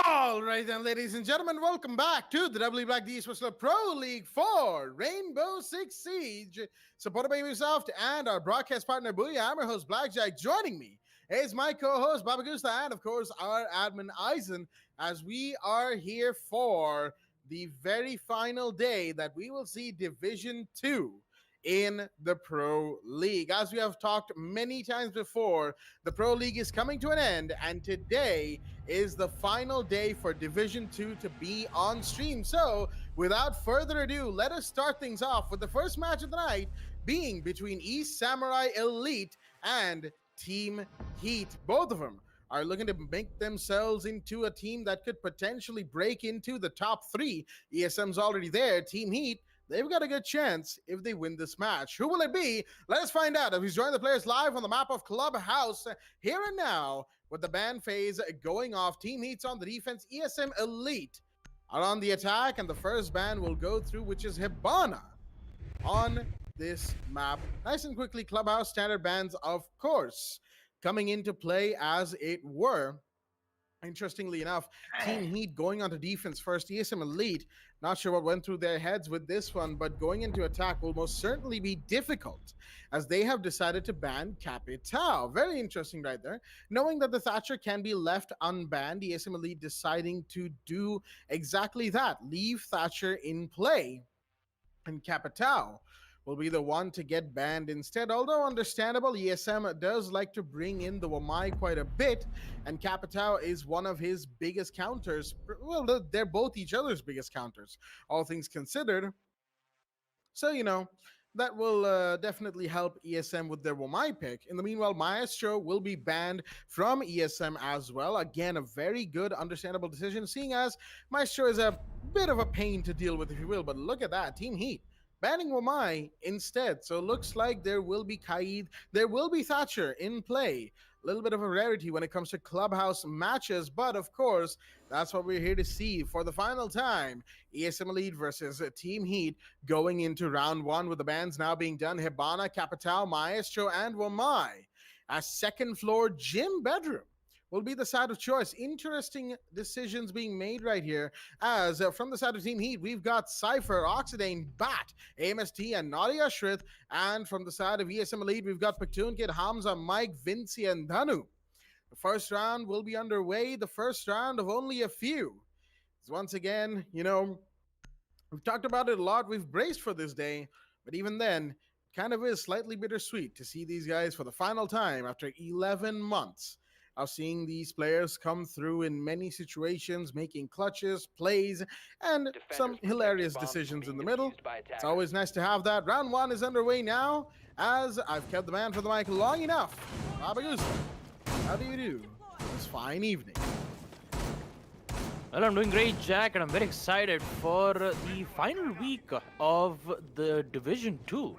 All right then, ladies and gentlemen, welcome back to the WD BLACK Esports Pro League 4 Rainbow Six Siege, supported by Ubisoft and our broadcast partner Booyah. I'm your host Blackjack. Joining me is my co-host Baba Gusta and of course our admin Eisen, as we are here for the very final day that we will see Division 2 in the Pro League. As we have talked many times before, the Pro League is coming to an end, and today is the final day for Division 2 to be on stream. So, without further ado, let us start things off with the first match of the night being between East Samurai Elite and Team Heat. Both of them are looking to make themselves into a team that could potentially break into the top three. ESM's already there. Team Heat, they've got a good chance if they win this match. Who will it be? Let us find out. He's joined the players live on the map of Clubhouse here and now with the ban phase going off. Team Heat's on the defense. ESM Elite are on the attack, and the first ban will go through, which is Hibana on this map. Nice and quickly, Clubhouse standard bans, of course, coming into play as it were. Interestingly enough, Team Heat going onto defense first. ESM Elite, not sure what went through their heads with this one, but going into attack will most certainly be difficult as they have decided to ban Capital. Very interesting right there. Knowing that the Thatcher can be left unbanned, ESM Elite deciding to do exactly that, leave Thatcher in play, and Capital will be the one to get banned instead. Although understandable, ESM does like to bring in the Wamai quite a bit, and Capital is one of his biggest counters. Well, they're both each other's biggest counters, all things considered. So, that will definitely help ESM with their Wamai pick. In the meanwhile, Maestro will be banned from ESM as well. Again, a very good, understandable decision, seeing as Maestro is a bit of a pain to deal with, if you will. But look at that, Team Heat banning Wamai instead. So it looks like there will be Kaid, there will be Thatcher in play. A little bit of a rarity when it comes to Clubhouse matches, but of course, that's what we're here to see for the final time. ESM Elite versus Team Heat going into round one, with the bans now being done. Hibana, Capital, Maestro, and Wamai. A second floor gym bedroom will be the side of choice. Interesting decisions being made right here, as from the side of Team Heat, we've got Cypher, Oxidane, Bat, AMST, and Nadia Shrith. And from the side of ESM Elite, we've got Paktoon Kid, Hamza, Mike, Vinci, and Dhanu. The first round will be underway, the first round of only a few. Once again, we've talked about it a lot, we've braced for this day, but even then, it kind of is slightly bittersweet to see these guys for the final time after 11 months of seeing these players come through in many situations, making clutches, plays, and some hilarious decisions in the middle. It's always nice to have that. Round one is underway now, as I've kept the man for the mic long enough. Baba Gusta, how do you do this fine evening? Well, I'm doing great, Jack, and I'm very excited for the final week of the Division 2.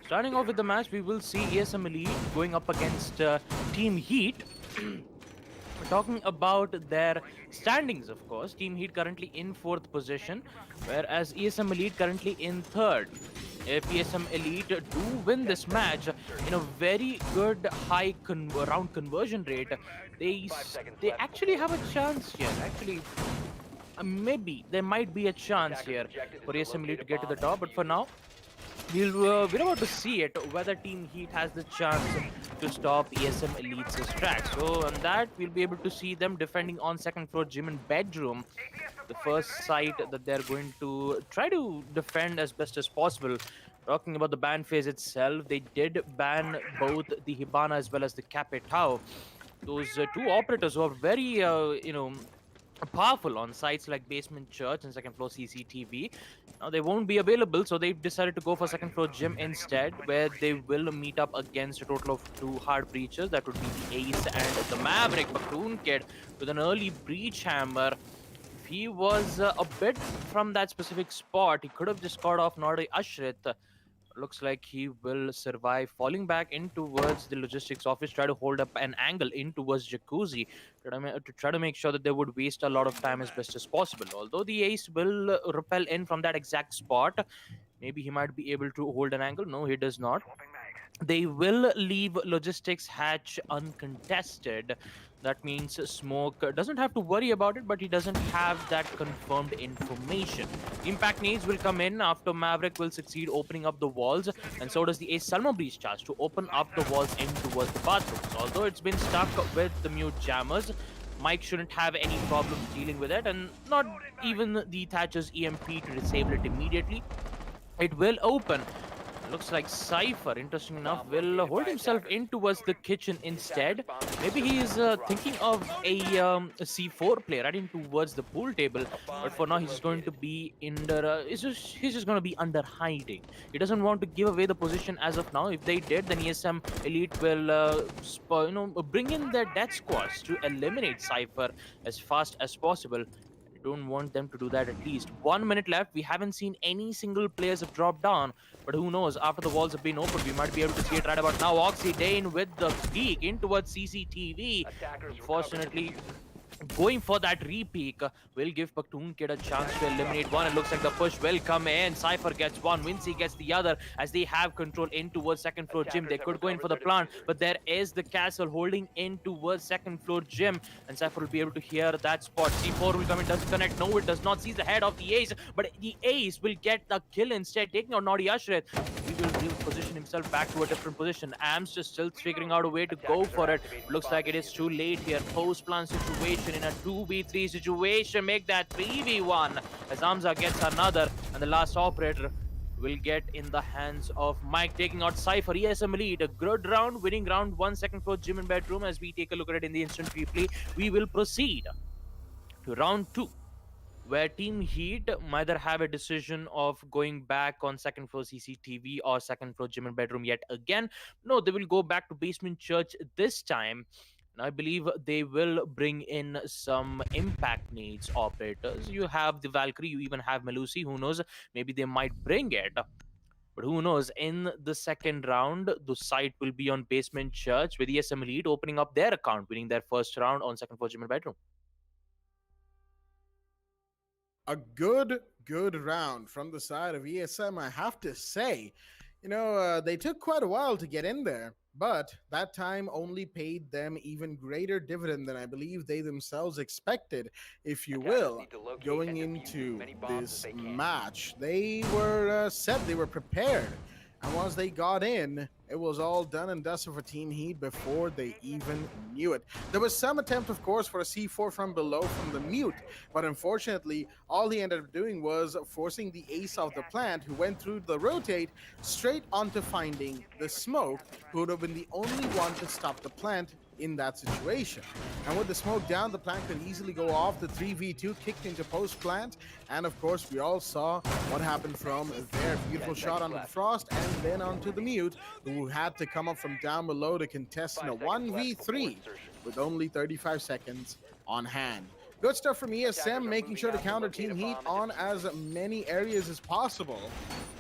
Starting off with the match, we will see ESM Elite going up against Team Heat. We're talking about their standings, of course. Team Heat currently in 4th position, whereas ESM Elite currently in 3rd. If ESM Elite do win this match in a very good high round conversion rate, they actually have a chance here. Actually, maybe there might be a chance here for ESM Elite to get to the top, but for now, we're about to see it, whether Team Heat has the chance to stop ESM Elite's track. So on that, we'll be able to see them defending on second floor gym and bedroom, the first site that they're going to try to defend as best as possible. Talking about the ban phase itself, they did ban both the Hibana as well as the Capitao. Those two operators who are very, powerful on sites like Basement Church and second floor CCTV. Now they won't be available, so they've decided to go for second floor gym instead, where they will meet up against a total of 2 hard breachers. That would be the Ace and the Maverick. Baktoon Kid with an early breach hammer. If he was a bit from that specific spot, he could have just caught off Nadi Ashrith. Looks like he will survive, falling back in towards the logistics office, try to hold up an angle in towards Jacuzzi to try to make sure that they would waste a lot of time as best as possible. Although the Ace will repel in from that exact spot, maybe he might be able to hold an angle. No, he does not. They will leave logistics hatch uncontested. That means Smoke doesn't have to worry about it, but he doesn't have that confirmed information. Impact needs will come in after Maverick will succeed opening up the walls, and so does the Ace Salmo Breach charge to open up the walls in towards the bathrooms. Although it's been stuck with the mute jammers, Mike shouldn't have any problems dealing with it, and not even the Thatcher's EMP to disable it immediately. It will open. Looks like Cypher, interesting enough, will hold himself in towards the kitchen instead. Maybe he is thinking of a C4 play right in towards the pool table. But for now, he's just going to be he's just going to be under hiding. He doesn't want to give away the position as of now. If they did, then ESM Elite will bring in their death squads to eliminate Cypher as fast as possible. Don't want them to do that. At least 1 minute left. We haven't seen any single players have dropped down, but who knows, after the walls have been opened, we might be able to see it right about now. Oxy Dane with the peek in towards CCTV. Unfortunately, going for that repeak will give Paktoon Kid a chance to eliminate one. It looks like the push will come in. Cypher gets one, Wincy gets the other, as they have control in towards second floor gym. They could go in for the plant, but there is the castle holding in towards second floor gym, and Cypher will be able to hear that spot. C4 will come in, doesn't connect. No, it does not. Sees the head of the Ace, but the Ace will get the kill instead, taking out Naughty Ashret. He will reposition himself back to a different position. Am's just still figuring out a way to go for it. Looks like it is too late here. Post-plant situation in a 2v3 situation. Make that 3v1 as Amza gets another, and the last operator will get in the hands of Mike, taking out Cypher. ESM Elite, a good round, winning round 1, second floor gym and bedroom. As we take a look at it in the instant replay, we will proceed to round 2, where Team Heat either have a decision of going back on second floor CCTV or second floor gym and bedroom yet again. No, they will go back to basement church this time. And I believe they will bring in some impact needs operators. You have the Valkyrie, you even have Melusi. Who knows? Maybe they might bring it. But who knows? In the second round, the site will be on basement church with ESM Elite opening up their account, winning their first round on second floor gym and bedroom. A good round from the side of ESM, I have to say. They took quite a while to get in there, but that time only paid them even greater dividend than I believe they themselves expected, if you will. Going into this match, they were set, they were prepared. And once they got in, it was all done and dusted for Team Heat before they even knew it. There was some attempt, of course, for a C4 from below from the mute, but unfortunately, all he ended up doing was forcing the Ace of the plant, who went through the rotate straight onto finding the smoke, who would have been the only one to stop the plant in that situation. And with the smoke down, the plant could easily go off. The 3v2 kicked into post plant, and of course we all saw what happened from there. Beautiful shot onto the Frost and then onto the mute, who had to come up from down below to contest in a 1v3 with only 35 seconds on hand. Good stuff from ESM, making sure to counter Team Heat on as many areas as possible.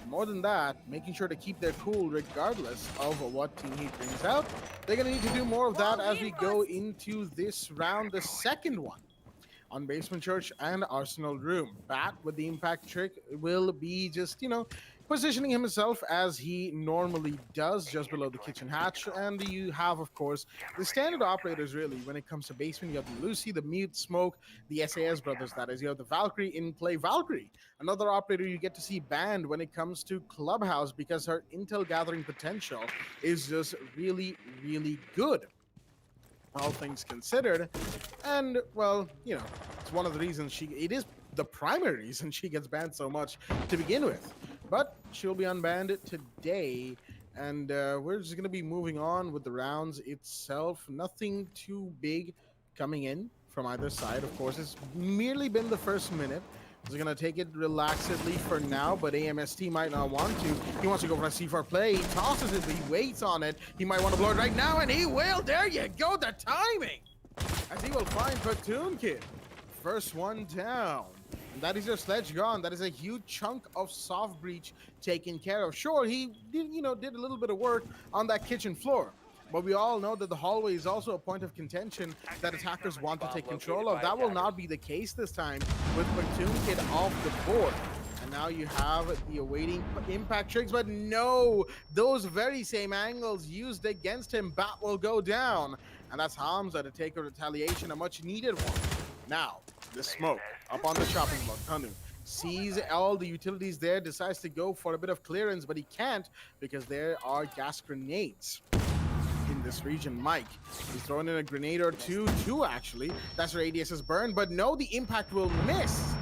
More than that, making sure to keep their cool regardless of what Team Heat brings out. They're going to need to do more of that as we go into this round, the second one. On Basement Church and Arsenal Room. Bat with the impact trick will be just, positioning himself as he normally does, just below the kitchen hatch. And you have, of course, the standard operators, really, when it comes to basement. You have the Lucy, the Mute, Smoke, the SAS brothers, that is. You have the Valkyrie in play. Valkyrie, another operator you get to see banned when it comes to Clubhouse, because her intel gathering potential is just really, really good, all things considered. And, well, it's one of the reasons it is the primary reason she gets banned so much to begin with. But she'll be unbanned today, and we're just going to be moving on with the rounds itself. Nothing too big coming in from either side. Of course, it's merely been the first minute. He's going to take it relaxedly for now, but AMST might not want to. He wants to go for a C4 play. He tosses it, but he waits on it. He might want to blow it right now, and he will. There you go, the timing. As he will find Platoon Kid. First one down. And that is your sledge gone. That is a huge chunk of soft breach taken care of. Sure, he did a little bit of work on that kitchen floor, but we all know that the hallway is also a point of contention that attackers want to take control of. That will not be the case this time with Platoon Kid off the board. And now you have the awaiting impact tricks, but no, those very same angles used against him, Bat will go down. And that's Hamza to take a retaliation, a much needed one. Now, the smoke up on the chopping block. Tanu sees all the utilities there, decides to go for a bit of clearance, but he can't because there are gas grenades in this region. Mike, he's throwing in a grenade or two actually. That's where ADS is burned, but no, the impact will miss.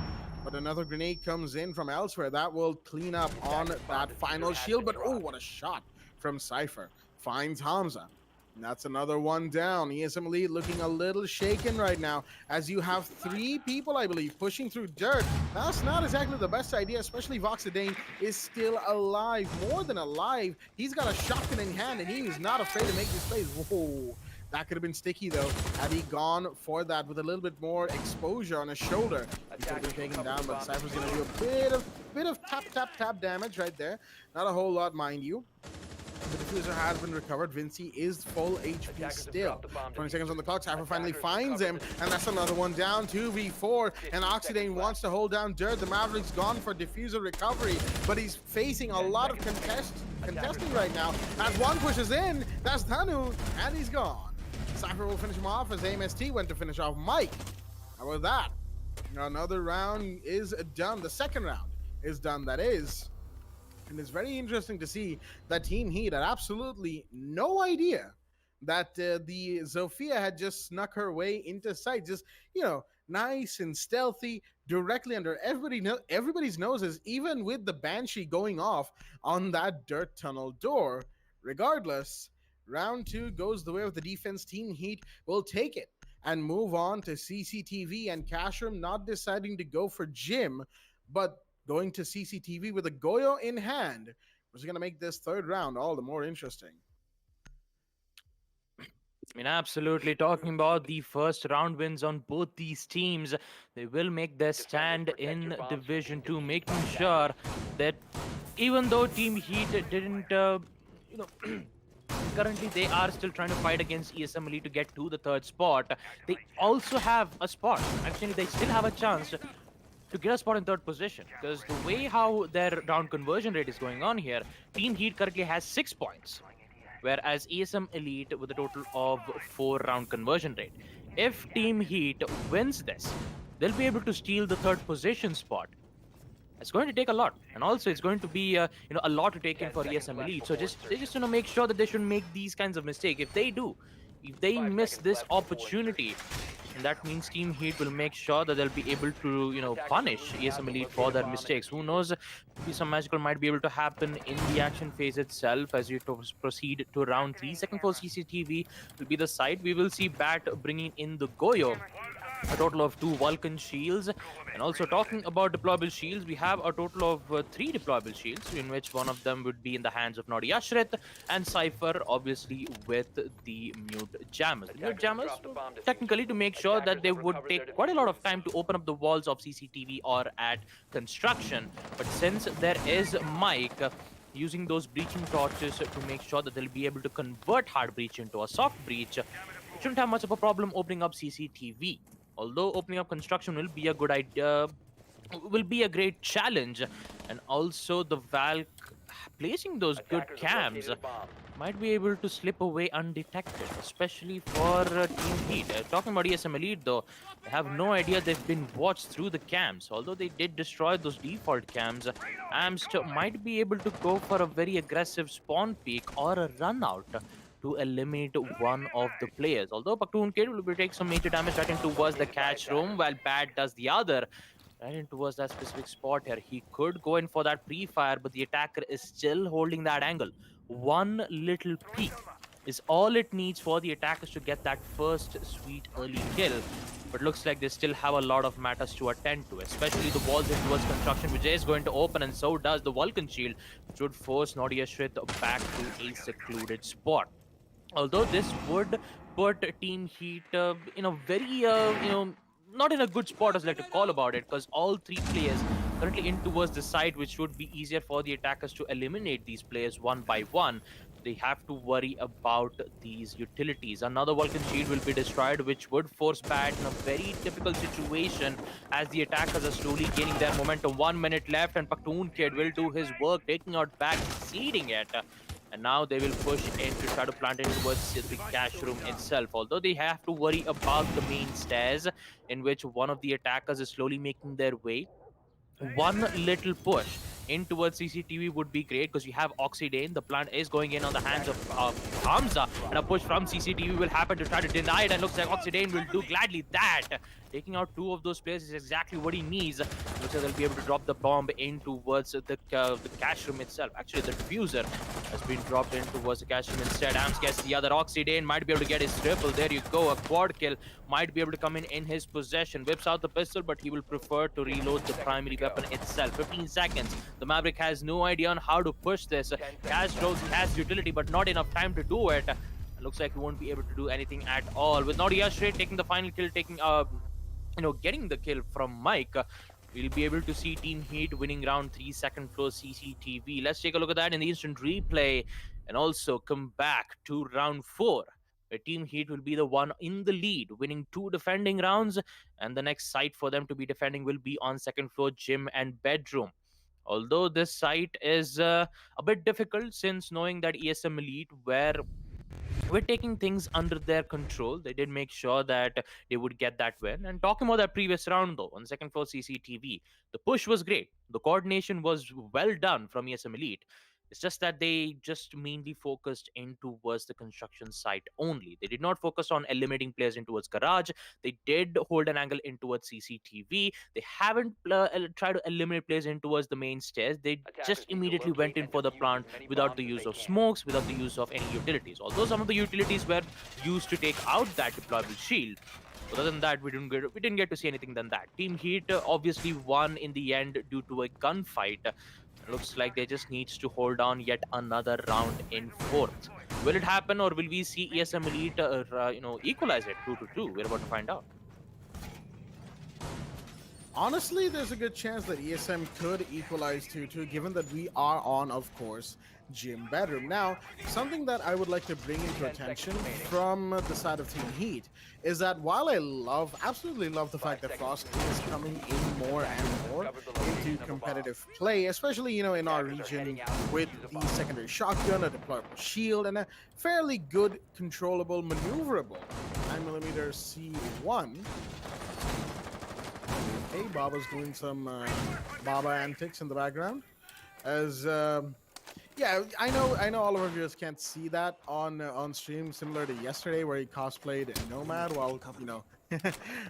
But another grenade comes in from elsewhere. That will clean up on that final shield, but oh, what a shot from Cypher. Finds Hamza. And that's another one down. ESM Elite looking a little shaken right now as you have 3 people, I believe, pushing through dirt. That's not exactly the best idea, especially Voxadane is still alive. More than alive, he's got a shotgun in hand and he is not afraid to make this plays. Whoa. That could have been sticky though, had he gone for that with a little bit more exposure on his shoulder. He could have been taken down, but Cypher's gonna do a bit of tap damage right there. Not a whole lot, mind you. The diffuser has been recovered. Vinci is full HP still. 20 seconds on the clock. Cypher finally finds him, and that's another one down. 2v4, and Oxidane wants to hold down Dirt. The Maverick's gone for diffuser recovery, but he's facing a lot of contesting right now. As one pushes in, that's Tanu, and he's gone. Cypher will finish him off as AMST went to finish off Mike. How about that? Another round is done. The second round is done, that is. And it's very interesting to see that Team Heat had absolutely no idea that the Zofia had just snuck her way into sight. Just, nice and stealthy, directly under everybody's noses, even with the Banshee going off on that dirt tunnel door. Regardless, round 2 goes the way of the defense. Team Heat will take it and move on to CCTV, and Cashroom not deciding to go for Jim, but going to CCTV with a Goyo in hand, which is going to make this third round all the more interesting. I mean, absolutely. Talking about the first round wins on both these teams, they will make their stand in Division 2, making sure that even though Team Heat didn't, currently they are still trying to fight against ESM Elite to get to the third spot. They also have a spot. Actually, they still have a chance to get a spot in third position, because the way how their round conversion rate is going on here, Team Heat currently has 6 points, whereas ESM Elite with a total of 4 round conversion rate. If Team Heat wins this, they'll be able to steal the third position spot. It's going to take a lot, and also it's going to be a lot to take in for ESM Elite. So they just make sure that they shouldn't make these kinds of mistakes. If they miss this opportunity, and that means Team Heat will make sure that they'll be able to, punish ESM Elite for their mistakes. Who knows, maybe some magical might be able to happen in the action phase itself as you proceed to round 3. Second for CCTV will be the side. We will see Bat bringing in the Goyo. A total of 2 Vulcan shields. And also talking about deployable shields, we have a total of 3 deployable shields, in which one of them would be in the hands of Naughty Ashret, and Cypher obviously with the Mute Jammers. The Mute Jammers, technically, to make sure that they would take quite a lot of time to open up the walls of CCTV or at construction. But since there is Mike using those breaching torches to make sure that they'll be able to convert hard breach into a soft breach, shouldn't have much of a problem opening up CCTV. Although opening up construction will be a good idea, will be a great challenge, and also the Valk placing those good cams might be able to slip away undetected, especially for Team Heat. Talking about ESM Elite though, they have no idea they've been watched through the cams. Although they did destroy those default cams, Amst might be able to go for a very aggressive spawn peek or a run out to eliminate one of the players. Although Paktoon Kid will take some major damage right in towards the catch room, while Bat does the other. Right in towards that specific spot here. He could go in for that pre-fire, but the attacker is still holding that angle. One little peek is all it needs for the attackers to get that first sweet early kill. But looks like they still have a lot of matters to attend to, especially the walls in towards construction, which is going to open, and so does the Vulcan shield, which would force Naughty Ashret back to a secluded spot. Although this would put Team Heat in a very, not in a good spot as I like to call about it, because all 3 players currently in towards the side, which would be easier for the attackers to eliminate these players one by one. They have to worry about these utilities. Another Vulcan shield will be destroyed, which would force Bat in a very difficult situation as the attackers are slowly gaining their momentum. 1 minute left, and Paktoon Kid will do his work, taking out Bat, succeeding it. And now they will push in to try to plant it towards the cash room itself. Although they have to worry about the main stairs, in which one of the attackers is slowly making their way. One little push in towards CCTV would be great because you have Oxidane. The plant is going in on the hands of Hamza, and a push from CCTV will happen to try to deny it. And looks like Oxidane will do gladly that. Taking out two of those players is exactly what he needs. Looks like they'll be able to drop the bomb in towards the cash room itself. Actually, the diffuser has been dropped in towards the cash room instead. Ams gets the other. Oxidane might be able to get his triple. There you go. A quad kill might be able to come in his possession. Whips out the pistol, but he will prefer to reload the primary weapon itself. 15 seconds. The Maverick has no idea on how to push this. Cash knows he has utility, but not enough time to do it. Looks like he won't be able to do anything at all. With Naughty Ashray taking the final kill, getting the kill from Mike. We'll be able to see Team Heat winning round 3, second floor CCTV. Let's take a look at that in the instant replay and also come back to round 4. Where Team Heat will be the one in the lead, winning 2 defending rounds, and the next site for them to be defending will be on second floor gym and bedroom. Although this site is a bit difficult, since knowing that ESM Elite were taking things under their control. They did make sure that they would get that win. And talking about that previous round, though, on second floor CCTV, the push was great. The coordination was well done from ESM Elite. It's just that they just mainly focused in towards the construction site only. They did not focus on eliminating players in towards garage. They did hold an angle in towards CCTV. They haven't tried to eliminate players in towards the main stairs. They just immediately went in for the plant without the use of smokes, without the use of any utilities. Although some of the utilities were used to take out that deployable shield. Other than that, we didn't get to see anything than that. Team Heat obviously won in the end due to a gunfight. Looks like they just needs to hold on yet another round in 4th. Will it happen, or will we see ESM Elite, equalize it 2-2? We're about to find out. Honestly, there's a good chance that ESM could equalize 2-2, given that we are on, of course, gym bedroom. Now, something that I would like to bring into attention from the side of Team Heat is that while I absolutely love the fact that Frost is coming in more and more into competitive play, especially, in our region with the secondary shotgun, a deployable shield, and a fairly good, controllable, maneuverable 9mm C1. Hey, Baba's doing some Baba antics in the background. As yeah, I know all of our viewers can't see that on stream, similar to yesterday where he cosplayed Nomad while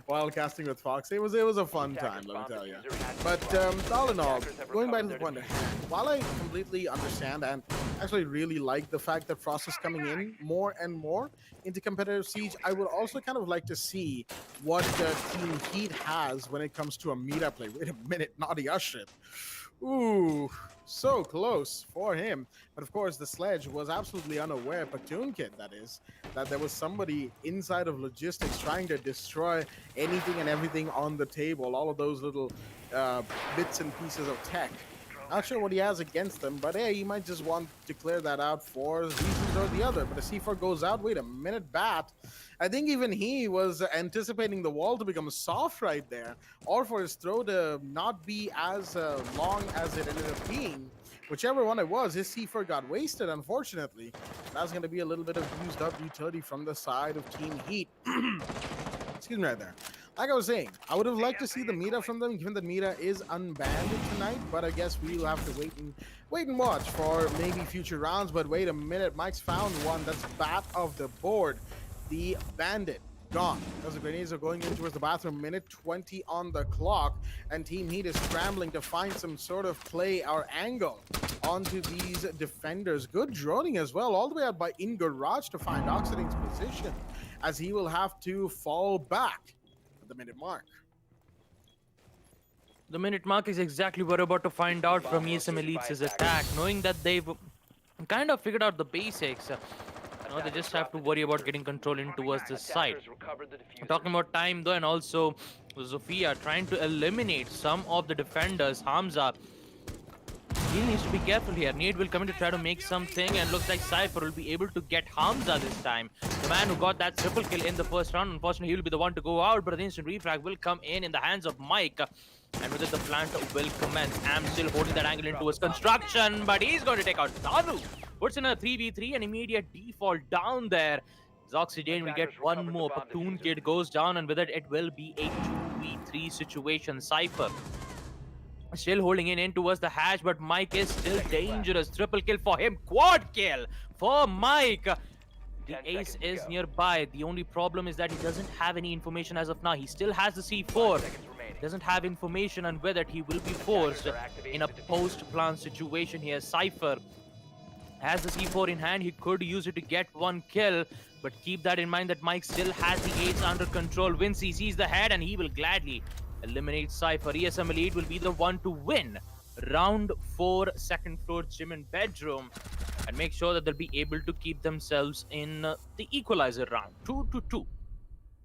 while casting with Fox. It was a fun time, let me tell you. But all in all, going back to the point at hand, while I completely understand and actually really like the fact that Frost is coming in more and more into competitive Siege, I would also kind of like to see what Team Heat has when it comes to a meta play. Wait a minute, Naughty Usher. Ooh, so close for him. But of course, the Sledge was absolutely unaware, Platoon Kid that is, that there was somebody inside of logistics trying to destroy anything and everything on the table, all of those little bits and pieces of tech. Not sure what he has against them, but hey, he might just want to clear that out for reasons or the other. But the C4 goes out. Wait a minute, Bat. I think even he was anticipating the wall to become soft right there, or for his throw to not be as long as it ended up being. Whichever one it was, his C4 got wasted, unfortunately. That's going to be a little bit of used up utility from the side of Team Heat. Excuse me right there. Like I was saying, I would have liked to see the meta from them, given that meta is unbanned tonight, but I guess we'll have to wait and watch for maybe future rounds. But wait a minute, Mike's found one. That's Bat of the board. The Bandit gone. As the grenades are going in towards the bathroom, minute 20 on the clock, and Team Heat is scrambling to find some sort of play or angle onto these defenders. Good droning as well, all the way out by In Garage to find Oxidane's position, as he will have to fall back at the minute mark. The minute mark is exactly what we're about to find out from ESM Elite's attack, knowing that they've kind of figured out the basics. They just have to worry about getting control in towards this side. Talking about time though, and also Zofia trying to eliminate some of the defenders. Hamza He needs to be careful here. Nate will come in to try to make something, and looks like Cypher will be able to get Hamza this time. The man who got that triple kill in the first round. Unfortunately, he will be the one to go out, but the instant refrag will come in the hands of Mike. And with it, the plant will commence. Am still holding that angle into his construction, but he's going to take out Danu. Puts in a 3v3, an immediate default down there. Zoxidane will get one more. Platoon Kid goes down, and with it, it will be a 2v3 situation. Cypher still holding in towards the hatch, but Mike is still dangerous. Triple kill for him. Quad kill for Mike. The ace is nearby. The only problem is that he doesn't have any information as of now. He still has the C4. Doesn't have information, and with it, he will be forced in a post-plant situation here. Cypher has the C4 in hand. He could use it to get one kill, but keep that in mind that Mike still has the ace under control. Vinci sees the head, and he will gladly eliminate Cypher. ESM Elite will be the one to win round 4, second floor gym and bedroom, and make sure that they'll be able to keep themselves in the equalizer round, 2-2.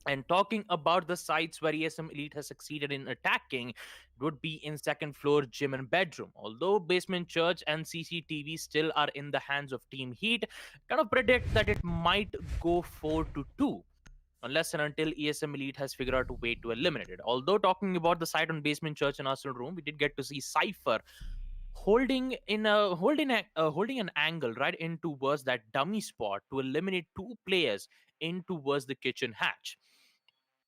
And talking about the sites where ESM Elite has succeeded in attacking, would be in second floor gym and bedroom. Although basement church and CCTV still are in the hands of Team Heat, kind of predict that it might go 4-2. Unless and until ESM Elite has figured out a way to eliminate it. Although talking about the site on Basement Church and Arsenal Room, we did get to see Cypher holding an angle right in towards that dummy spot to eliminate 2 players in towards the kitchen hatch.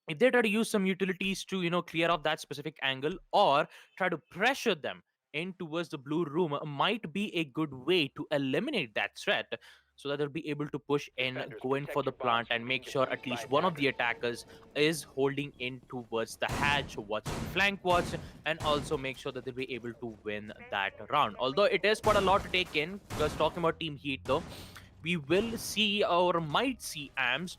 If they try to use some utilities to clear off that specific angle, or try to pressure them in towards the blue room, might be a good way to eliminate that threat, so that they'll be able to push in, go in for the plant, and make sure at least one of the attackers is holding in towards the hatch, watching flank watch, and also make sure that they'll be able to win that round. Although it is quite a lot to take in, because talking about Team Heat though, we will see, or might see, Ams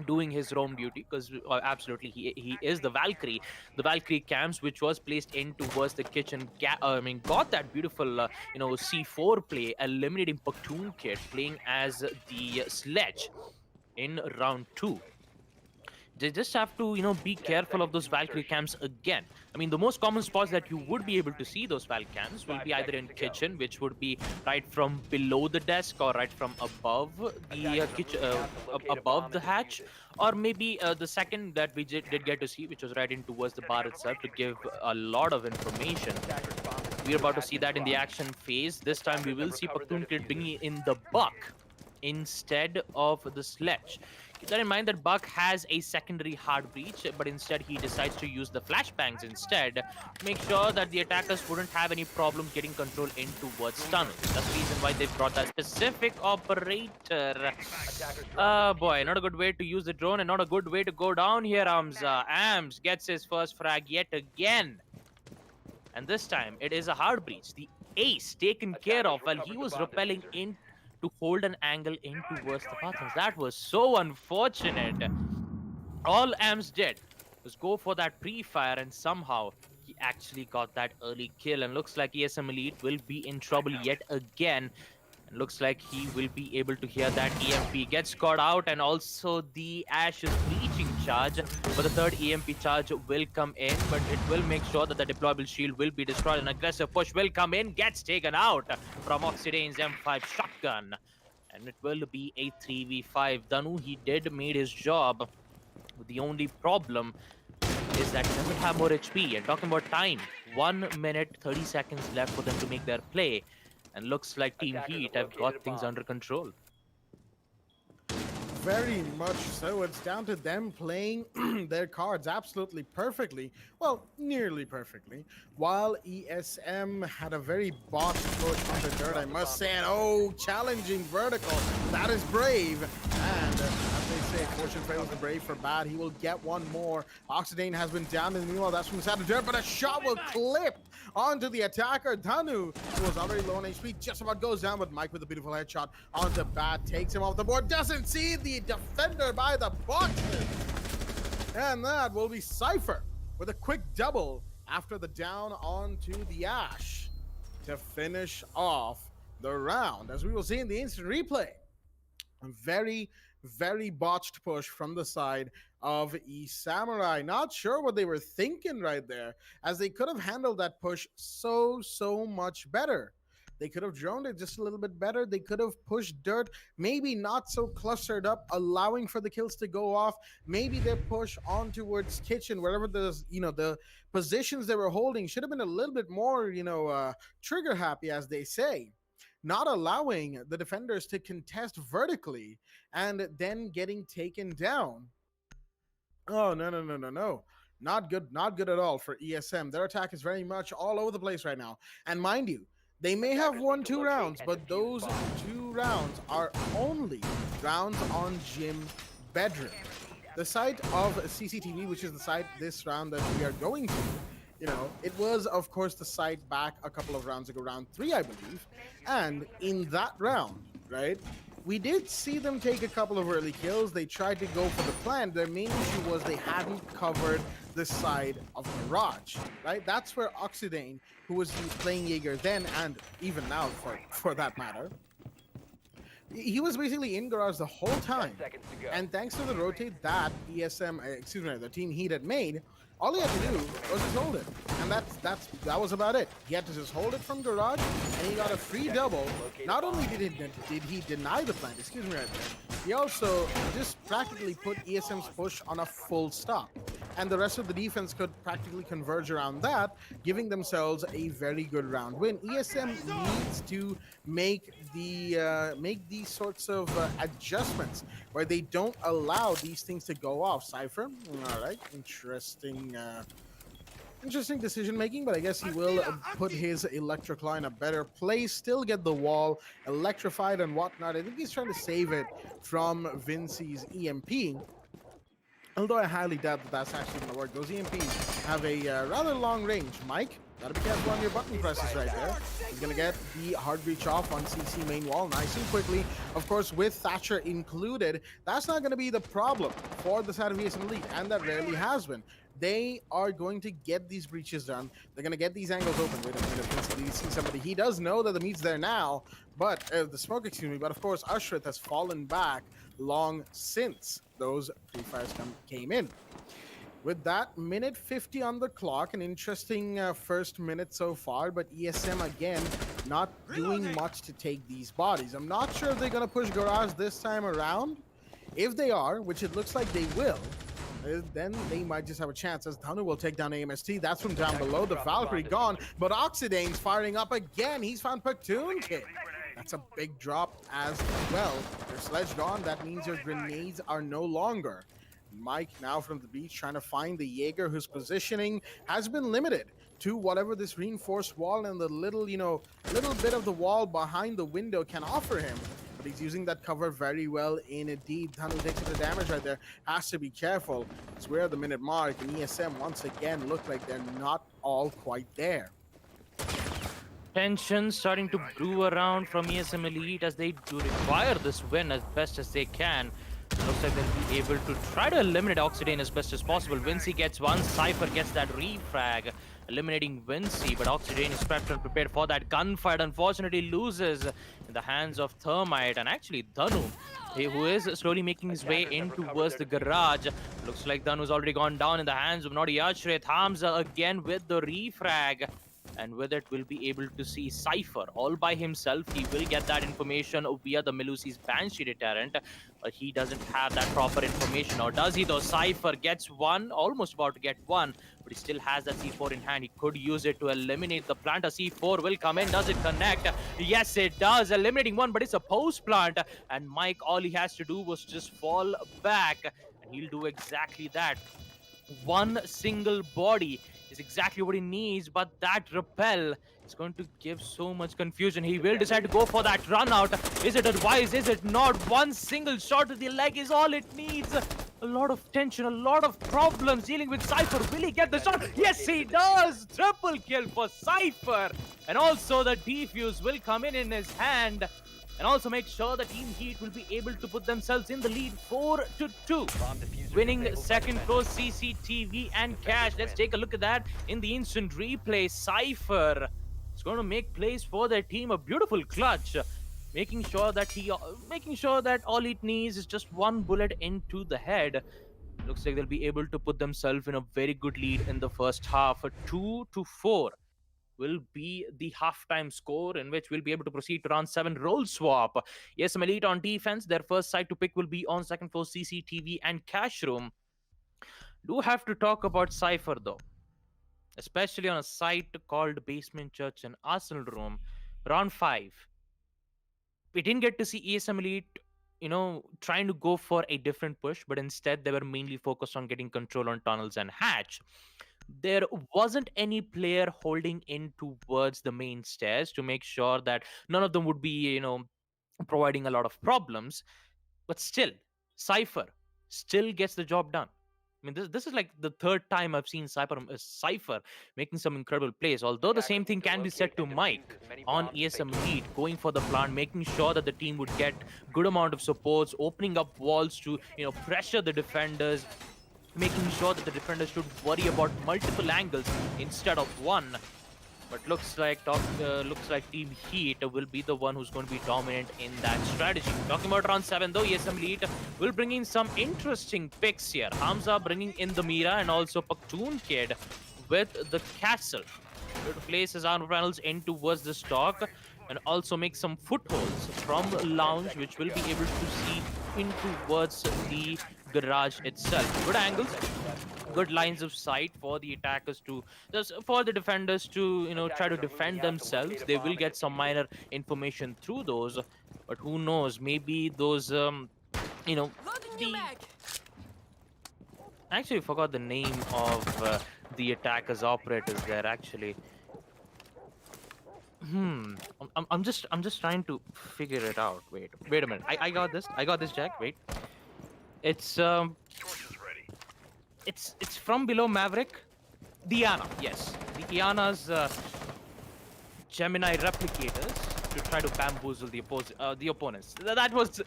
doing his roam duty, because absolutely he is the Valkyrie camps, which was placed in towards the kitchen. Got that beautiful C4 play, eliminating Platoon Kid playing as the Sledge in round 2. They just have to be careful of those Valkyrie camps again. I mean, the most common spots that you would be able to see those Valk camps will be either in kitchen, which would be right from below the desk, or right from above the kitchen, above the hatch, or maybe the second that we did get to see, which was right in towards the bar itself, to give a lot of information. We're about to see that in the action phase. This time we will see Platoon Kid bringing in the Buck instead of the Sledge. Keep that in mind that Buck has a secondary hard breach, but instead he decides to use the flashbangs instead to make sure that the attackers wouldn't have any problem getting control in towards tunnel. That's the reason why they brought that specific operator. Boy, not a good way to use the drone, and not a good way to go down here, Hamza. Ams gets his first frag yet again. And this time, it is a hard breach. The ace taken care of while he was rappelling in to hold an angle in towards the pathways. That was so unfortunate. All Ams did was go for that pre-fire, and somehow he actually got that early kill. And looks like ESM Elite will be in trouble yet again. And looks like he will be able to hear that EMP. Gets caught out, and also the Ash's bleaching charge. But the third EMP charge will come in, but it will make sure that the deployable shield will be destroyed. An aggressive push will come in, gets taken out from Oxidane's M5 shotgun. And it will be a 3v5. Danu, he did made his job. The only problem is that he doesn't have more HP. And talking about time, 1 minute, 30 seconds left for them to make their play. And looks like Team Heat have got things under control. Very much so. It's down to them playing their cards absolutely perfectly. Well, nearly perfectly. While ESM had a very botched push on the dirt, I must say. And oh, challenging vertical. That is brave. And as they say, fortune favors the brave for bad. He will get one more. Oxidane has been down in the meanwhile. That's from inside the dirt, but a shot will clip onto the attacker. Danu, who was already low on HP, just about goes down, but Mike with a beautiful headshot onto Bat takes him off the board. Doesn't see the defender by the boxes. And that will be Cypher with a quick double after the down onto the Ash to finish off the round. As we will see in the instant replay, very, very botched push from the side of Samurai. Not sure what they were thinking right there, as they could have handled that push so much better. They could have droned it just a little bit better. They could have pushed dirt, maybe not so clustered up, allowing for the kills to go off. Maybe their push on towards kitchen, wherever the positions they were holding, should have been a little bit more, trigger happy, as they say, not allowing the defenders to contest vertically and then getting taken down. Oh, no. Not good, not good at all for ESM. Their attack is very much all over the place right now. And mind you, they may have won 2 rounds, but those 2 rounds are only rounds on Gym Bedroom. The site of CCTV, which is the site this round that we are going to, it was, of course, the site back a couple of rounds ago, round 3, I believe. And in that round, right, we did see them take a couple of early kills. They tried to go for the plan. Their main issue was they hadn't covered the side of Garage, right? That's where Oxidane, who was playing Jaeger then and even now for that matter, he was basically in Garage the whole time. And thanks to the rotate that the Team Heat had made, all he had to do was just hold it. And that was about it. He had to just hold it from Garage, and he got a free double. Not only did he deny the plant, excuse me right there, he also just practically put ESM's push on a full stop. And the rest of the defense could practically converge around that, giving themselves a very good round win. ESM needs to make these sorts of adjustments where they don't allow these things to go off. Cypher, all right, interesting decision making, but I guess he will put his Electric in a better place, still get the wall electrified and whatnot. I think he's trying to save it from Vinci's EMP. Although I highly doubt that that's actually going to work. Those EMPs have a rather long range. Mike, gotta be careful on your button presses right there. He's going to get the hard reach off on CC main wall nice and quickly. Of course, with Thatcher included, that's not going to be the problem for the side of ESM Elite, and that rarely has been. They are going to get these breaches done. They're going to get these angles open. Wait a minute, you see somebody. He does know that the meat's there now, but the smoke, excuse me. But of course, Ushrith has fallen back long since those pre-fires came in. With that, minute 50 on the clock, an interesting first minute so far, but ESM again not doing much to take these bodies. I'm not sure if they're going to push Garage this time around. If they are, which it looks like they will, then they might just have a chance, as Dhanu will take down AMST. That's from down below. The Valkyrie gone, but Oxidane's firing up again. He's found Platoon Kid. That's a big drop as well. Your sledge gone. That means your grenades are no longer. Mike now from the beach trying to find the Jaeger, whose positioning has been limited to whatever this reinforced wall and the little bit of the wall behind the window can offer him. But he's using that cover very well indeed. Dhanu takes the damage right there. Has to be careful. It's where the minute mark, and ESM once again look like they're not all quite there. Tension starting to brew around from ESM Elite as they do require this win as best as they can. Looks like they'll be able to try to eliminate Oxidane as best as possible. Vinci gets one, Cypher gets that refrag, eliminating Vinci, but Oxidane is prepped and prepared for that gunfight. Unfortunately loses in the hands of Thermite, and actually Dhanu, who is slowly making his way in towards the garage. Looks like Dhanu's already gone down in the hands of Naughty Ashret. Hamza again with the refrag, and with it we'll be able to see Cypher all by himself. He will get that information via the Melusi's Banshee deterrent, but he doesn't have that proper information, or does he though? Cypher gets one, almost about to get one, but he still has that C4 in hand. He could use it to eliminate the plant. A C4 will come in. Does it connect? Yes, it does. Eliminating one, but it's a post plant, and Mike, all he has to do was just fall back, and he'll do exactly that. One single body is exactly what he needs, but that repel is going to give so much confusion. He will decide to go for that run out. Is it advised? Is it not? One single shot to the leg is all it needs. A lot of tension, a lot of problems dealing with Cypher. Will he get the shot? Yes, he does! Triple kill for Cypher. And also the defuse will come in his hand, and also make sure the Team Heat will be able to put themselves in the lead 4-2. Winning second close CCTV and Cash. Let's take a look at that in the instant replay. Cypher is going to make plays for their team. A beautiful clutch making sure that all it needs is just one bullet into the head. Looks like they'll be able to put themselves in a very good lead in the first half. 2-4 will be the halftime score, in which we'll be able to proceed to round 7 roll swap. Yes, Elite on defense. Their first site to pick will be on second floor CCTV and cash room. Do have to talk about Cypher though, especially on a site called Basement Church and Arsenal Room. Round 5. We didn't get to see ESM Elite, trying to go for a different push, but instead they were mainly focused on getting control on tunnels and hatch. There wasn't any player holding in towards the main stairs to make sure that none of them would be, providing a lot of problems. But still, Cypher still gets the job done. I mean, this is like the third time I've seen Cypher making some incredible plays. Although the same thing can be said to Mike on ESM Elite, going for the plant, making sure that the team would get good amount of supports, opening up walls to pressure the defenders, making sure that the defenders should worry about multiple angles instead of one. But looks like Team Heat will be the one who's going to be dominant in that strategy. Talking about round 7 though, ESM Elite will bring in some interesting picks here. Hamza bringing in the Mira and also Paktoon Kid with the Castle. To place his armor panels in towards the stock and also make some footholds from lounge, which will be able to see in towards the garage itself. Good angles, good lines of sight for the attackers to, just for the defenders to try to defend themselves. They will get some minor information through those, but who knows, maybe those the actually forgot the name of the attackers operators there actually. I'm just trying to figure it out. Wait a minute. I got this, Jack. Wait. It's it's from below Maverick. Diana, yes. The Iana's Gemini replicators to try to bamboozle the opponents. That was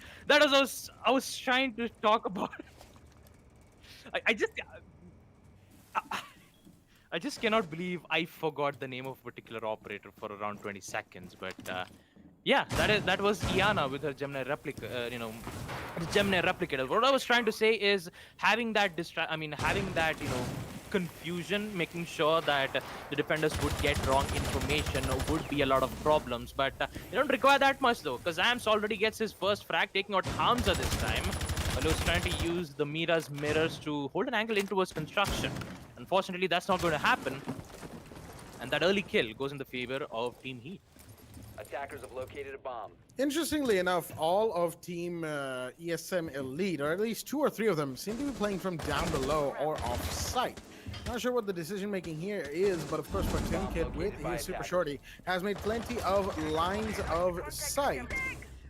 I was trying to talk about. I just cannot believe I forgot the name of a particular operator for around 20 seconds. But yeah, that was Iana with her Gemini Gemini replicator. What I was trying to say is having that confusion, making sure that the defenders would get wrong information would be a lot of problems. But they don't require that much though, because Ams already gets his first frag, taking out Hamza this time. While he was trying to use the Mira's mirrors to hold an angle in towards construction. Unfortunately, that's not going to happen. And that early kill goes in the favor of Team Heat. Attackers have located a bomb. Interestingly enough, all of Team ESM Elite, or at least 2 or 3 of them, seem to be playing from down below or off site. Not sure what the decision making here is, but of course, Paktoon Kid with his Super Shorty has made plenty of lines of sight.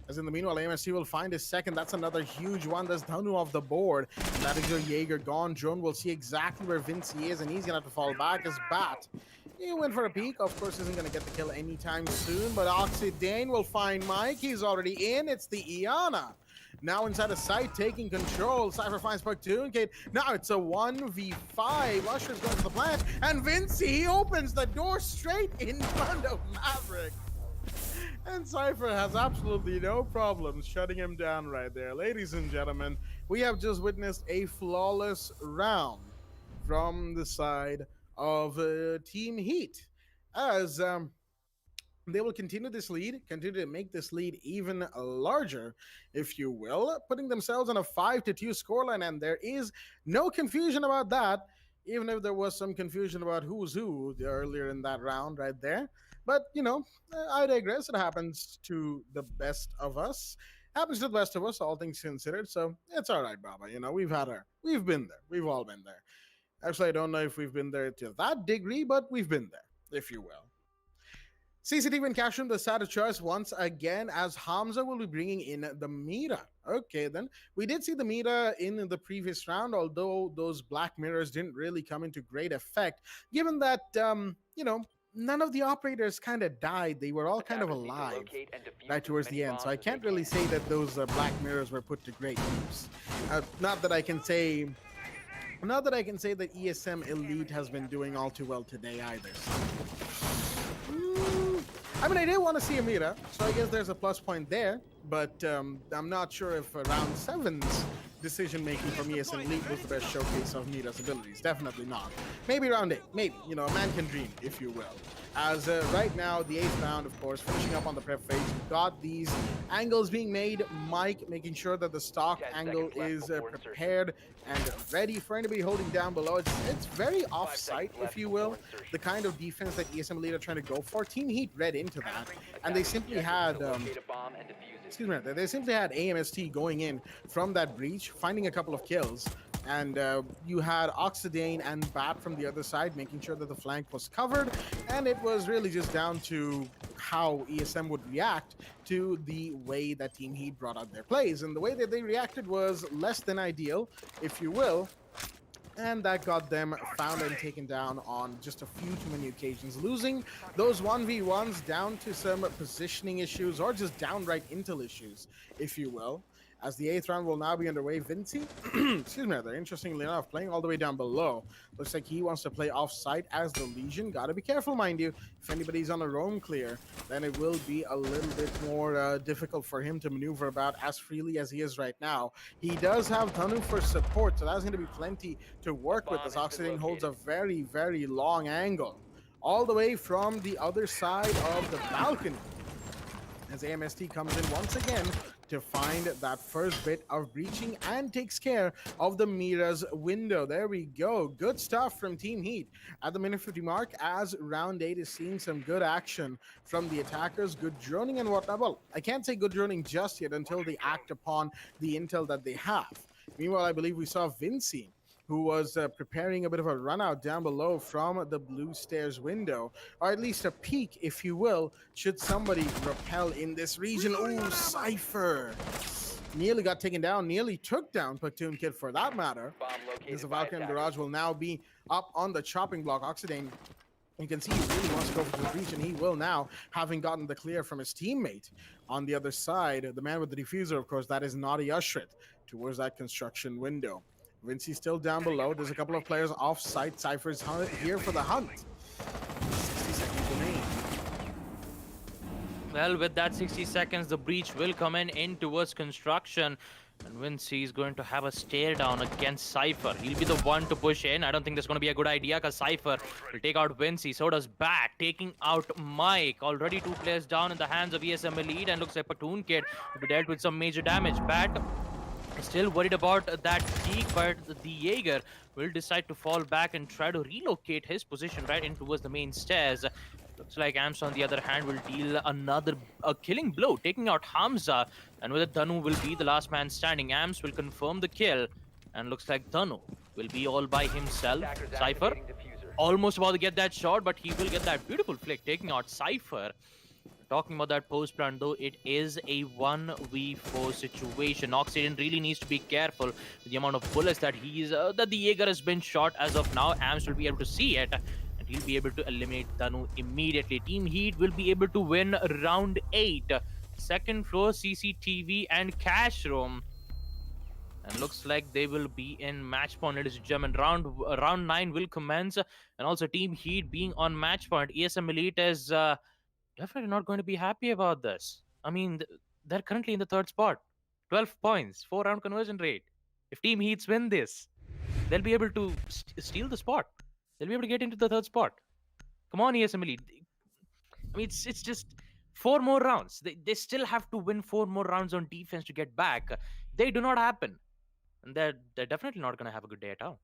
As in the meanwhile, AMSC will find his second. That's another huge one. That's Danu off the board. That is your Jaeger gone. Drone will see exactly where Vinci is, and he's gonna have to fall back. His Bat, he went for a peek. Of course, isn't gonna get the kill anytime soon. But Oxidane will find Mike. He's already in. It's the Iana. Now inside the site, taking control. Cypher finds Paktoon Kid. Now it's a 1v5. Usher's going to the plant, and Vinci, he opens the door straight in front of Maverick. And Cypher has absolutely no problems shutting him down right there. Ladies and gentlemen, we have just witnessed a flawless round from the side of Team Heat. As they will continue this lead, continue to make this lead even larger, if you will, putting themselves on a 5-2 scoreline, and there is no confusion about that, even if there was some confusion about who's who earlier in that round right there. But, I digress. It happens to the best of us. Happens to the best of us, all things considered. So it's all right, Baba. We've been there. We've all been there. Actually, I don't know if we've been there to that degree, but we've been there, if you will. CCTV and cash room, the side of choice once again, as Hamza will be bringing in the Mira. Okay, then. We did see the Mira in the previous round, although those black mirrors didn't really come into great effect, given that, none of the operators kind of died. They were all kind of alive right towards the end. So I can't really say that those black mirrors were put to great use. Not that I can say that ESM Elite has been doing all too well today either. So. I mean, I did want to see Amira, so I guess there's a plus point there, but I'm not sure if round 7's decision making from ESM Elite was the best showcase of Mira's abilities. Definitely not. Maybe round 8, maybe. You know, a man can dream, if you will. As right now, the 8th round, of course, finishing up on the prep phase, we've got these angles being made. Mike making sure that the stock 10 angle seconds left is before prepared and ready for anybody holding down below. It's very 5 off-site, seconds left if you before will, insertion. the kind of defense that ESM Elite are trying to go for. Team Heat read into that, and they simply had Locate a bomb and defuse it. excuse me, they simply had AMST going in from that breach, finding a couple of kills, and you had Oxidane and Bat from the other side, making sure that the flank was covered, and it was really just down to how ESM would react to the way that Team Heat brought out their plays, and the way that they reacted was less than ideal, if you will. And that got them found and taken down on just a few too many occasions, losing those 1v1s down to some positioning issues or just downright intel issues, if you will. As the 8th round will now be underway, Vinci, excuse me, they're interestingly enough playing all the way down below. Looks like he wants to play off-site as the Legion. Gotta be careful, mind you. If anybody's on a roam clear, then it will be a little bit more difficult for him to maneuver about as freely as he is right now. He does have Tanu for support, so that's going to be plenty to work with, as Oxidane holds a very, very long angle all the way from the other side of the balcony. As AMST comes in once again to find that first bit of breaching and takes care of the Mira's window. There we go. Good stuff from Team Heat at the minute 50 mark, as round 8 is seeing some good action from the attackers. Good droning and whatnot. Well, I can't say good droning just yet until they act upon the intel that they have. Meanwhile, I believe we saw Vinci, who was preparing a bit of a run out down below from the blue stairs window, or at least a peek, if you will, should somebody repel in this region. Ooh, Cypher nearly got taken down, nearly took down Platoon Kid for that matter. Bomb As located the by Valkyrie attackers. Garage will now be up on the chopping block. Oxidane, you can see he really wants to go for the breach, and he will now, having gotten the clear from his teammate. On the other side, the man with the diffuser, of course, that is Naughty Ushrit towards that construction window. Vinci still down below. There's a couple of players off-site. Cypher's here for the hunt. 60 seconds remain. Well, with that 60 seconds, the breach will come in towards construction. And Vinci is going to have a stare down against Cypher. He'll be the one to push in. I don't think that's going to be a good idea, because Cypher will take out Vinci. So does Bat, taking out Mike. Already 2 players down in the hands of ESM Elite, and looks like Platoon Kid will be dealt with some major damage. Bat still worried about that peak, but the Jaeger will decide to fall back and try to relocate his position right in towards the main stairs. Looks like Amps, on the other hand, will deal another killing blow, taking out Hamza, and with it, Danu will be the last man standing. Amps will confirm the kill, and looks like Danu will be all by himself. Attackers Cypher activating diffuser. almost about to get that shot, but he will get that beautiful flick, taking out Cypher. Talking about that post plant, though, it is a 1v4 situation. Oxidane really needs to be careful with the amount of bullets that that the Jaeger has been shot as of now. Ams will be able to see it, and he'll be able to eliminate Danu immediately. Team Heat will be able to win round 8. Second floor CCTV and cash room. And looks like they will be in match point, ladies and gentlemen. Round 9 will commence, and also Team Heat being on match point. ESM Elite is definitely not going to be happy about this. I mean, they're currently in the 3rd spot. 12 points, 4-round conversion rate. If Team Heats win this, they'll be able to steal the spot. They'll be able to get into the 3rd spot. Come on, ESM Elite. I mean, it's just 4 more rounds. They still have to win 4 more rounds on defense to get back. They do not happen. And they're definitely not going to have a good day at all.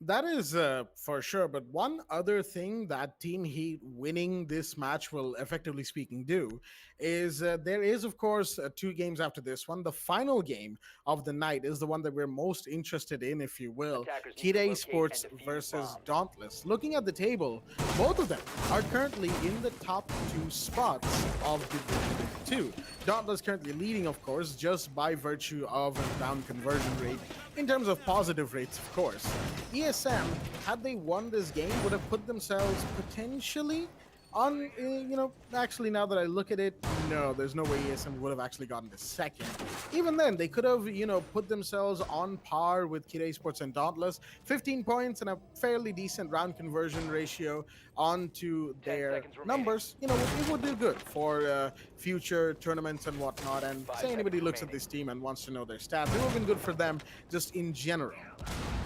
That is for sure. But one other thing that Team Heat winning this match will, effectively speaking, do is there is, of course, 2 games after this one. The final game of the night is the one that we're most interested in, if you will. Attackers need to TEC locate Esports and defuse versus bombs. Dauntless. Looking at the table, both of them are currently in the top 2 spots of Division 2. Dauntless currently leading, of course, just by virtue of a down conversion rate in terms of positive rates, of course. ESM, had they won this game, would have put themselves potentially Actually, now that I look at it, no, there's no way ESM would have actually gotten the second. Even then, they could have, put themselves on par with Kid Esports and Dauntless. 15 points and a fairly decent round conversion ratio onto 10 their seconds remaining. numbers. It would do good for future tournaments and whatnot. And 5 say anybody seconds looks at remaining. this team and wants to know their stats, it would have been good for them just in general.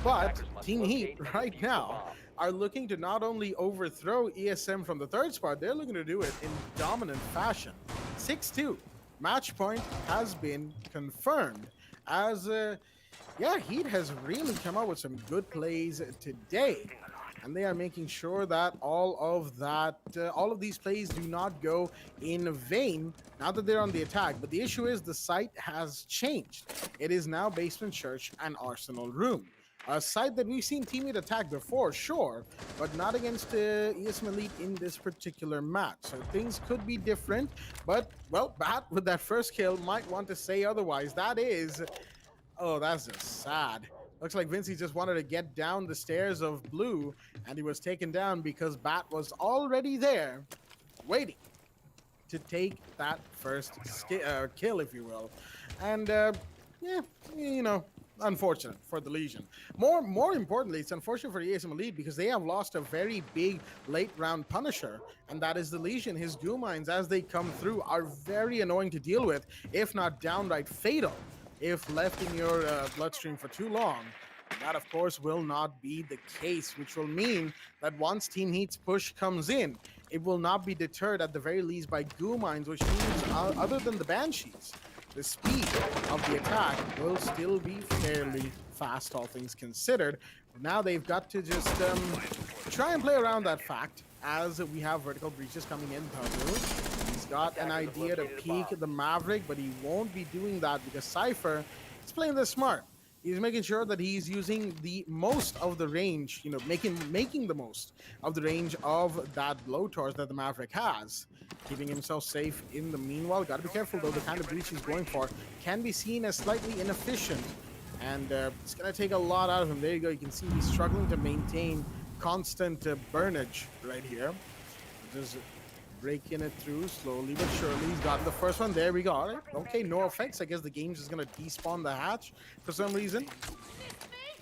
But Attackers must Team Heat locate and right defuse the now bomb. are looking to not only overthrow ESM from the third spot, they're looking to do it in dominant fashion. 6-2. Match point has been confirmed as, Heat has really come up with some good plays today. And they are making sure that all of these plays do not go in vain now that they're on the attack. But the issue is the site has changed. It is now Basement Church and Arsenal Room. A site that we've seen Team Heat attack before, sure, but not against ESM Elite in this particular match. So things could be different, but, well, Bat with that first kill might want to say otherwise. That's just sad. Looks like Vincey just wanted to get down the stairs of blue, and he was taken down because Bat was already there, waiting to take that first kill, if you will. And, unfortunate for the Legion. More importantly, it's unfortunate for ESM Elite because they have lost a very big late round Punisher, and that is the Legion. His goo mines, as they come through, are very annoying to deal with, if not downright fatal, if left in your bloodstream for too long. That, of course, will not be the case, which will mean that once Team Heat's push comes in, it will not be deterred at the very least by goo mines, which means other than the Banshees, the speed of the attack will still be fairly fast, all things considered. Now they've got to just try and play around that fact as we have vertical breaches coming in. He's got an idea to peek the Maverick, but he won't be doing that because Cypher is playing this smart. He's making sure that he's using the most of the range, making the most of the range of that blowtorch that the Maverick has, keeping himself safe in the meanwhile. Got to be careful, though. The kind of breach he's going for can be seen as slightly inefficient, and it's going to take a lot out of him. There you go. You can see he's struggling to maintain constant burnage right here. Just breaking it through slowly but surely. He's gotten the first one. There we go. Okay, no effects. I guess the game's just going to despawn the hatch for some reason.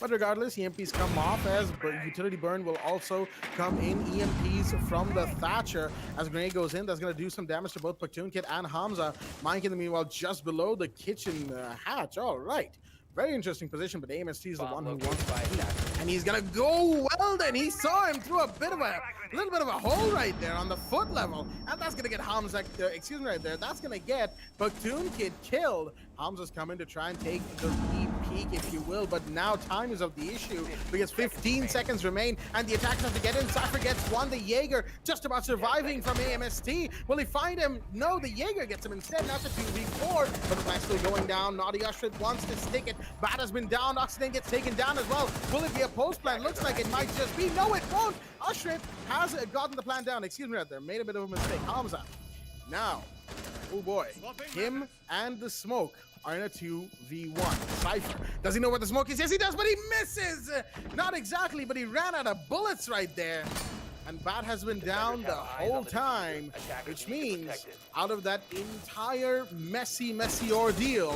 But regardless, EMPs come off as utility burn will also come in. EMPs from the Thatcher as grenade goes in. That's going to do some damage to both Platoon Kid and Hamza. Mike in the meanwhile just below the kitchen hatch. All right. Very interesting position, but AMST is the one who wants to keep. And he's gonna go well then. He saw him through a little bit of a hole right there on the foot level. And that's gonna get Hamza, right there. That's gonna get Platoon Kid killed. Hamza's coming to try and take the peek, if you will, but now time is of the issue because 15 seconds remain and the attackers have to get in. Cypher gets one. The Jaeger just about surviving from AMST. Will he find him? No, the Jaeger gets him instead. Now it's a 2v4, but the match still going down. Naughty Ushrit wants to stick it. Bat has been down. Oxygen gets taken down as well. Will it be a post plan? Looks like it might just be. No, it won't. Ushrit has gotten the plan down. Excuse me right there. Made a bit of a mistake. Hamza. Now, oh boy. Him and the smoke are in a 2v1. Cypher. Does he know where the smoke is? Yes, he does, but he misses! Not exactly, but he ran out of bullets right there. And Bat has been down the whole time, which means out of that entire messy ordeal,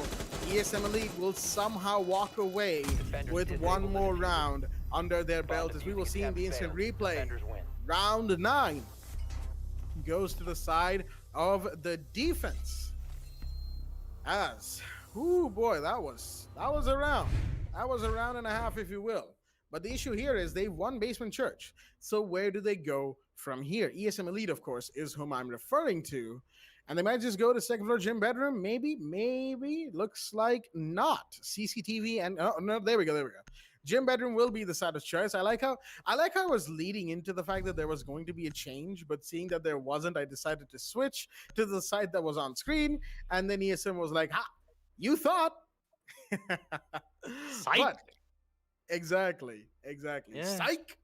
ESM Elite will somehow walk away with one more round under their belt, as we will see in the instant replay. Round 9 goes to the side of the defense. As, ooh boy, that was a round. That was a round and a half, if you will. But the issue here is they've won Basement Church. So where do they go from here? ESM Elite, of course, is whom I'm referring to. And they might just go to second floor gym bedroom. Maybe. Looks like not. CCTV and, oh, no, there we go. Gym bedroom will be the side of choice. I like how I was leading into the fact that there was going to be a change, but seeing that there wasn't, I decided to switch to the side that was on screen. And then ESM was like, ha, you thought. Psych. But, exactly. Yeah. Psych.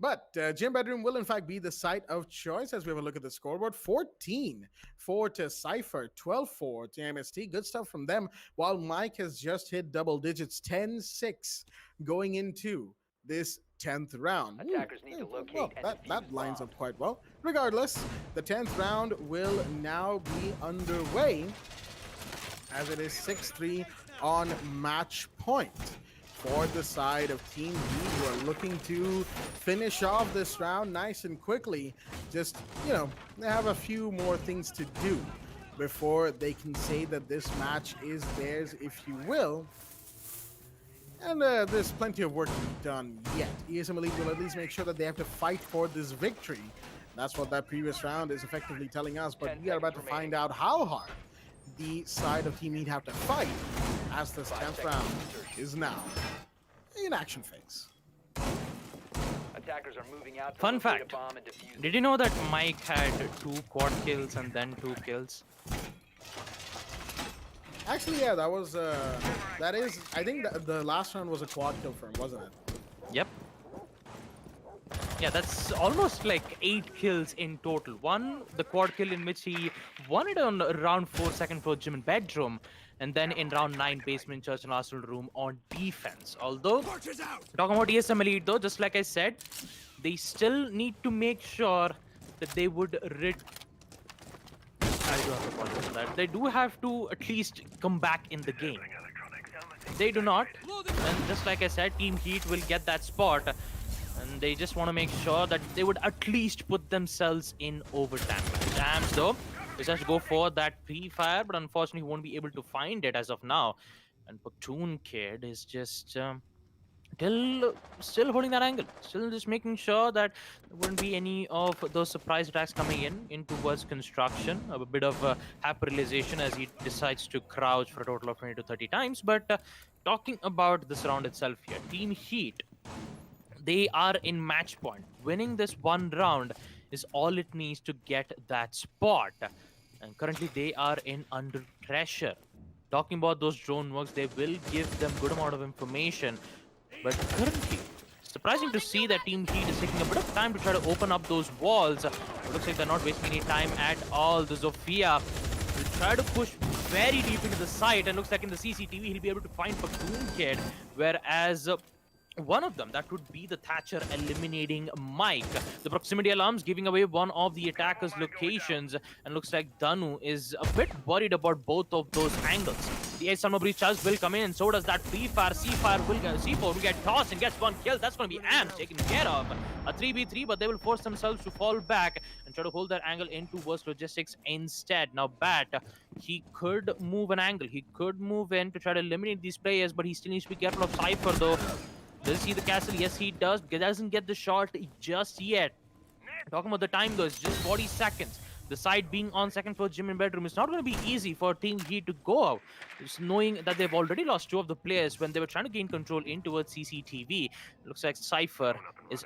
But gym bedroom will in fact be the site of choice as we have a look at the scoreboard. 14-4 to Cypher, 12-4 to MST. Good stuff from them. While Mike has just hit double digits, 10-6 going into this 10th round. Attackers need to Well, locate and that defuse lines up bombs. quite well. Regardless, the 10th round will now be underway as it is 6-3 on match point for the side of Team Heat, who are looking to finish off this round nice and quickly. Just, they have a few more things to do before they can say that this match is theirs, if you will. And there's plenty of work to be done yet. ESM Elite will at least make sure that they have to fight for this victory. That's what that previous round is effectively telling us, but 10 we are about to seconds find remaining. out how hard the side of Team Heat have to fight as this 10th round is now in action phase. Attackers are moving out to Fun locate fact. a bomb and defuse it. Did you know that Mike had 2 quad kills and then 2 kills? Actually, yeah, that is, I think the last round was a quad kill for him, wasn't it? Yep. Yeah, that's almost like 8 kills in total. One, the quad kill in which he won it on round 4, second floor gym and bedroom, and then in round 9, basement, church and arsenal room on defense. Although, talking about ESM Elite though, just like I said, they still need to make sure that they would I do have to apologize for that. They do have to at least come back in the game. They do not, and just like I said, Team Heat will get that spot, and they just want to make sure that they would at least put themselves in overtime. Jams though, just has to go for that pre-fire, but unfortunately he won't be able to find it as of now. And Platoon Kid is just still holding that angle, still just making sure that there wouldn't be any of those surprise attacks coming in towards construction. A bit of happy realization as he decides to crouch for a total of 20 to 30 times. But talking about this round itself here, Team Heat, they are in match point. Winning this one round is all it needs to get that spot, and currently they are in under pressure. Talking about those drone works, they will give them good amount of information. But currently, surprising to see that Team Heat is taking a bit of time to try to open up those walls. It looks like they're not wasting any time at all. The Zofia will try to push very deep into the site, and looks like in the CCTV he'll be able to find Platoon Kid, whereas one of them, that would be the Thatcher, eliminating Mike. The proximity alarms giving away one of the attacker's locations, and looks like Danu is a bit worried about both of those angles. The Ace Summer Breach charge will come in, and so does that pre-fire. C4 will get tossed and gets one kill. That's going to be Amp taken care of. A 3v3, but they will force themselves to fall back and try to hold that angle in towards logistics instead. Now, Bat, he could move an angle. He could move in to try to eliminate these players, but he still needs to be careful of Cypher, though. Does he see the castle? Yes, he does. He doesn't get the shot just yet. Talking about the time, though, it's just 40 seconds. The side being on second floor gym and bedroom, it's not going to be easy for Team Heat to go out. Just knowing that they've already lost 2 of the players when they were trying to gain control in towards CCTV. It looks like Cypher is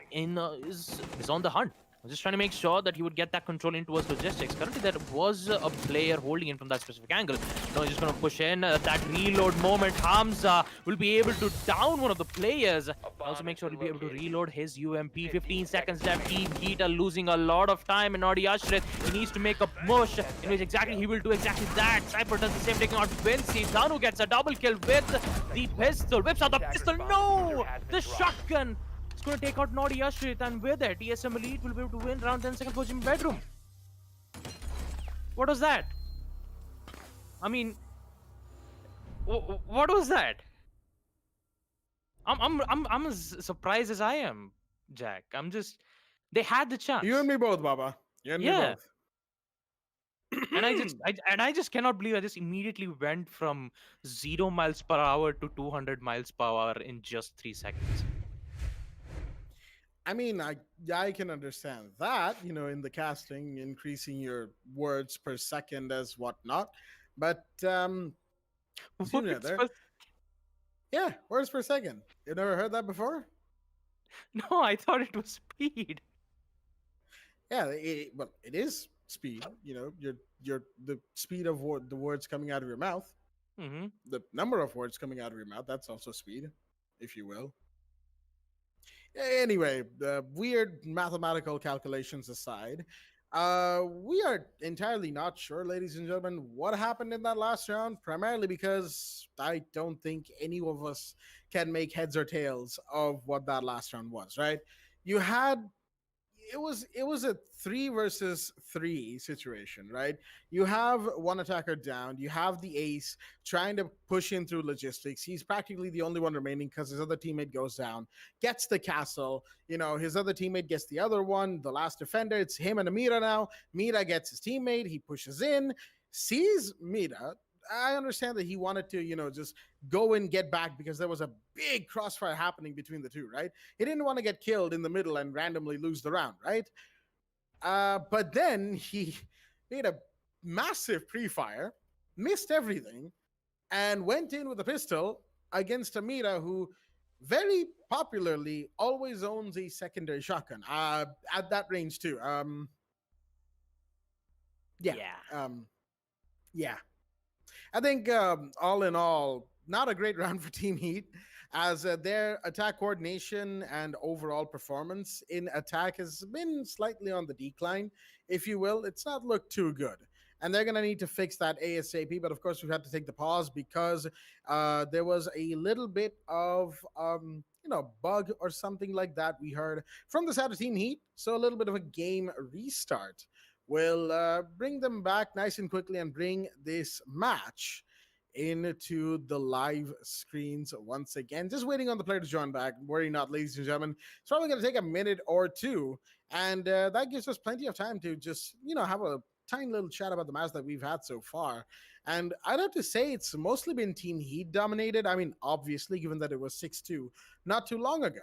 on the hunt. Just trying to make sure that he would get that control in towards logistics. Currently, there was a player holding in from that specific angle. Now he's just going to push in. That reload moment, Hamza will be able to down one of the players. Also make sure he'll be able to reload his UMP. 15 seconds left. Team Heat are losing a lot of time. And Nadi Ashrit, he needs to make a push, in which exactly he will do exactly that. Cypher does the same, taking out Vinci. Danu gets a double kill with the pistol. Whips out the pistol. No! The shotgun. Going to take out Nadi Ashrit, and with it, ESM Elite will be able to win round 10 second for gym bedroom. What was that? I mean, what was that? I'm as surprised as I am, Jack. I'm just, they had the chance. You and me both, Baba. You and me both. And I just cannot believe I just immediately went from 0 miles per hour to 200 miles per hour in just 3 seconds. I mean, I can understand that, in the casting, increasing your words per second as whatnot. But Words per... yeah, words per second. You never heard that before? No, I thought it was speed. Yeah, well, it is speed. The speed of the words coming out of your mouth. Mm-hmm. The number of words coming out of your mouth, that's also speed, if you will. Anyway, the weird mathematical calculations aside, We are entirely not sure, ladies and gentlemen, what happened in that last round, primarily because I don't think any of us can make heads or tails of what that last round was, right? You had it was a 3 versus 3 situation, right? You have one attacker down, you have the ace trying to push in through logistics. He's practically the only one remaining because his other teammate goes down, gets the castle. His other teammate gets the other one, the last defender. It's him and Amira now. Mira gets his teammate, he pushes in, sees Mira. I understand that he wanted to, just go and get back because there was a big crossfire happening between the two, right? He didn't want to get killed in the middle and randomly lose the round, right? But then he made a massive pre-fire, missed everything, and went in with a pistol against Amira, who very popularly always owns a secondary shotgun at that range too. Yeah. Yeah. I think all in all, not a great round for Team Heat, as their attack coordination and overall performance in attack has been slightly on the decline, if you will. It's not looked too good. And they're going to need to fix that ASAP. But of course, we've had to take the pause because there was a little bit of, bug or something like that we heard from the side of Team Heat. So a little bit of a game restart will bring them back nice and quickly and bring this match into the live screens once again. Just waiting on the player to join back. Worry not, ladies and gentlemen. It's probably going to take a minute or two, and that gives us plenty of time to just, have a tiny little chat about the match that we've had so far. And I'd have to say it's mostly been Team Heat dominated. I mean, obviously, given that it was 6-2 not too long ago.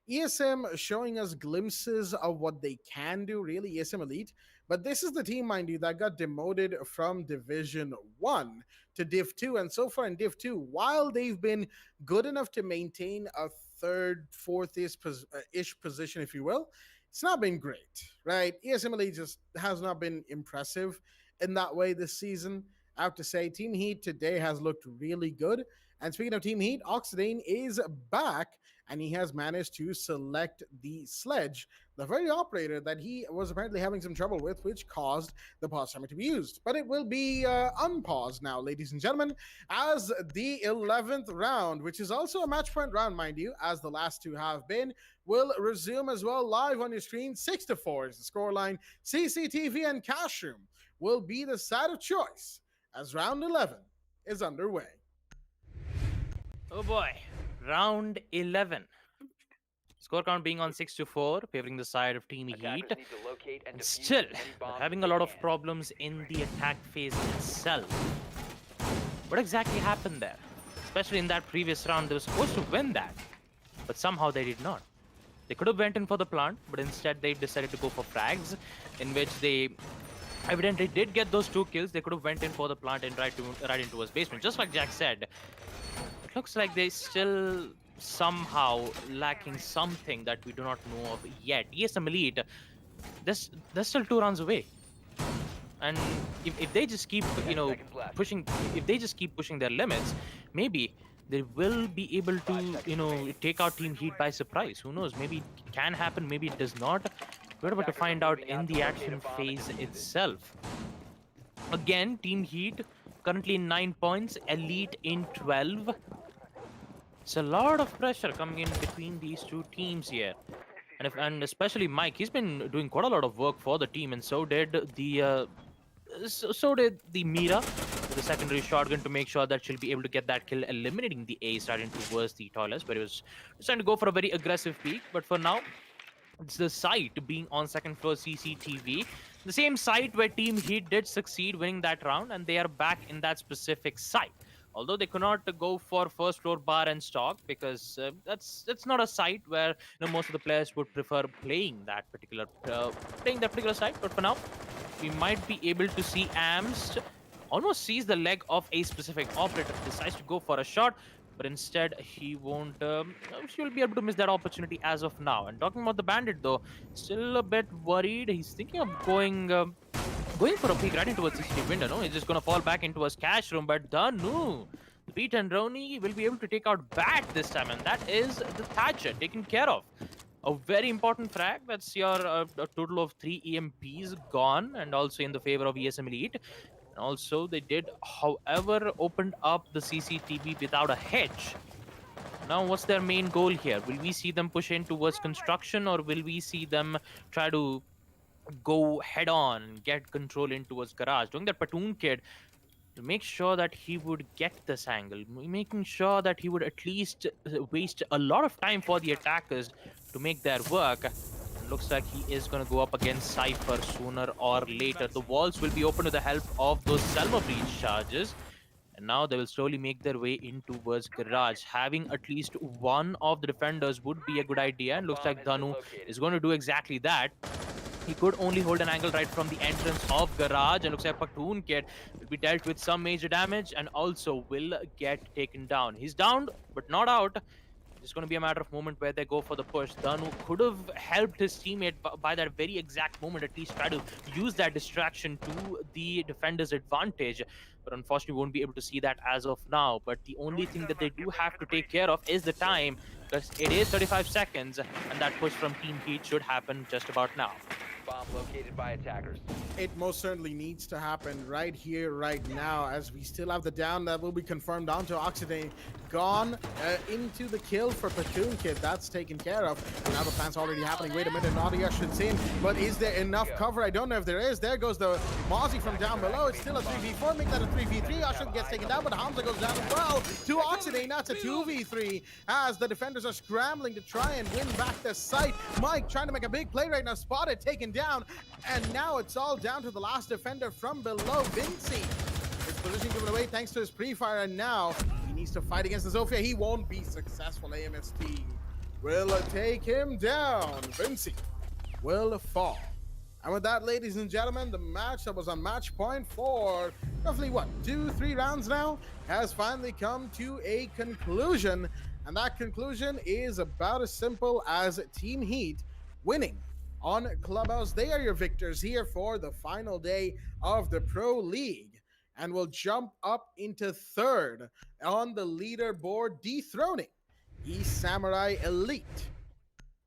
ESM showing us glimpses of what they can do, really, ESM Elite. But this is the team, mind you, that got demoted from Division 1 to Div 2. And so far in Div 2, while they've been good enough to maintain a third, fourth-ish position, if you will, it's not been great, right? ESM Elite just has not been impressive in that way this season. I have to say, Team Heat today has looked really good. And speaking of Team Heat, Oxidane is back, and he has managed to select the sledge, the very operator that he was apparently having some trouble with, which caused the pause timer to be used. But it will be unpaused now, ladies and gentlemen, as the 11th round, which is also a match point round, mind you, as the last two have been, will resume as well live on your screen. 6-4 is the scoreline. CCTV and Cash Room will be the side of choice as round 11 is underway. Oh boy, round 11. Score count being on 6-4, favoring the side of Team Heat. And still, having a lot of problems in the attack phase itself. What exactly happened there? Especially in that previous round, they were supposed to win that. But somehow they did not. They could have went in for the plant, but instead they decided to go for frags, in which they evidently did get those 2 kills. They could have went in for the plant and right into his basement. Just like Jack said, it looks like they still somehow lacking something that we do not know of yet. ESM Elite, they're still 2 rounds away. And if they just keep, pushing, if they just keep pushing their limits, maybe they will be able to, take out Team Heat by surprise. Who knows? Maybe it can happen, maybe it does not. We're about to find out in the action phase itself. Again, Team Heat currently in 9 points, Elite in 12. It's a lot of pressure coming in between these two teams here. And especially Mike, he's been doing quite a lot of work for the team, and so did the Mira with the secondary shotgun to make sure that she'll be able to get that kill, eliminating the ace right in towards the toilets, where he was trying to go for a very aggressive peek. But for now, it's the site being on second floor CCTV. The same site where Team Heat did succeed winning that round, and they are back in that specific site. Although they could not go for first floor bar and stock, because that's not a site where most of the players would prefer playing that particular site. But for now, we might be able to see Amst almost sees the leg of a specific operator, decides to go for a shot, but instead he won't. She will be able to miss that opportunity as of now. And talking about the bandit, though, still a bit worried. He's thinking of going for a peek right into a CCTV window. No, he's just gonna fall back into his cash room. But no, Pete and Roni will be able to take out Bat this time, and that is the Thatcher taken care of. A very important frag. That's your a total of 3 EMPs gone, and also in the favor of ESM Elite. And also, they did, however, opened up the CCTV without a hedge. Now, what's their main goal here? Will we see them push in towards construction, or will we see them try to go head on and get control in towards garage? Doing that platoon kid to make sure that he would get this angle, making sure that he would at least waste a lot of time for the attackers to make their work. And looks like he is going to go up against Cypher sooner or later. The walls will be open with the help of those Selma breach charges. And now they will slowly make their way in towards garage. Having at least one of the defenders would be a good idea. And looks Bomb like has been Danu located. is going to do exactly that. He could only hold an angle right from the entrance of garage, and looks like Platoon Kid will be dealt with some major damage and also will get taken down. He's downed, but not out. It's going to be a matter of moment where they go for the push. Danu could have helped his teammate by that very exact moment, at least try to use that distraction to the defender's advantage. But unfortunately, we won't be able to see that as of now. But the only thing that they do have to take care of is the time, because it is 35 seconds, and that push from Team Heat should happen just about now. Bomb located by attackers. It most certainly needs to happen right here, right now, as we still have the down that will be confirmed onto Oxidane. Gone into the kill for Platoon Kid. That's taken care of. And now the plan's already happening. Wait a minute, Nadia should in. But is there enough cover? I don't know if there is. There goes the Mozzie from down below. It's still a 3v4. Make that a 3v3. Oshun gets taken down, but Hamza goes down as well. To Oxidane, that's a 2v3. As the defenders are scrambling to try and win back the site. Mike trying to make a big play right now. Spotted, taken down. And now it's all down to the last defender from below, Vinci. His position given away thanks to his pre-fire, and now he needs to fight against the Zofia. He won't be successful. AMST will take him down. Vinci will fall. And with that, ladies and gentlemen, the match that was on match point for roughly, 2-3 rounds now, has finally come to a conclusion. And that conclusion is about as simple as Team Heat winning on Clubhouse. They are your victors here for the final day of the Pro League, and will jump up into third on the leaderboard, dethroning East Samurai Elite,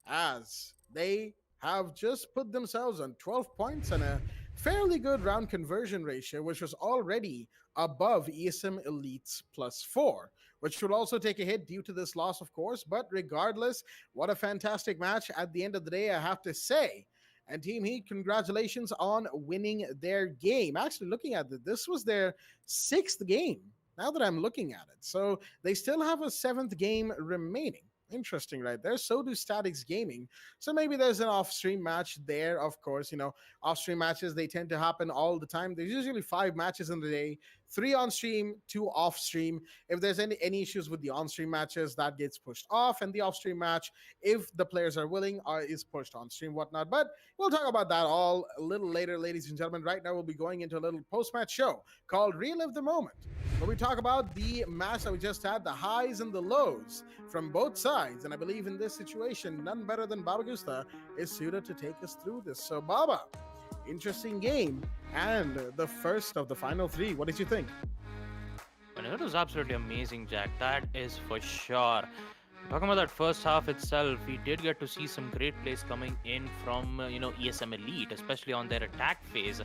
as they have just put themselves on 12 points and a fairly good round conversion ratio, which was already above ESM Elite's +4, which will also take a hit due to this loss, of course. But regardless, what a fantastic match at the end of the day, I have to say. And Team Heat, congratulations on winning their game. Actually, looking at it, this was their 6th game, now that I'm looking at it. So they still have a 7th game remaining. Interesting, right there. So do Statics Gaming. So maybe there's an off-stream match there, of course. You know, off-stream matches, they tend to happen all the time. There's usually 5 matches in the day, 3 on-stream, 2 off-stream. If there's any issues with the on-stream matches, that gets pushed off. And the off-stream match, if the players are willing, is pushed on-stream, whatnot. But we'll talk about that all a little later, ladies and gentlemen. Right now, we'll be going into a little post-match show called Relive the Moment, where we talk about the match that we just had, the highs and the lows from both sides. And I believe in this situation, none better than Baba Gusta is suited to take us through this. So, Baba, interesting game and the first of the final 3. What did you think? And it was absolutely amazing, Jack. That is for sure. Talking about that first half itself, we did get to see some great plays coming in from ESM Elite, especially on their attack phase.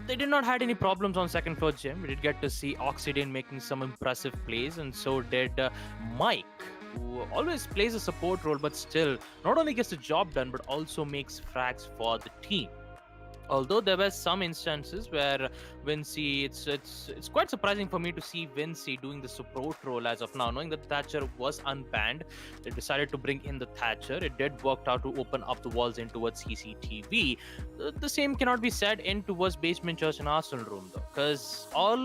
They did not had any problems on second floor gym. We did get to see Oxidane making some impressive plays, and so did Mike, who always plays a support role, but still not only gets the job done, but also makes frags for the team. Although there were some instances where Vinci, it's quite surprising for me to see Vinci doing the support role as of now. Knowing that Thatcher was unbanned, they decided to bring in the Thatcher. It did work out to open up the walls in towards CCTV. The same cannot be said in towards Basement Church and Arsenal Room, though, because all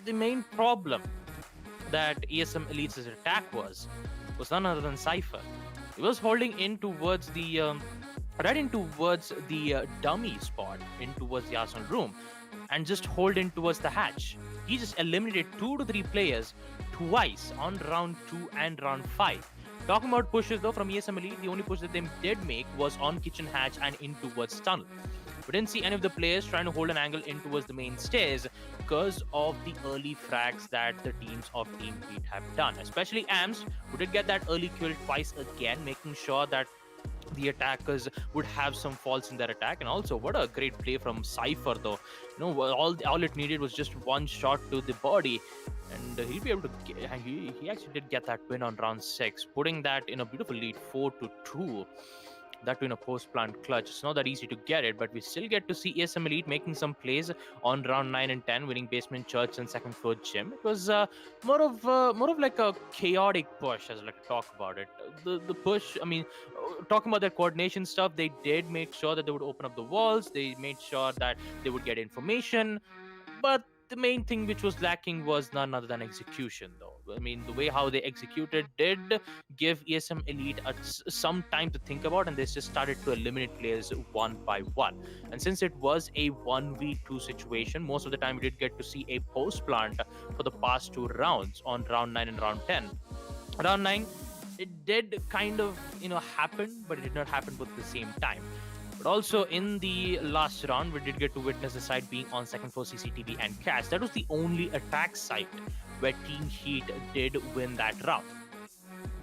the main problem that ESM Elite's attack was none other than Cypher. He was holding in towards the right in towards the dummy spot in towards the Arsenal Room, and just hold in towards the hatch. He just eliminated 2 to 3 players twice on round 2 and round 5. Talking about pushes though from ESM Elite, the only push that they did make was on kitchen hatch and in towards tunnel. We didn't see any of the players trying to hold an angle in towards the main stairs because of the early frags that the teams of Team Heat have done, especially AMS, who did get that early kill twice again, making sure that the attackers would have some faults in their attack. And also, what a great play from Cypher, though. All it needed was just one shot to the body, and he'll be able to he actually did get that win on round 6, putting that in a beautiful lead 4-2. That in a post-plant clutch. It's not that easy to get it, but we still get to see ESM Elite making some plays on round 9 and 10, winning basement church and second floor gym. It was more of like a chaotic push, as I like to talk about it. The push, I mean, talking about their coordination stuff, they did make sure that they would open up the walls. They made sure that they would get information, but the main thing which was lacking was none other than execution, though. I mean, the way how they executed did give ESM Elite some time to think about, and they just started to eliminate players one by one. And since it was a 1v2 situation, most of the time we did get to see a post plant for the past 2 rounds on round 9 and round 10. Round 9, it did kind of happen, but it did not happen both at the same time. But also in the last round, we did get to witness the site being on second floor CCTV and cache. That was the only attack site where Team Heat did win that round.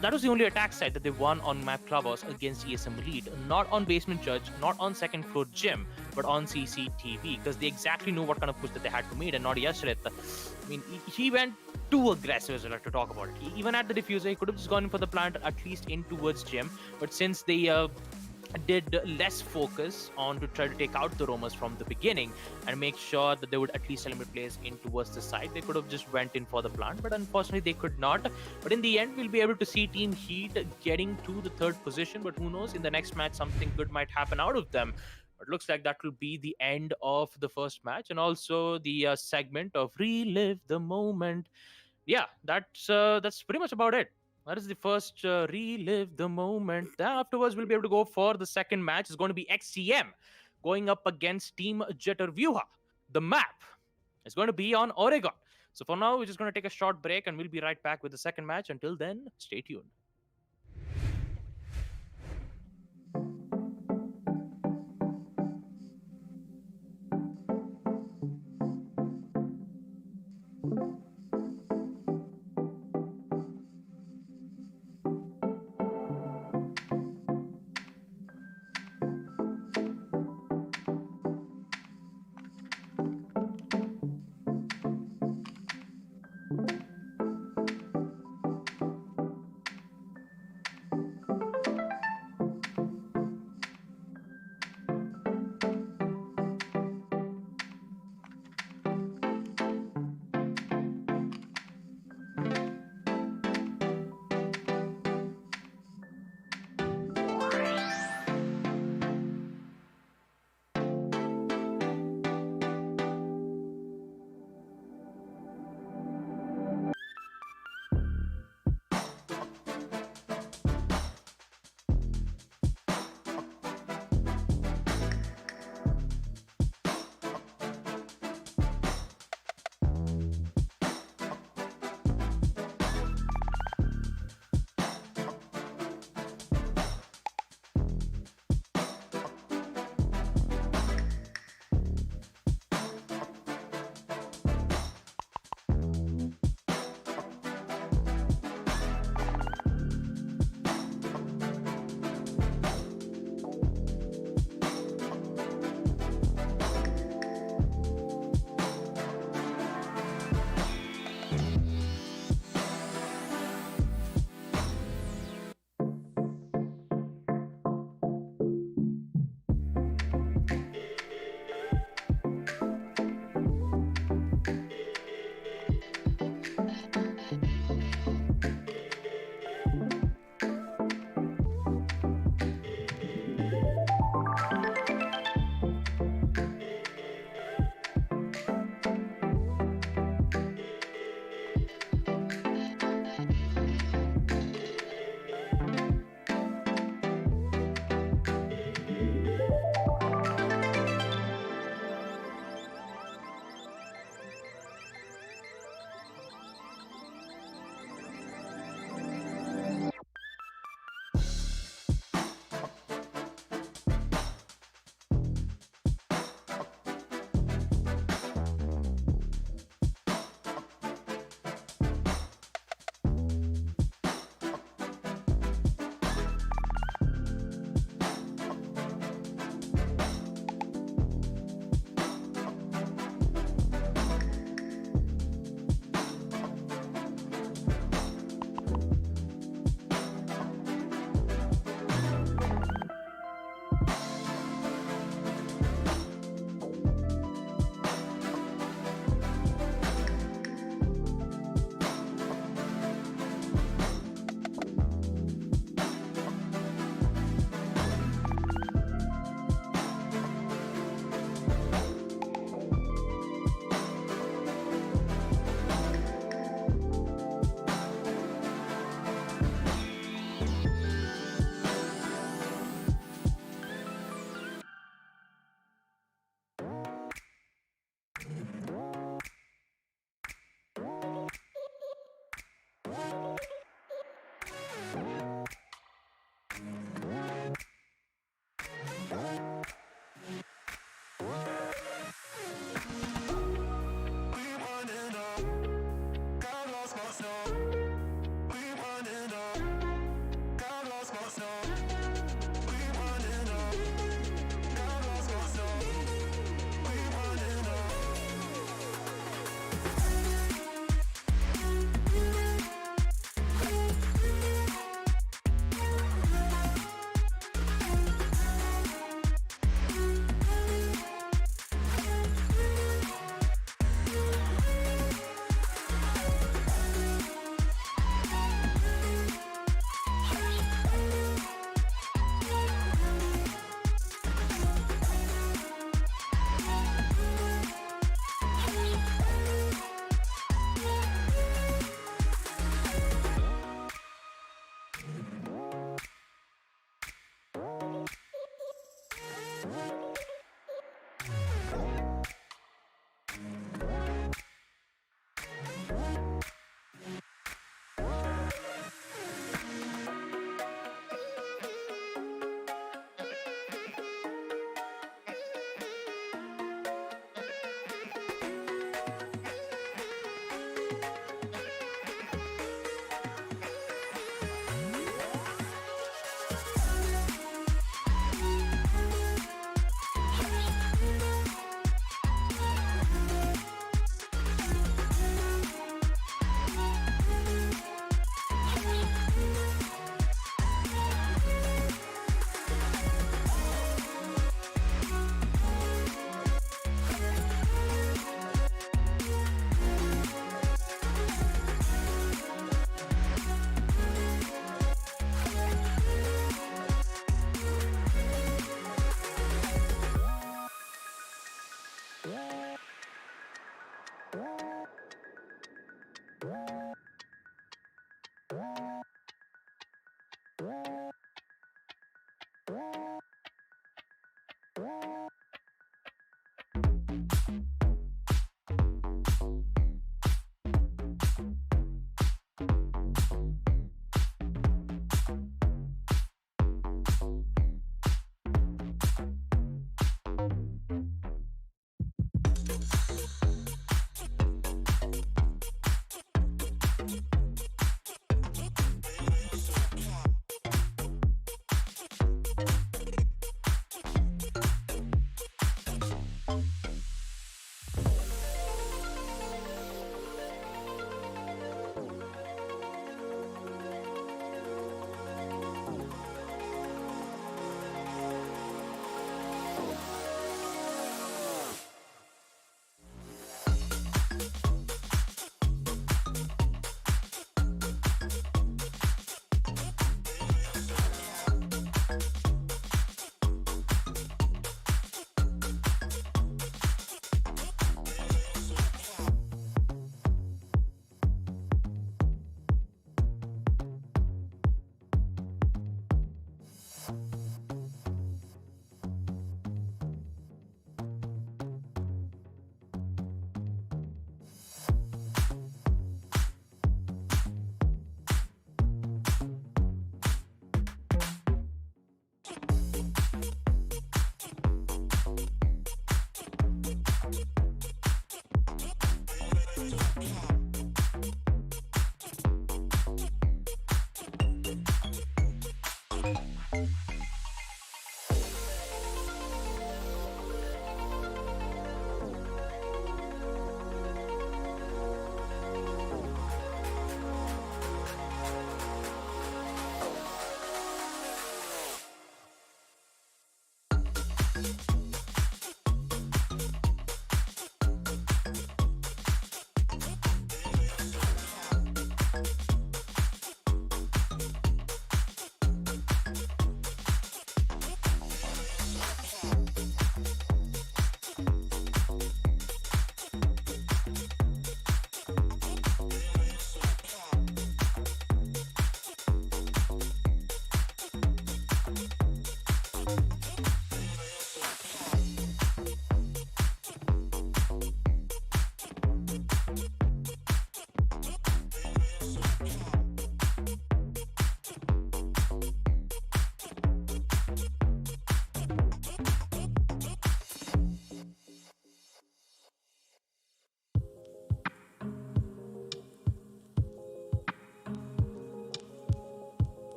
That was the only attack site that they won on map Clubhouse against ESM Elite, not on basement church, not on second floor gym, but on CCTV, because they exactly knew what kind of push that they had to meet. And not yesterday. I mean, he went too aggressive, as I like to talk about it. Even at the diffuser, he could have just gone in for the plant, at least in towards gym. But since they did less focus on to try to take out the roamers from the beginning and make sure that they would at least eliminate players in towards the side, they could have just went in for the plant, but unfortunately they could not. But in the end, we'll be able to see Team Heat getting to the 3rd position, but who knows, in the next match something good might happen out of them. But looks like that will be the end of the first match, and also the segment of relive the moment. Yeah, that's pretty much about it. That is the first relive the moment. Then afterwards, we'll be able to go for the second match. It's going to be XCM going up against Team Jettervyuha. The map is going to be on Oregon. So for now, we're just going to take a short break, and we'll be right back with the second match. Until then, stay tuned.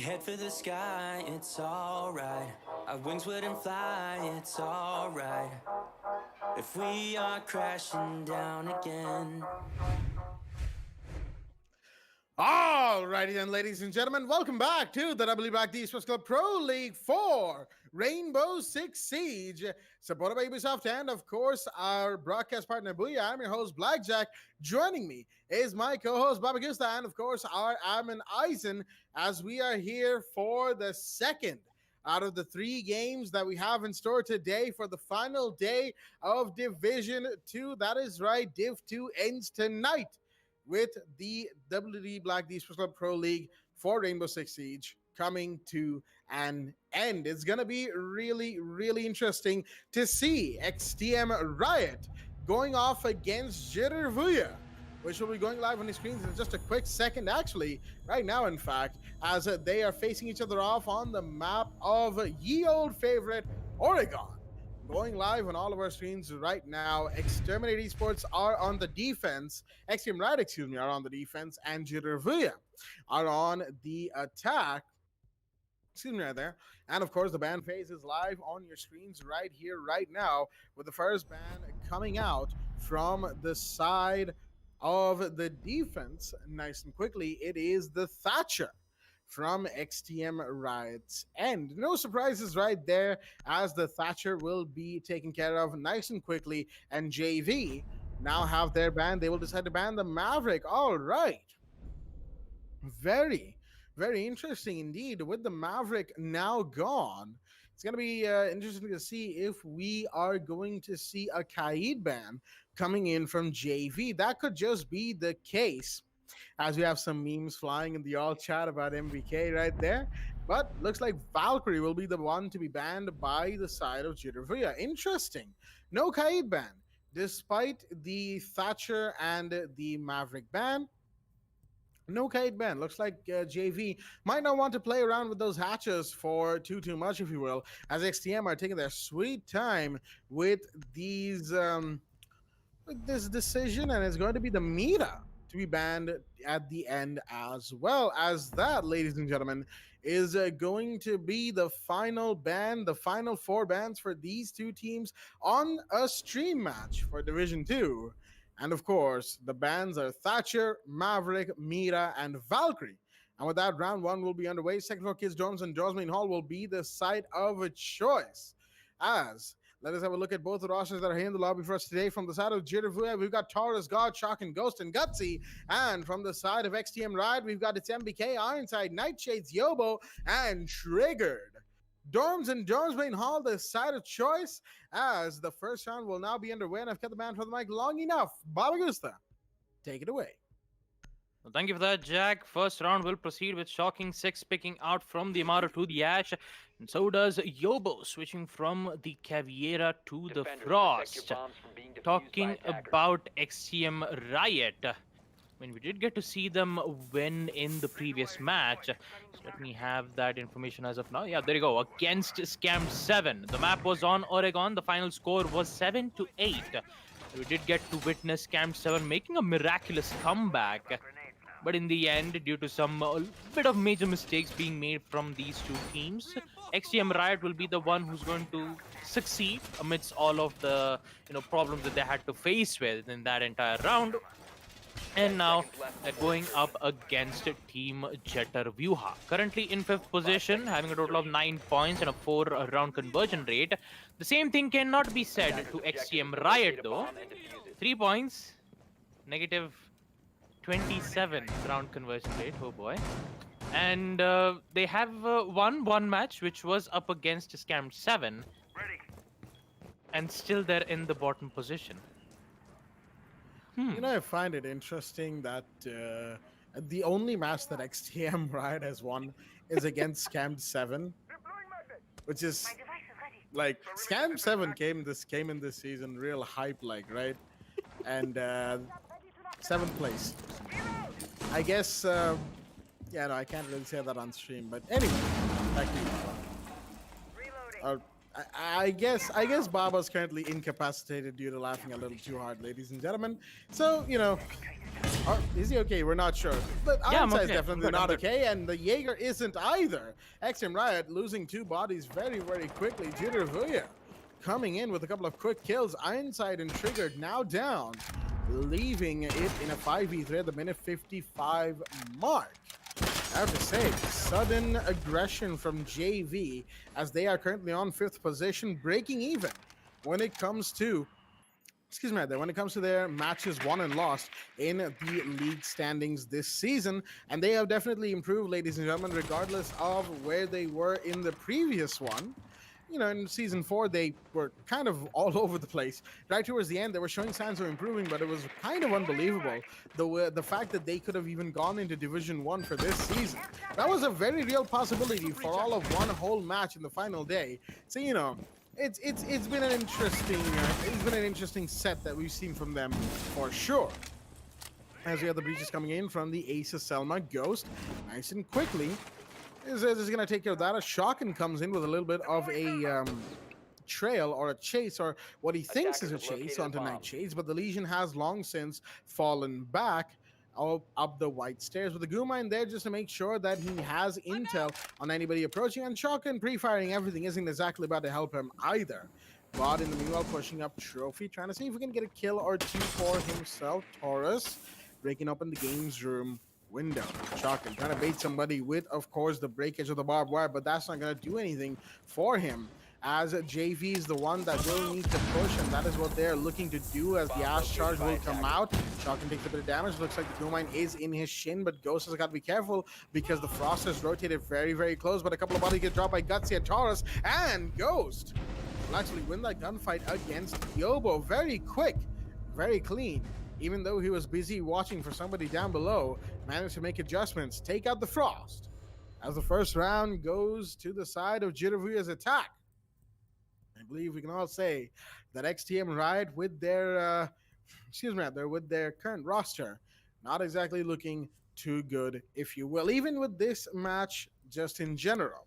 head for the sky, it's alright. Our wings wouldn't fly, it's alright. If we are crashing down again. Alrighty then, ladies and gentlemen, welcome back to the WD BLACK Esports Club Pro League 4 Rainbow Six Siege, supported by Ubisoft and, of course, our broadcast partner, Booyah. I'm your host, Blackjack. Joining me is my co-host, Baba Gusta, and, of course, our admin, Eisen, as we are here for the second out of the 3 games that we have in store today for the final day of Division 2. That is right, Div 2 ends tonight with the WD BLACK Esports Club Pro League for Rainbow Six Siege coming to an end. It's going to be really, really interesting to see XTM Riot going off against Jittervuya, which will be going live on the screens in just a quick second, actually, right now, in fact, as they are facing each other off on the map of ye old favorite Oregon. Going live on all of our screens right now. Exterminate Esports are on the defense. XTM Riot, are on the defense, and Jittervuya are on the attack. Right there. And of course, the ban phase is live on your screens right here, right now, with the first ban coming out from the side of the defense. Nice and quickly, it is the Thatcher from XTM Riot's end. No surprises right there, as the Thatcher will be taken care of nice and quickly, and JV now have their ban. They will decide to ban the Maverick. All right. Very, very interesting indeed. With the Maverick now gone, it's going to be interesting to see if we are going to see a Kaid ban coming in from JV. That could just be the case, as we have some memes flying in the all chat about MVK right there. But looks like Valkyrie will be the one to be banned by the side of Jittervuya. Interesting. No Kaid ban, despite the Thatcher and the Maverick ban. No Kaid ban. Looks like JV might not want to play around with those hatches for too much, if you will, as XTM are taking their sweet time with these with this decision, and it's going to be the Mira to be banned at the end, as well as that, ladies and gentlemen, is going to be the final ban, the final 4 bans for these 2 teams on a stream match for Division 2. And of course, the bans are Thatcher, Maverick, Mira, and Valkyrie. And with that, round 1 will be underway. Second floor kids' dorms and Dorms Main Hall will be the site of a choice. As let us have a look at both the rosters that are here in the lobby for us today. From the side of Jittervuya, we've got Taurus, God, Shock, and Ghost, and Gutsy. And from the side of XTM Riot, we've got its MBK, Ironside, Nightshades, Yobo, and Triggered. Dorms and Dorms Main Hall, the side of choice, as the first round will now be underway. And I've kept the man for the mic long enough. Baba Gusta, take it away. Well, thank you for that, Jack. First round will proceed with Shocking 6 picking out from the Amaro to the Ash. And so does Yobo, switching from the Caviera to the Frost. Talking about XTM Riot, I mean, we did get to see them win in the previous match. So let me have that information as of now. Yeah, there you go. Against Scam 7. The map was on Oregon. The final score was 7-8. We did get to witness Scam 7 making a miraculous comeback. But in the end, due to some bit of major mistakes being made from these 2 teams, XTM Riot will be the one who's going to succeed amidst all of the problems that they had to face with in that entire round. And now they're going up against Team Jittervuya. Currently in 5th position, having a total of 9 points and a 4-round conversion rate. The same thing cannot be said to XTM Riot though. 3 points, negative 27 round conversion rate, oh boy. And they have won 1 match, which was up against Scam 7. And still they're in the bottom position. You know, I find it interesting that the only match that XTM Riot has won is against Scam 7, which is like Scam 7 came in this season real hype, like, right? And 7th place. I guess yeah, no, I can't really say that on stream, but anyway, back to you. I guess Baba's currently incapacitated due to laughing a little too hard, ladies and gentlemen. So, you know, Is he okay? We're not sure. But Yeah, I'm Ironside is okay. definitely I'm not good. okay, and the Jaeger isn't either. XM Riot losing 2 bodies very, very quickly. Jittervuya coming in with a couple of quick kills. Ironside and Triggered now down, leaving it in a 5v3 at the minute 55 mark. I have to say, sudden aggression from JV as they are currently on 5th position, breaking even when it comes to when it comes to their matches won and lost in the league standings this season. And they have definitely improved, ladies and gentlemen, regardless of where they were in the previous one. You know, in season 4, they were kind of all over the place. Right towards the end, they were showing signs of improving, but it was kind of unbelievable. The fact that they could have even gone into Division 1 for this season. That was a very real possibility for all of one whole match in the final day. So, you know, it's been an interesting set that we've seen from them for sure. As we have the breaches coming in from the Ace of Selma Ghost, nice and quickly is going to take care of that. A Shotgun comes in with a little bit of a trail or a chase, or what he thinks is a chase onto Night Shades, but the Legion has long since fallen back up the white stairs with the Guma in there just to make sure that he has intel on anybody approaching, and Shotgun pre-firing everything isn't exactly about to help him either. But in the meanwhile, pushing up Trophy, trying to see if we can get a kill or two for himself. Taurus breaking open the game's room window. Shotgun trying to bait somebody with, of course, the breakage of the barbed wire, but that's not going to do anything for him, as JV is the one that will need to push, and that is what they're looking to do as the Ash Charge will come out. Shotgun takes a bit of damage. Looks like the Mine is in his shin, but Ghost has got to be careful because the Frost has rotated very, very close, but a couple of bodies get dropped by Gutsy and Taurus, and Ghost will actually win that gunfight against Yobo. Very quick, very clean. Even though he was busy watching for somebody down below, managed to make adjustments, take out the Frost, as the first round goes to the side of Jittervuya's attack. I believe we can all say that XTM Riot with their, with their current roster, not exactly looking too good, if you will, even with this match just in general.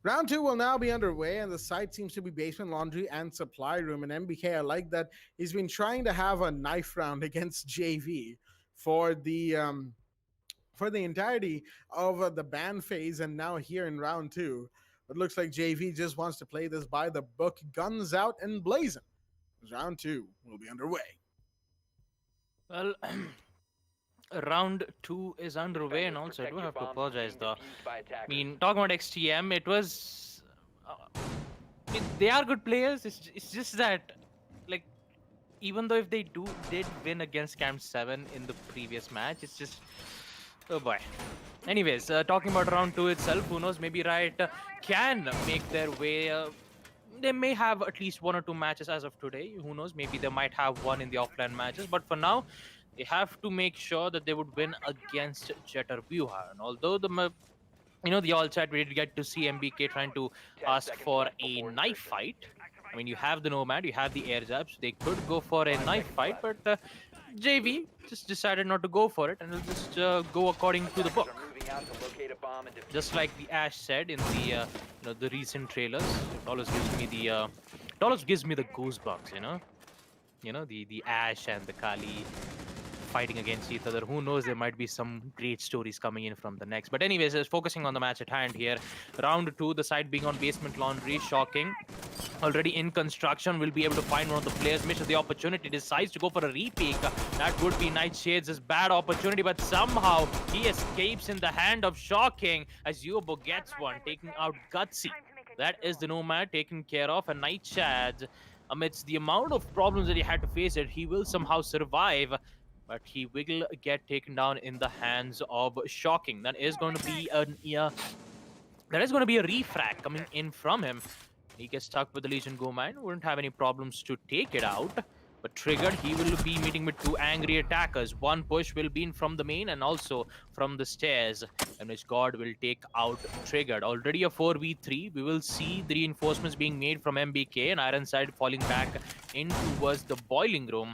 Round 2 will now be underway, and the site seems to be basement, laundry, and supply room. And MBK, I like that he's been trying to have a knife round against JV for the entirety of the ban phase, and now here in round 2. It looks like JV just wants to play this by the book, guns out and blazing. Round 2 will be underway. Well, round 2 is underway, and also I do have to apologize though. I mean, talking about XTM, it was they are good players. It's just that, like, even though if they did win against Camp 7 in the previous match, it's just, oh boy. Anyways, talking about round 2 itself, who knows, maybe Riot can make their way. They may have at least 1 or 2 matches as of today. Who knows, maybe they might have one in the offline matches, but for now they have to make sure that they would win against Jittervuya. And although the all chat, we did get to see MBK trying to ask for a knife fight. I mean, you have the Nomad, you have the air jabs, they could go for a knife fight, but JV just decided not to go for it, and will just go according to the book. Just like the Ash said in the the recent trailers, it always gives me the goosebumps, the Ash and the Kali fighting against each other. Who knows, there might be some great stories coming in from the next. But anyways, focusing on the match at hand here. Round 2, the side being on basement laundry, shocking. Already in construction, will be able to find one of the players. Misses the opportunity, decides to go for a repeat. That would be Nightshades' bad opportunity, but somehow he escapes in the hand of Shocking as Yobo gets one, taking out Gutsy. That is the Nomad taken care of, and Nightshades, amidst the amount of problems that he had to face he will somehow survive. But he will get taken down in the hands of Shocking. That is going to be a refrag coming in from him. He gets stuck with the Legion Go Mine. Wouldn't have any problems to take it out. But Triggered, he will be meeting with 2 angry attackers. One push will be in from the main and also from the stairs, and which God will take out Triggered. Already a 4v3. We will see the reinforcements being made from MBK, and Ironside falling back in towards the boiling room.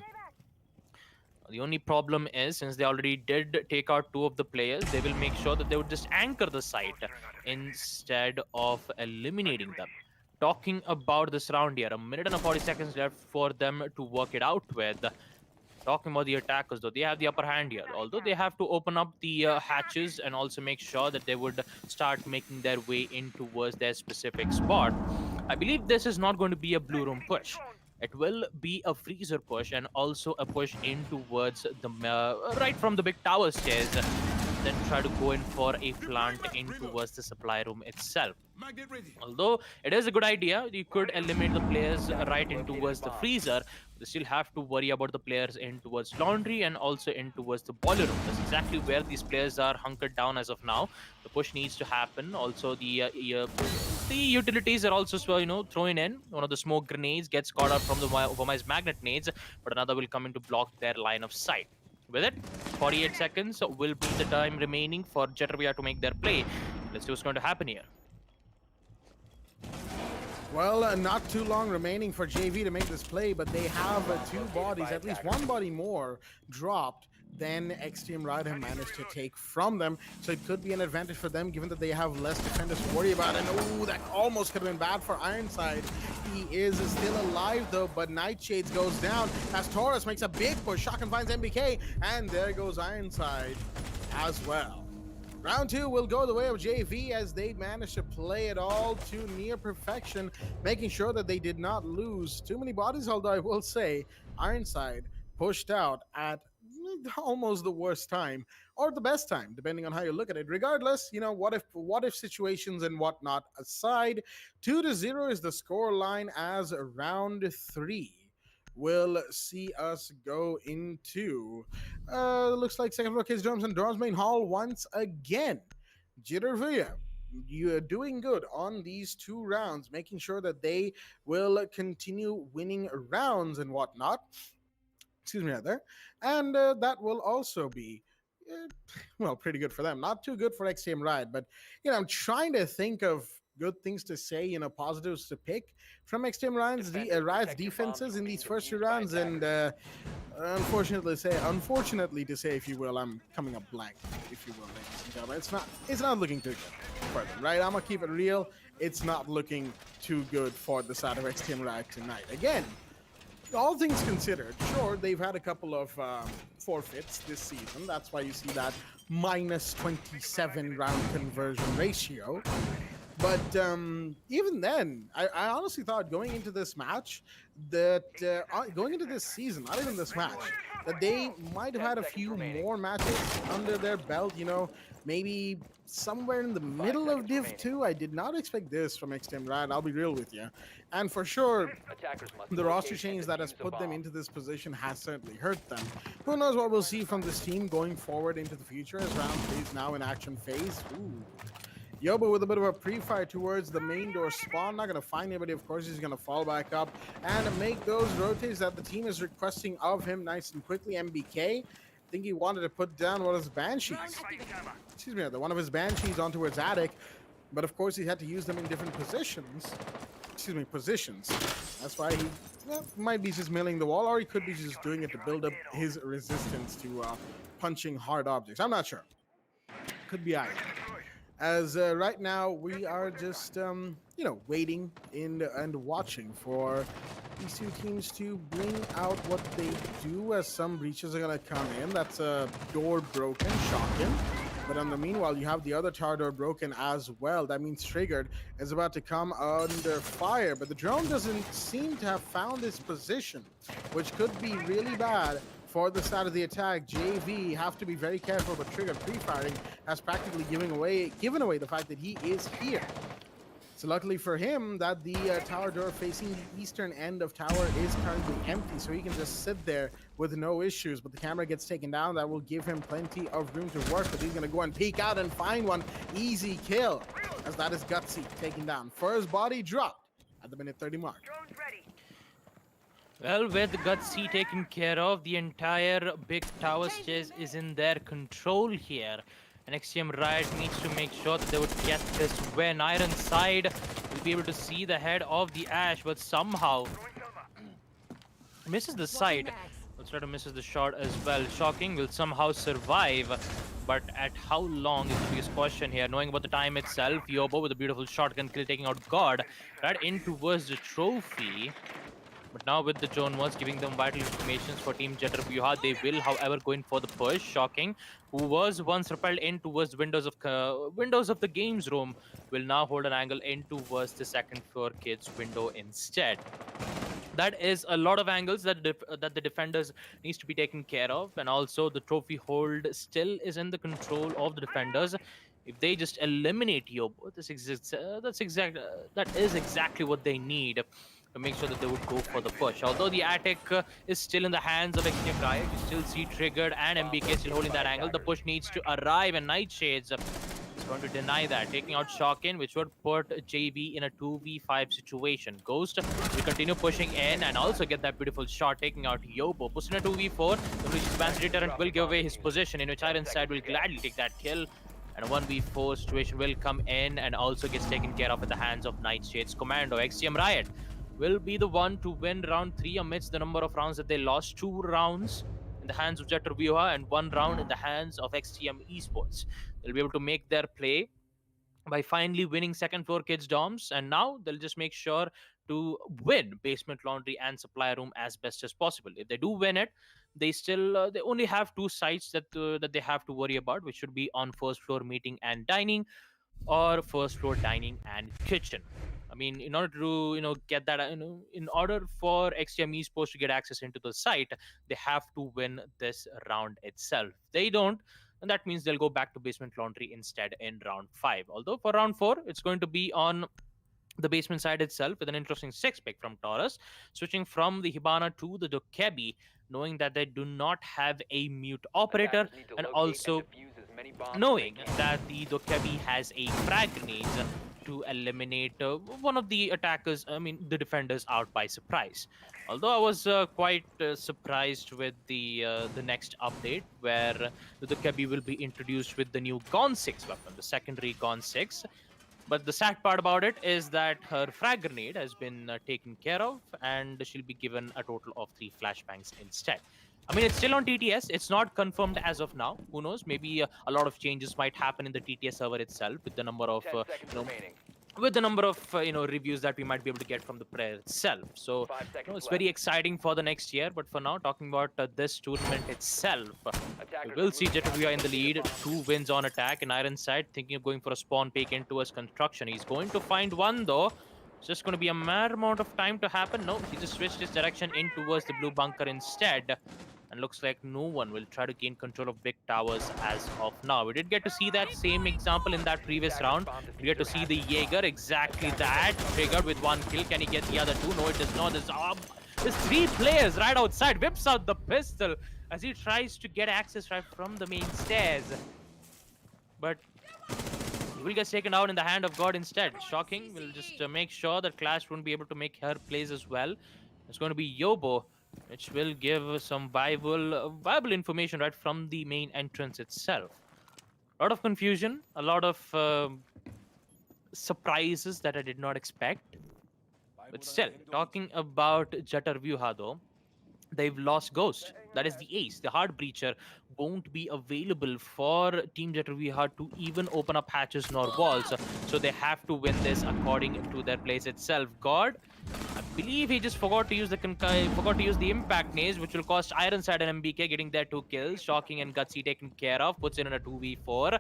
The only problem is, since they already did take out 2 of the players, they will make sure that they would just anchor the site instead of eliminating them. Talking about this round here, 1 minute and 40 seconds left for them to work it out with. Talking about the attackers, though, they have the upper hand here. Although they have to open up the hatches and also make sure that they would start making their way in towards their specific spot. I believe this is not going to be a blue room push. It will be a freezer push and also a push in towards the right from the big tower stairs. Then try to go in for a plant in towards the supply room itself. Although it is a good idea, you could eliminate the players right in towards the freezer. They still have to worry about the players in towards laundry and also in towards the boiler room. That's exactly where these players are hunkered down as of now. The push needs to happen. Also, the utilities are also thrown in. One of the smoke grenades gets caught up from the Vomai's magnet nades, but another will come in to block their line of sight. With it, 48 seconds will be the time remaining for Jettervia to make their play. Let's see what's going to happen here. Well, not too long remaining for JV to make this play, but they have two bodies, at least one body more dropped than XTM Riot have managed to take from them. So it could be an advantage for them, given that they have less defenders to worry about. And oh, that almost could have been bad for Ironside. He is still alive though, but Nightshades goes down as Taurus makes a big push. Shotgun finds MBK, and there goes Ironside as well. Round 2 will go the way of JV as they managed to play it all to near perfection, making sure that they did not lose too many bodies, although I will say Ironside pushed out at almost the worst time or the best time, depending on how you look at it. Regardless, what if situations and whatnot aside, 2-0 is the score line as round 3 will see us go into looks like second floor kids dorms and dorms main hall once again. Jittervia, you're doing good on these 2 rounds, making sure that they will continue winning rounds and whatnot. Excuse me, rather. And that will also be well, pretty good for them. Not too good for XTM Riot, but I'm trying to think of good things to say, positives to pick from XTM Riot's defenses in these first 2 rounds, and unfortunately to say, if you will, I'm coming up blank, if you will, ladies and gentlemen. It's not looking too good for them, right? I'm gonna keep it real. It's not looking too good for the side of XTM Riot tonight. Again, all things considered, sure, they've had a couple of forfeits this season. That's why you see that minus 27 round conversion ratio. But even then, I honestly thought going into this match that going into this season, not even this match, that they might have had a few more matches under their belt, maybe somewhere in the middle of Div 2. I did not expect this from XTM Riot, I'll be real with you. And for sure, the roster change that has put them into this position has certainly hurt them. Who knows what we'll see from this team going forward into the future as round 3 is now in action phase. Ooh. Yoba with a bit of a pre-fire towards the main door spawn. Not going to find anybody. Of course, he's going to fall back up and make those rotates that the team is requesting of him nice and quickly. MBK, I think he wanted to put down one of his Banshees. Excuse me, one of his Banshees on towards Attic. But of course, he had to use them in different positions. Positions. That's why he might be just milling the wall, or he could be just doing it to build up his resistance to punching hard objects. I'm not sure. Could be either. As right now we are just waiting and watching for these 2 teams to bring out what they do, as some breaches are going to come in. That's a door broken, shocking. But in the meanwhile, you have the other tower door broken as well. That means Triggered is about to come under fire, but the drone doesn't seem to have found its position, which could be really bad for the side of the attack. JV have to be very careful, but Triggered pre-firing has practically given away the fact that he is here. So luckily for him that the tower door facing the eastern end of tower is currently empty, so he can just sit there with no issues. But the camera gets taken down. That will give him plenty of room to work, but he's going to go and peek out and find one. Easy kill, as that is Gutsy taken down. First body dropped at the minute 30 mark. Well, with Gutsy taken care of, the entire big tower stairs is in their control here. And XTM Riot needs to make sure that they would get this win. Ironside will be able to see the head of the Ash, but somehow misses the sight. Let's try to misses the shot as well. Shocking will somehow survive, but at how long is the biggest question here. Knowing about the time itself, Yobo with a beautiful shotgun kill taking out God right in towards the trophy. But now with the drone was giving them vital informations for Team Jetter Vyuha, they will, however, go in for the push. Shocking, who was once repelled in towards windows of the games room, will now hold an angle in towards the second floor kids window instead. That is a lot of angles that that the defenders needs to be taken care of, and also the trophy hold still is in the control of the defenders. If they just eliminate Yobo, that is exactly what they need to make sure that they would go for the push. Although the attic is still in the hands of XTM Riot, you still see Triggered and MBK still holding that angle. The push needs to arrive, and Nightshades is going to deny that, taking out Shockin, which would put JV in a 2v5 situation. Ghost will continue pushing in and also get that beautiful shot, taking out Yobo. Pushing a 2v4, the British Advanced Deterrent will give away his position, in which Ironside will gladly take that kill. And a 1v4 situation will come in and also gets taken care of at the hands of Nightshade's Commando. XTM Riot will be the one to win round 3 amidst the number of rounds that they lost. 2 rounds in the hands of Jetter Vyuha and 1 round in the hands of XTM Esports. They'll be able to make their play by finally winning second floor kids dorms, and now they'll just make sure to win basement laundry and supply room as best as possible. If they do win it, they still they only have 2 sites that they have to worry about, which should be on first floor meeting and dining or first floor dining and kitchen. I mean, in order to get that, in order for XTM Esports to get access into the site, they have to win this round itself. If they don't, and that means they'll go back to basement laundry instead in round 5. Although for round 4, it's going to be on the basement side itself with an interesting 6 pick from Taurus, switching from the Hibana to the Dokebi, knowing that they do not have a mute operator, and also knowing that the Dokebi has a frag grenades to eliminate one of the attackers, the defenders, out by surprise. Although I was quite surprised with the next update, where the Dokebi will be introduced with the new Gon 6 weapon, the secondary Gon 6. But the sad part about it is that her frag grenade has been taken care of, and she'll be given a total of 3 flashbangs instead. I mean, it's still on TTS. It's not confirmed as of now. Who knows? Maybe a lot of changes might happen in the TTS server itself with the number of reviews that we might be able to get from the player itself. So it's very exciting for the next year. But for now, talking about this tournament itself, we will see Jetter Vyuha in the lead, 2 wins on attack, and Ironside thinking of going for a spawn peek into his construction. He's going to find one though. It's just going to be a mere amount of time to happen. No, he just switched his direction in towards the blue bunker instead. And looks like no one will try to gain control of big towers as of now. We did get to see that same example in that previous round. We get to see the Jaeger, exactly that. Triggered with 1 kill. Can he get the other 2? No, it does not. There's 3 players right outside. Whips out the pistol as he tries to get access right from the main stairs. But he will get taken out in the hand of God instead. Shocking. We'll just make sure that Clash won't be able to make her plays as well. It's going to be Yobo, which will give some viable information right from the main entrance itself. A lot of confusion, a lot of surprises that I did not expect. But still, talking about Jetter Vyuha though, they've lost Ghost. That is the ace. The Heart Breacher won't be available for Team Jetter Vyuha to even open up hatches nor walls. So they have to win this according to their place itself. God, I believe he just forgot to use the impact naze, which will cost Ironside and MBK getting their 2 kills. Shocking and Gutsy taken care of, puts in a 2v4.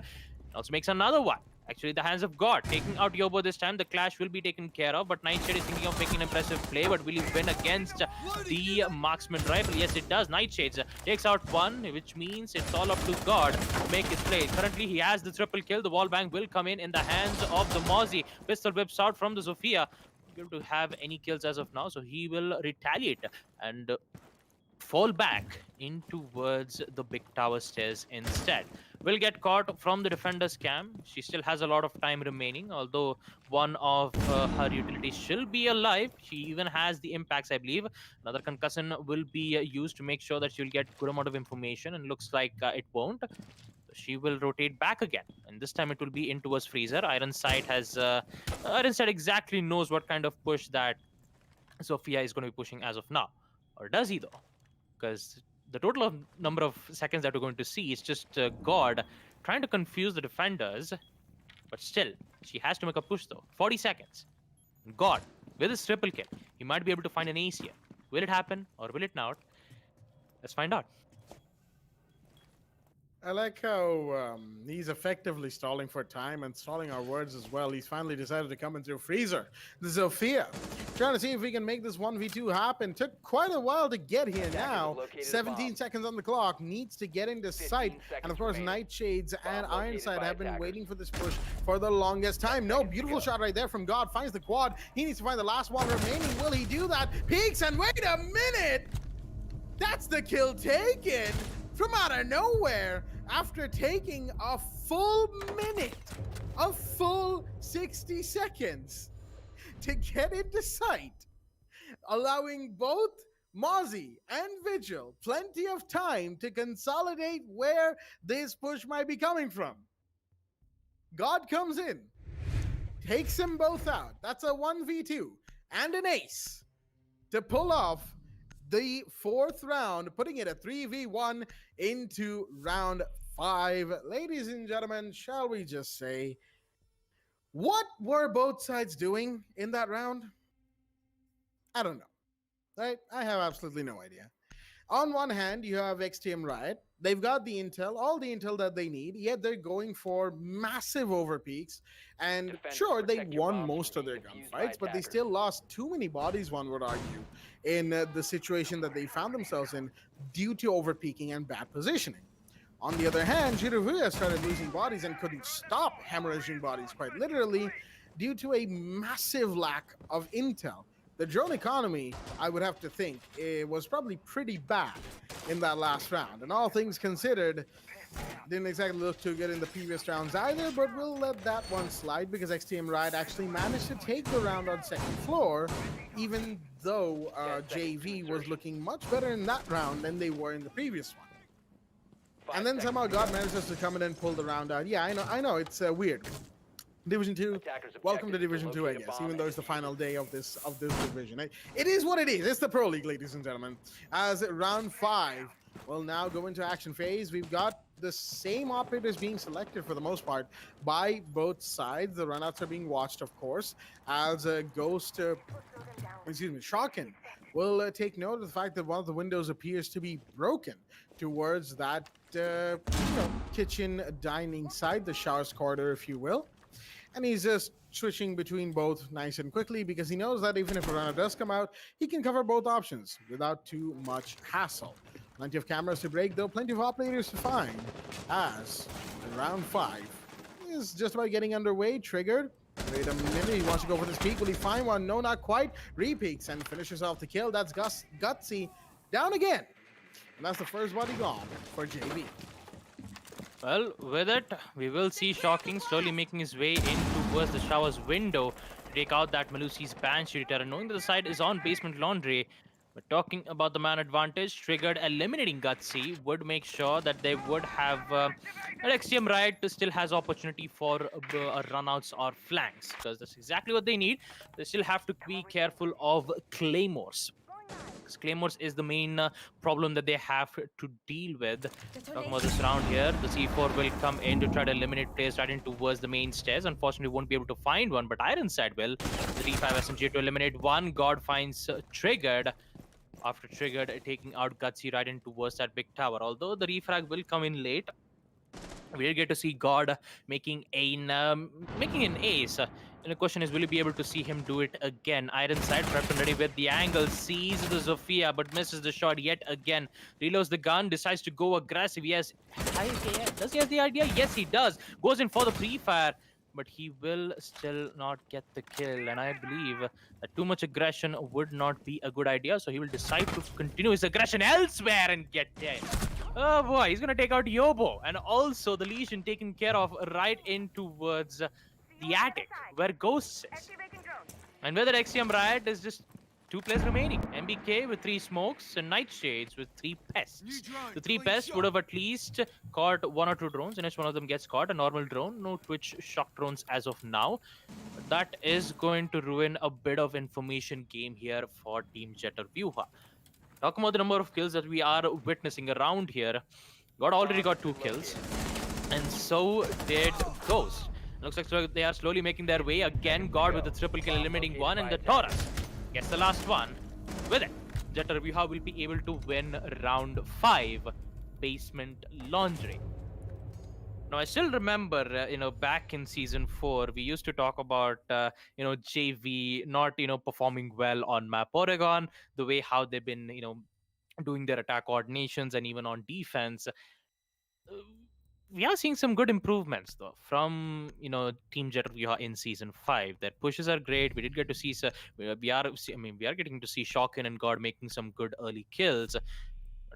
Also makes another one. Actually, the hands of God taking out Yobo this time. The clash will be taken care of, but Nightshade is thinking of making an impressive play. But will he win against the marksman rifle? Yes, it does. Nightshades takes out 1, which means it's all up to God to make his play. Currently, he has the triple kill. The wall bang will come in the hands of the Mozzie. Pistol whips out from the Sophia. Able to have any kills as of now, so he will retaliate and fall back in towards the big tower stairs instead. Will get caught from the defender's cam. She still has a lot of time remaining, although one of her utilities shall be alive. She even has the impacts, I believe. Another concussion will be used to make sure that she'll get good amount of information, and looks like it won't. She will rotate back again, and this time it will be in towards Freezer. Ironside exactly knows what kind of push that Sophia is going to be pushing as of now. Or does he though? Because the total of number of seconds that we're going to see is just God trying to confuse the defenders. But still, she has to make a push though. 40 seconds. God, with his triple kill, he might be able to find an ace here. Will it happen or will it not? Let's find out. I like how he's effectively stalling for time and stalling our words as well. He's finally decided to come into Freezer. The Zofia. Trying to see if we can make this 1v2 happen. Took quite a while to get here now. 17 seconds on the clock. Needs to get into sight. And of course, Nightshades and Ironside have been waiting for this push for the longest time. No, beautiful shot right there from God. Finds the quad. He needs to find the last one remaining. Will he do that? Peeks and wait a minute! That's the kill taken from out of nowhere after taking a full minute, a full 60 seconds to get into sight, allowing both Mozzie and Vigil plenty of time to consolidate where this push might be coming from. God comes in, takes them both out. That's a 1v2 and an ace to pull off the fourth round, putting it a 3v1 into round 5. Ladies and gentlemen, shall we just say, what were both sides doing in that round? I don't know. Right? I have absolutely no idea. On one hand, you have XTM Riot. They've got the intel, all the intel that they need, yet they're going for massive overpeaks. And sure, they won most of their gunfights, but they still lost too many bodies, one would argue, in the situation that they found themselves in due to overpeaking and bad positioning. On the other hand, Jiruvuya started losing bodies and couldn't stop hemorrhaging bodies quite literally due to a massive lack of intel. The drone economy, I would have to think, it was probably pretty bad in that last round. And all things considered, didn't exactly look too good in the previous rounds either, but we'll let that one slide because XTM Riot actually managed to take the round on second floor, even though JV was looking much better in that round than they were in the previous one. And then somehow God manages to come in and pull the round out. Yeah, I know, it's weird. Division 2, welcome to Division 2, I guess, even though it's the final day of this division. It is what it is. It's the Pro League, ladies and gentlemen. As round 5 will now go into action phase, we've got the same operators being selected for the most part by both sides. The runouts are being watched, of course, as Shawkin will take note of the fact that one of the windows appears to be broken towards that kitchen dining side, the showers corridor, if you will. And he's just switching between both nice and quickly because he knows that even if a runner does come out, he can cover both options without too much hassle. Plenty of cameras to break, though plenty of operators to find, as round 5 is just about getting underway. Triggered. Wait a minute, he wants to go for this peek. Will he find one? No, not quite. Repeaks and finishes off the kill. That's Gutsy down again. And that's the first body gone for JV. Well, with it, we will see Shocking slowly making his way in towards the shower's window to take out that Malusi's Banshee Terror, knowing that the side is on basement laundry. But talking about the man advantage, Triggered eliminating Gutsy would make sure that they would have an XTM Riot still has opportunity for runouts or flanks, because that's exactly what they need. They still have to be careful of Claymores. Claymores is the main problem that they have to deal with. Talking about this round here, the C4 will come in to try to eliminate players right in towards the main stairs. Unfortunately, won't be able to find one, but Ironside will. The D5 SMG to eliminate one. God finds Triggered. After Triggered taking out Gutsy right in towards that big tower. Although the refrag will come in late, we did get to see God making an ace. And the question is, will you be able to see him do it again? Ironside prepped and ready with the angle, sees the Zofia, but misses the shot yet again. Reloads the gun, decides to go aggressive. Does he have the idea? Yes, he does. Goes in for the pre-fire, but he will still not get the kill. And I believe that too much aggression would not be a good idea. So he will decide to continue his aggression elsewhere and get dead. Oh boy, he's going to take out Yobo. And also the Legion taken care of right in towards the attic where Ghost is. And whether XTM Riot is just 2 players remaining. MBK with 3 smokes and Nightshades with 3 pests. The 3 pests would have at least caught 1 or 2 drones, and each one of them gets caught. A normal drone, no Twitch shock drones as of now. That is going to ruin a bit of information game here for Team Jetter Vyuha. Talking about the number of kills that we are witnessing around here, God already got 2 kills, and so did Ghost. Looks like they are slowly making their way again. God with the triple kill eliminating one, and the Taurus gets the last one with it. Jetaruha will be able to win round 5, Basement Laundry. Now, I still remember, back in season 4, we used to talk about, JV not, performing well on map Oregon, the way how they've been, doing their attack coordinations and even on defense. We are seeing some good improvements though from Team Jetaruha in season 5. Their pushes are great. We did get to see we are getting to see Shokin and God making some good early kills. It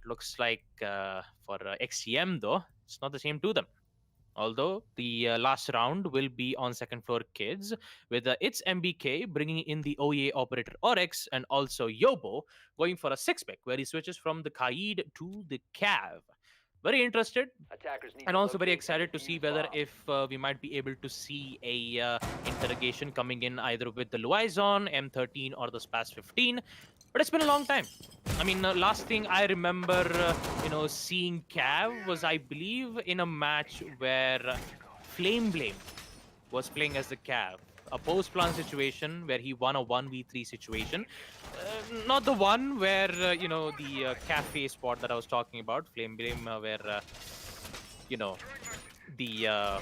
looks like for XCM though, it's not the same to them. Although the last round will be on second floor kids with its MBK bringing in the OEA operator Oryx and also Yobo going for a 6-pick where he switches from the Kaid to the Cav. Very interested Attackers need and to also very locate excited to and see defuse whether bomb. if we might be able to see a interrogation coming in either with the Luizon, M13 or the Spas 15. But it's been a long time. I mean, last thing I remember, seeing Cav was, I believe, in a match where Flame Blame was playing as the Cav. A post-plan situation where he won a 1v3 situation. Not the one where, the cafe spot that I was talking about, Flame Blame, where, the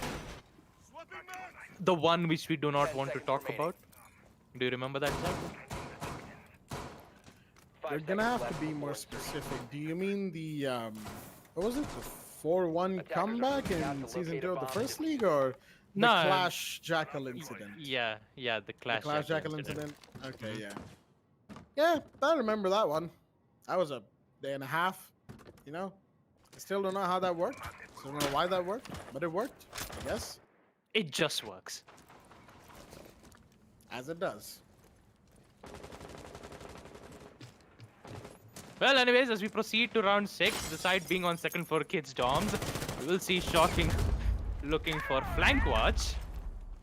the one which we do not 10 want to seconds talk remaining. about. Do you remember that? Zach? 5 You're gonna seconds have left to be before more insertion. specific. Do you mean the what was it? The 4-1 Attackers are comeback moving out in to season locate 2 a of the bomb first and league, or the No, Clash Jackal incident? yeah, the The Clash Clash Jackal Jackal incident. incident. Okay, Mhm. yeah. Yeah, I remember that one. That was a day and a half. You know, I still don't know how that worked. Still don't know why that worked, but it worked. I guess, It just works. as it does. Well, anyways, as we proceed to round 6, the side being on second for kids doms, we will see Shocking looking for flank watch.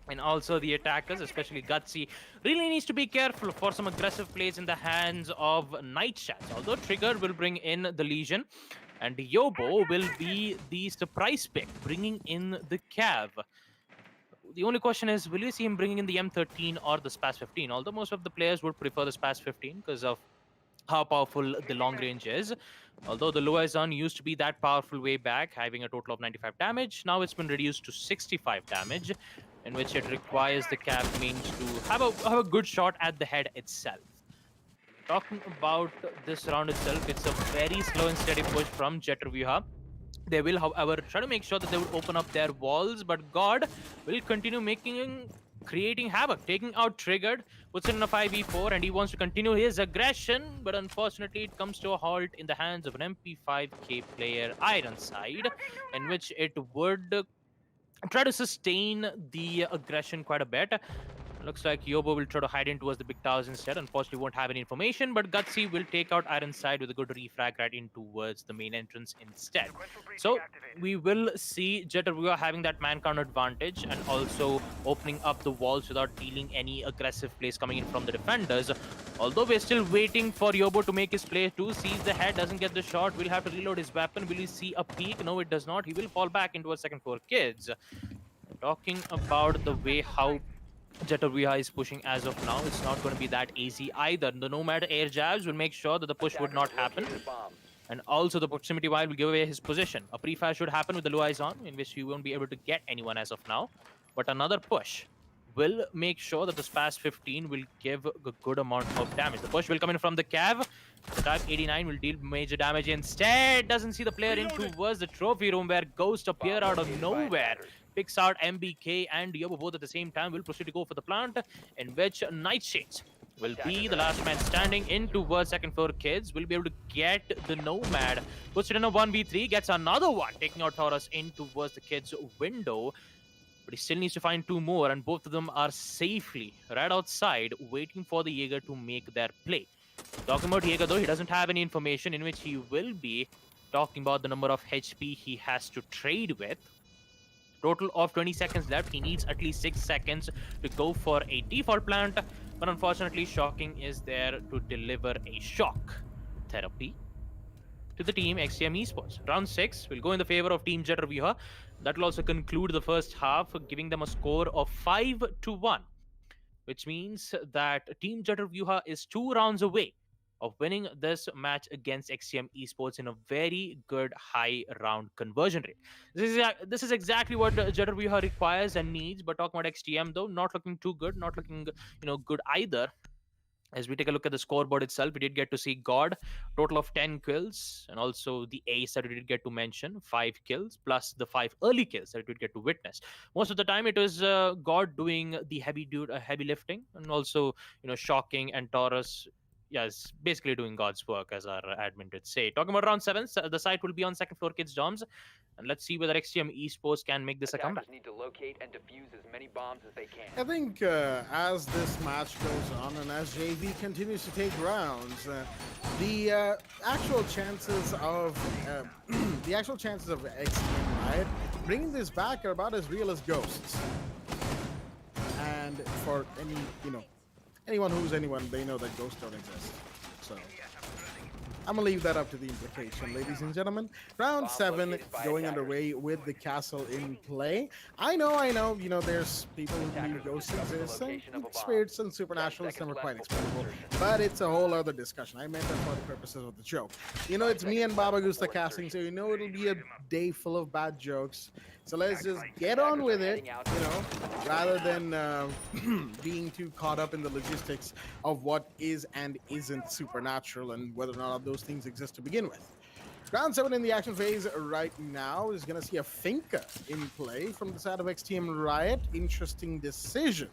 And also the attackers, especially Gutsy, really needs to be careful for some aggressive plays in the hands of Nightshads. Although Trigger will bring in the Legion, and Yobo will be the surprise pick, bringing in the Cav. The only question is, will you see him bringing in the M13 or the Spas 15? Although most of the players would prefer the Spas 15 because of how powerful the long range is. Although the Luizon used to be that powerful way back, having a total of 95 damage, now it's been reduced to 65 damage, in which it requires the Cav mains to have a good shot at the head itself. Talking about this round itself, it's a very slow and steady push from Jetaruha. They will, however, try to make sure that they will open up their walls, but God will continue creating havoc, taking out Triggered, puts it in a 5v4, and he wants to continue his aggression, but unfortunately it comes to a halt in the hands of an MP5K player, Ironside, in which it would try to sustain the aggression quite a bit. Looks like Yobo will try to hide in towards the big towers instead. Unfortunately, won't have any information, but Gutsy will take out Ironside with a good refrag right in towards the main entrance instead. So we will see Jetaruha having that man count advantage and also opening up the walls without dealing any aggressive plays coming in from the defenders. Although we're still waiting for Yobo to make his play too. Sees the head, doesn't get the shot. Will have to reload his weapon. Will he see a peek? No, it does not. He will fall back into a second floor kids. Talking about the way how Jetaruha is pushing as of now, it's not going to be that easy either. The Nomad air jabs will make sure that the push would not happen. And also the proximity wire will give away his position. A pre-fire should happen with the Luizon, in which he won't be able to get anyone as of now. But another push will make sure that the Spas 15 will give a good amount of damage. The push will come in from the Cav. The Type 89 will deal major damage instead. Doesn't see the player in towards the trophy room where Ghost appear out of nowhere. Picks out MBK and Yobo both at the same time. Will proceed to go for the plant, in which Nightshades will be the last man standing in towards second floor kids. Will be able to get the Nomad. Puts it in a 1v3. Gets another one. Taking out Taurus in towards the kids' window. But he still needs to find two more, and both of them are safely right outside, waiting for the Jaeger to make their play. Talking about Jaeger, though, he doesn't have any information, in which he will be talking about the number of HP he has to trade with. Total of 20 seconds left. He needs at least 6 seconds to go for a default plant, but unfortunately, Shocking is there to deliver a shock therapy to the team XCM Esports. Round 6 will go in the favor of Team Jetaruha. That will also conclude the first half, giving them a score of 5-1, which means that Team Jetaruha is 2 rounds away of winning this match against XTM Esports in a very good high round conversion rate. This is exactly what Jetter Vyuha requires and needs. But talking about XTM though, not looking too good, not looking good either. As we take a look at the scoreboard itself, we did get to see God, total of 10 kills, and also the ace that we did get to mention, 5 kills, plus the 5 early kills that we did get to witness. Most of the time, it was God doing the heavy lifting, and also, Shocking and Taurus, yes, basically doing God's work, as our admin did say. Talking about round 7, the site will be on second floor kids' dorms, and let's see whether XTM Esports can make this a comeback. Attackers need to locate and defuse as many bombs as they can. I think as this match goes on and as JV continues to take rounds, the actual chances of XTM Riot bringing this back are about as real as ghosts. And for anyone who's anyone, they know that ghosts don't exist. So I'm gonna leave that up to the implication, ladies and gentlemen. Round 7 going underway with the castle in play. I know, there's people who believe ghosts exist, and spirits and supernaturals never quite explainable, but it's a whole other discussion. I meant that for the purposes of the joke. It's me and Baba Gusta casting, so it'll be a day full of bad jokes. So let's just get on with it, rather than being too caught up in the logistics of what is and isn't supernatural and whether or not those things exist to begin with. Round 7 in the action phase right now is going to see a Finka in play from the side of XTM Riot. Interesting decision,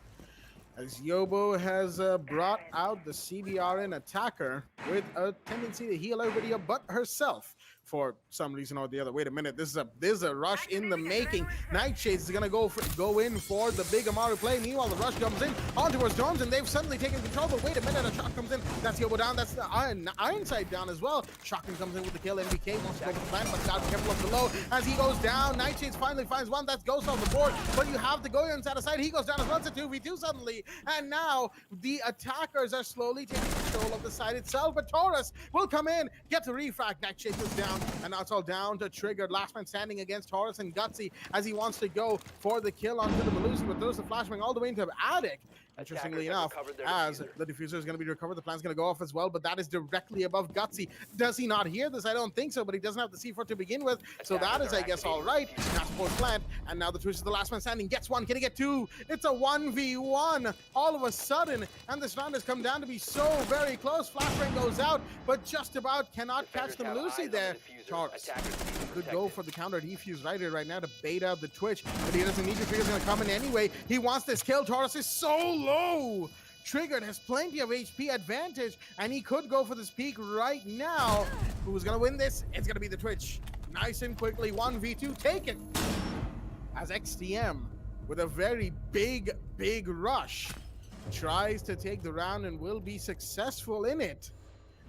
as Yobo has brought out the CBRN attacker with a tendency to heal everybody up but herself for some reason or the other. Wait a minute, this is a rush in the making. Nightshades is gonna go in for the big Amaru play. Meanwhile, the rush comes in on towards Dorms, and they've suddenly taken control. But wait a minute, a shot comes in. That's Yobo down. That's the Ironside down as well. Shotgun comes in with the kill. NBK wants to go for the plan, but got careful of the low as he goes down. Nightshades finally finds one. That's Ghost on the board, but you have to go inside the side. He goes down as well. It's a 2v2 suddenly, and now the attackers are slowly taking control of the side itself. But Taurus will come in, get the refrag. Nightshades is down. And now it's all down to Triggered. Last man standing against Taurus and Gutsy as he wants to go for the kill onto the Melusi, but throws the flashbang all the way into Attic. Interestingly enough, as the diffuser is going to be recovered, the plan's going to go off as well, but that is directly above Gutsy. Does he not hear this? I don't think so, but he doesn't have the C4 to begin with, so that is, I guess, all right. Now supports plant, and now the Twitch is the last man standing. Gets one, can he get two? It's a 1v1 all of a sudden, and this round has come down to be so very close. Flashbang goes out, but just about cannot catch the Melusi there. Taurus, good go for the counter defuse right here, right now to bait out the Twitch, but he doesn't need to. Trigger's going to come in anyway. He wants this kill. Taurus is so low. Triggered has plenty of HP advantage, and he could go for this peak right now. Who's going to win this? It's going to be the Twitch. Nice and quickly, 1v2 taken. As XTM, with a very big rush, tries to take the round and will be successful in it.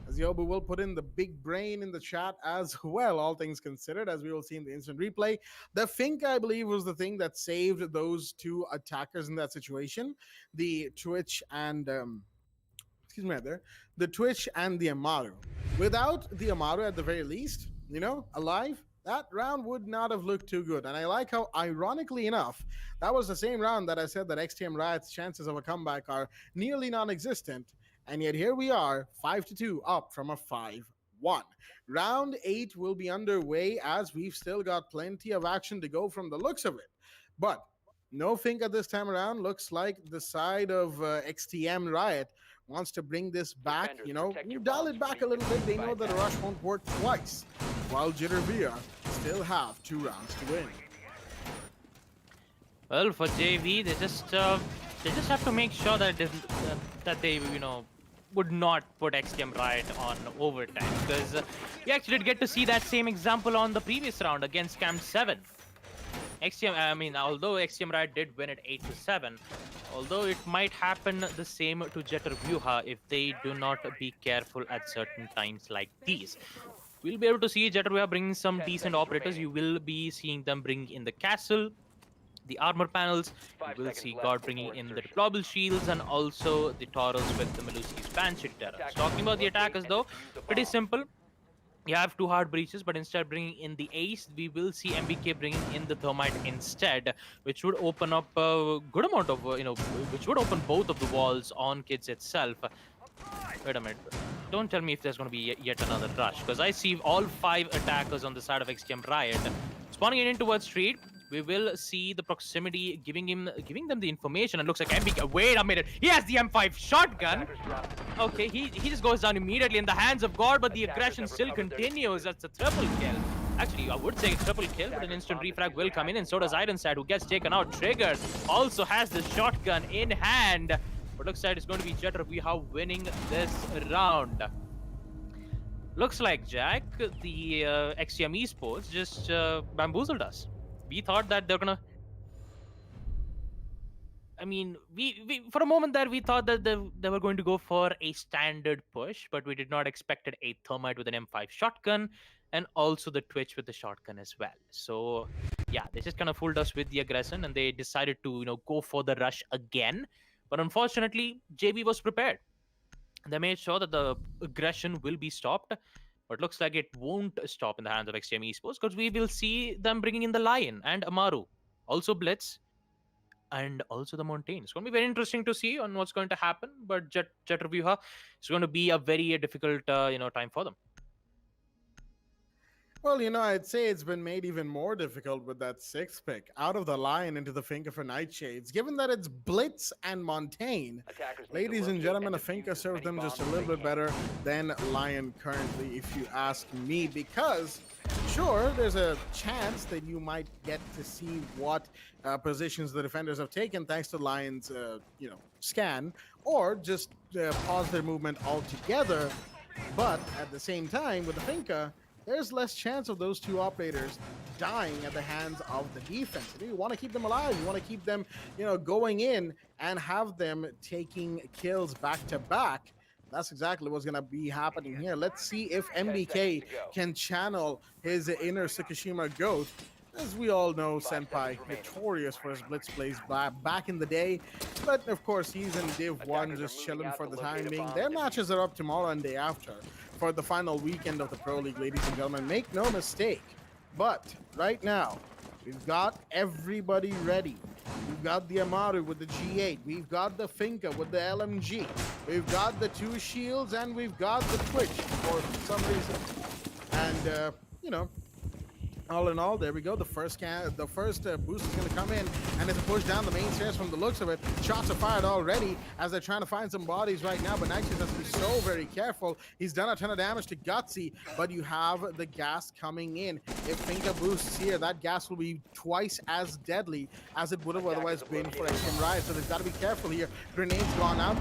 As Yobu will put in the big brain in the chat as well, all things considered, as we will see in the instant replay. The Fink, I believe, was the thing that saved those two attackers in that situation. The Twitch and, the Twitch and the Amaru. Without the Amaru, at the very least, alive, that round would not have looked too good. And I like how, ironically enough, that was the same round that I said that XTM Riot's chances of a comeback are nearly non-existent. And yet here we are, 5-2, up from a 5-1. Round 8 will be underway, as we've still got plenty of action to go from the looks of it. But no Finka this time around. Looks like the side of XTM Riot wants to bring this back, dial it back a little bit. They know that a rush won't work twice, while Jitterbia still have 2 rounds to win. Well, for JV, they just have to make sure that that they would not put XTM Riot on overtime, because we actually did get to see that same example on the previous round against Camp 7. Although XTM Riot did win it 8-7, although it might happen the same to Jetter Vyuha if they do not be careful at certain times like these. We'll be able to see Jetter Vyuha bringing some decent operators. You will be seeing them bring in the castle, the armor panels. You will see God bringing in the deployable shields, and also the Taurus with the Melusi's Banshee Terrors. Talking about the attackers though, pretty simple. You have 2 hard breaches, but instead bringing in the ace, we will see MBK bringing in the thermite instead, which would open up a good amount of, which would open both of the walls on kids itself. Wait a minute. Don't tell me if there's going to be yet another rush, because I see all 5 attackers on the side of XTM Riot spawning in towards street. We will see the proximity giving them the information. And looks like MB. Wait a minute. He has the M5 shotgun. Okay, he just goes down immediately in the hands of God, but the aggression still continues. That's a triple kill. Actually, I would say triple kill, but an instant refrag will come in, and so does Ironside, who gets taken out. Triggered also has the shotgun in hand. But looks like it's going to be Jet Raviha winning this round. Looks like, Jack, the XTM Esports just bamboozled us. We thought that they're gonna... I mean, we for a moment there, we thought that they were going to go for a standard push, but we did not expect a Thermite with an M5 shotgun, and also the Twitch with the shotgun as well. So, yeah, they just kind of fooled us with the aggression, and they decided to, go for the rush again. But unfortunately, JB was prepared. They made sure that the aggression will be stopped, but looks like it won't stop in the hands of XTM Esports, because we will see them bringing in the Lion and Amaru, also Blitz, and also the Montaigne. It's going to be very interesting to see on what's going to happen, but Jet Raviha is going to be a very difficult time for them. Well, I'd say it's been made even more difficult with that 6th pick out of the Lion into the Finca for Nightshades, given that it's Blitz and Montaigne. Ladies and gentlemen, a Finca serves them just a little bit better than Lion currently, if you ask me, because sure, there's a chance that you might get to see what positions the defenders have taken thanks to Lion's, scan, or just pause their movement altogether. But at the same time, with the Finca, there's less chance of those 2 operators dying at the hands of the defense. If you want to keep them alive, you want to keep them, going in and have them taking kills back to back. That's exactly what's going to be happening here. Let's see if MBK can channel his inner Tsukushima goat. As we all know, Senpai, notorious for his blitz plays back in the day. But of course, he's in Div 1 just chilling for the time being. Their matches are up tomorrow and day after for the final weekend of the Pro League, ladies and gentlemen. Make no mistake. But right now, we've got everybody ready. We've got the Amaru with the G8. We've got the Finca with the LMG. We've got the 2 shields, and we've got the Twitch for some reason. And, all in all, there we go. The first boost is going to come in, and it's a push down the main stairs from the looks of it. Shots are fired already as they're trying to find some bodies right now, but Nightshade has to be so very careful. He's done a ton of damage to Gutsy, but you have the gas coming in. If Finca boosts here, that gas will be twice as deadly as it would have otherwise been for XTM Riot, so they've got to be careful here. Grenade's gone out,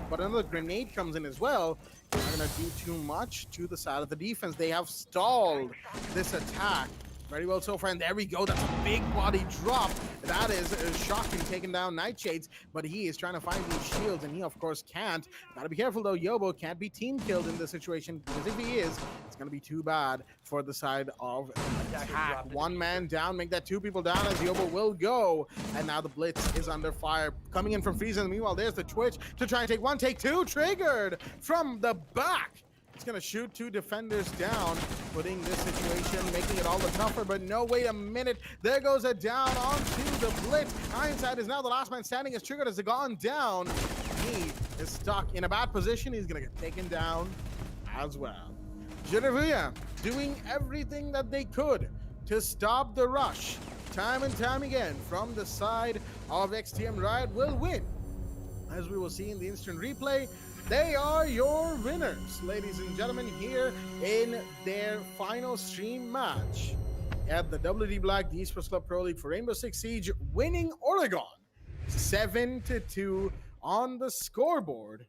but another grenade comes in as well. Not going to do too much to the side of the defense. They have stalled this attack very well so far, and there we go. That's a big body drop. That is shocking, taking down Nightshades, but he is trying to find these shields, and he of course can't. Gotta be careful though. Yobo can't be team killed in this situation, because if he is, it's gonna be too bad for the side of attack. 1 man down, make that 2 people down as Yobo will go, and now the Blitz is under fire coming in from Frieza. Meanwhile, there's the Twitch to try and take 1, take 2, triggered from the back. It's going to shoot 2 defenders down, putting this situation, making it all the tougher. But no, wait a minute. There goes a down onto the Blitz. Ironside is now the last man standing as Triggered has gone down. He is stuck in a bad position. He's going to get taken down as well. Genevieve doing everything that they could to stop the rush. Time and time again from the side of XTM Riot will win. As we will see in the instant replay, they are your winners, ladies and gentlemen, here in their final stream match at the WD Black the Esports Club Pro League for Rainbow Six Siege, winning Oregon 7-2 on the scoreboard.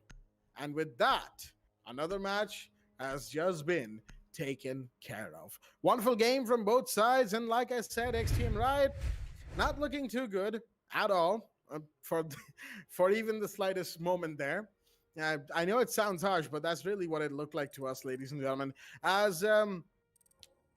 And with that, another match has just been taken care of. Wonderful game from both sides, and like I said, XTM Riot not looking too good at all for even the slightest moment there. I know it sounds harsh, but that's really what it looked like to us, ladies and gentlemen. As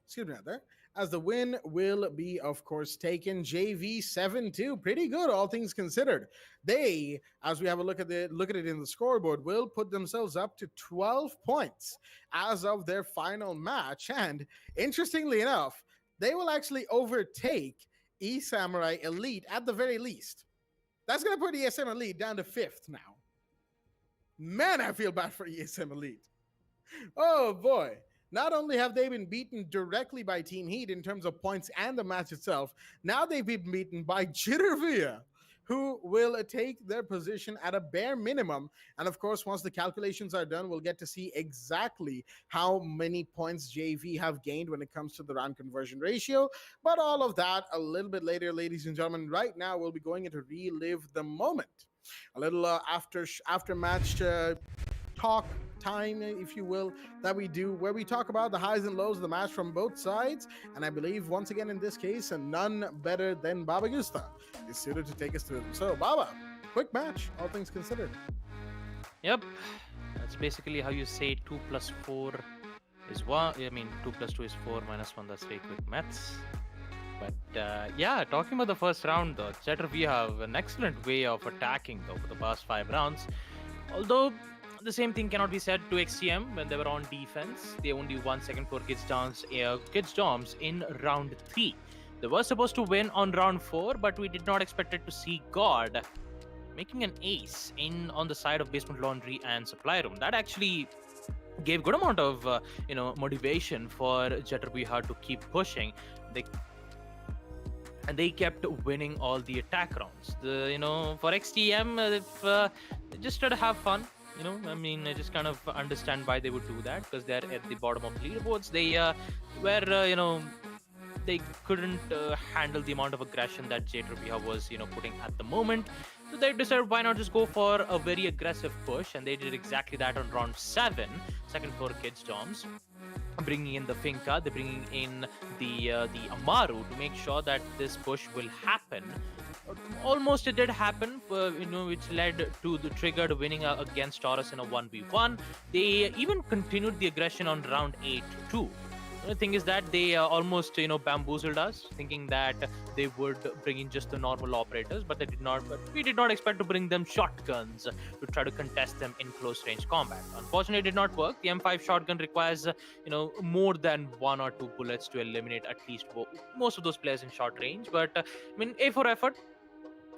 excuse me, out there. As the win will be, of course, taken. JV 7-2, pretty good, all things considered. They, as we have a look at it in the scoreboard, will put themselves up to 12 points as of their final match. And interestingly enough, they will actually overtake E-Samurai Elite at the very least. That's going to put ESM Elite down to 5th now. Man, I feel bad for ESM Elite. Oh boy. Not only have they been beaten directly by Team Heat in terms of points and the match itself, now they've been beaten by Jittervia, who will take their position at a bare minimum. And of course, once the calculations are done, we'll get to see exactly how many points JV have gained when it comes to the round conversion ratio. But all of that a little bit later, ladies and gentlemen. Right now, we'll be going into relive the moment. A little after match talk time, if you will, that we do, where we talk about the highs and lows of the match from both sides. And I believe, once again, in this case, none better than Baba Gusta is suited to take us through them. So, Baba, quick match, all things considered. Yep, that's basically how you say 2 plus 4 is 1. I mean, 2 plus 2 is 4 minus 1. That's very quick maths. But yeah, talking about the first round, though, Cheddar, we have an excellent way of attacking though for the past 5 rounds. Although the same thing cannot be said to XTM when they were on defense. They only won second for Kids Doms in round 3. They were supposed to win on round 4, but we did not expect it to see God making an ace in on the side of basement laundry and supply room. That actually gave good amount of motivation for Jetterbeha to keep pushing. They kept winning all the attack rounds. For XTM, if they just try to have fun. I mean, I just kind of understand why they would do that, because they're at the bottom of the leaderboards. They they couldn't handle the amount of aggression that Jetterbeha was putting at the moment. So they decided, why not just go for a very aggressive push, and they did exactly that on round 7, second for Kids Doms, bringing in the Finca, they're bringing in the Amaru to make sure that this push will happen. Almost it did happen, which led to the triggered winning against Taurus in a 1v1. They even continued the aggression on round 8 too. The thing is that they almost bamboozled us, thinking that they would bring in just the normal operators, but they did not. But we did not expect to bring them shotguns to try to contest them in close range combat. Unfortunately, it did not work. The M5 shotgun requires more than 1 or 2 bullets to eliminate at least most of those players in short range. But I mean, A for effort.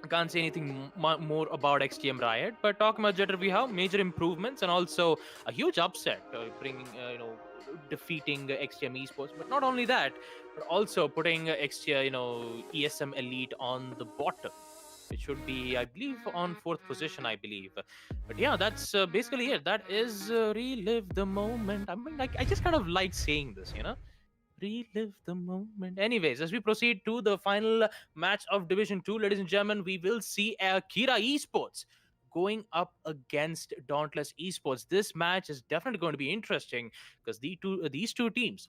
I can't say anything more about XTM Riot, but talking about Jetter, we have major improvements and also a huge upset, bringing defeating XTM Esports. But not only that, but also putting XTM, ESM Elite on the bottom. It should be, I believe, on 4th position, I believe. But yeah, that's basically it. That is relive the moment. I mean, like, I just kind of like saying this, relive the moment. Anyways, as we proceed to the final match of Division 2, ladies and gentlemen, we will see Kira Esports going up against Dauntless Esports. This match is definitely going to be interesting, because these two teams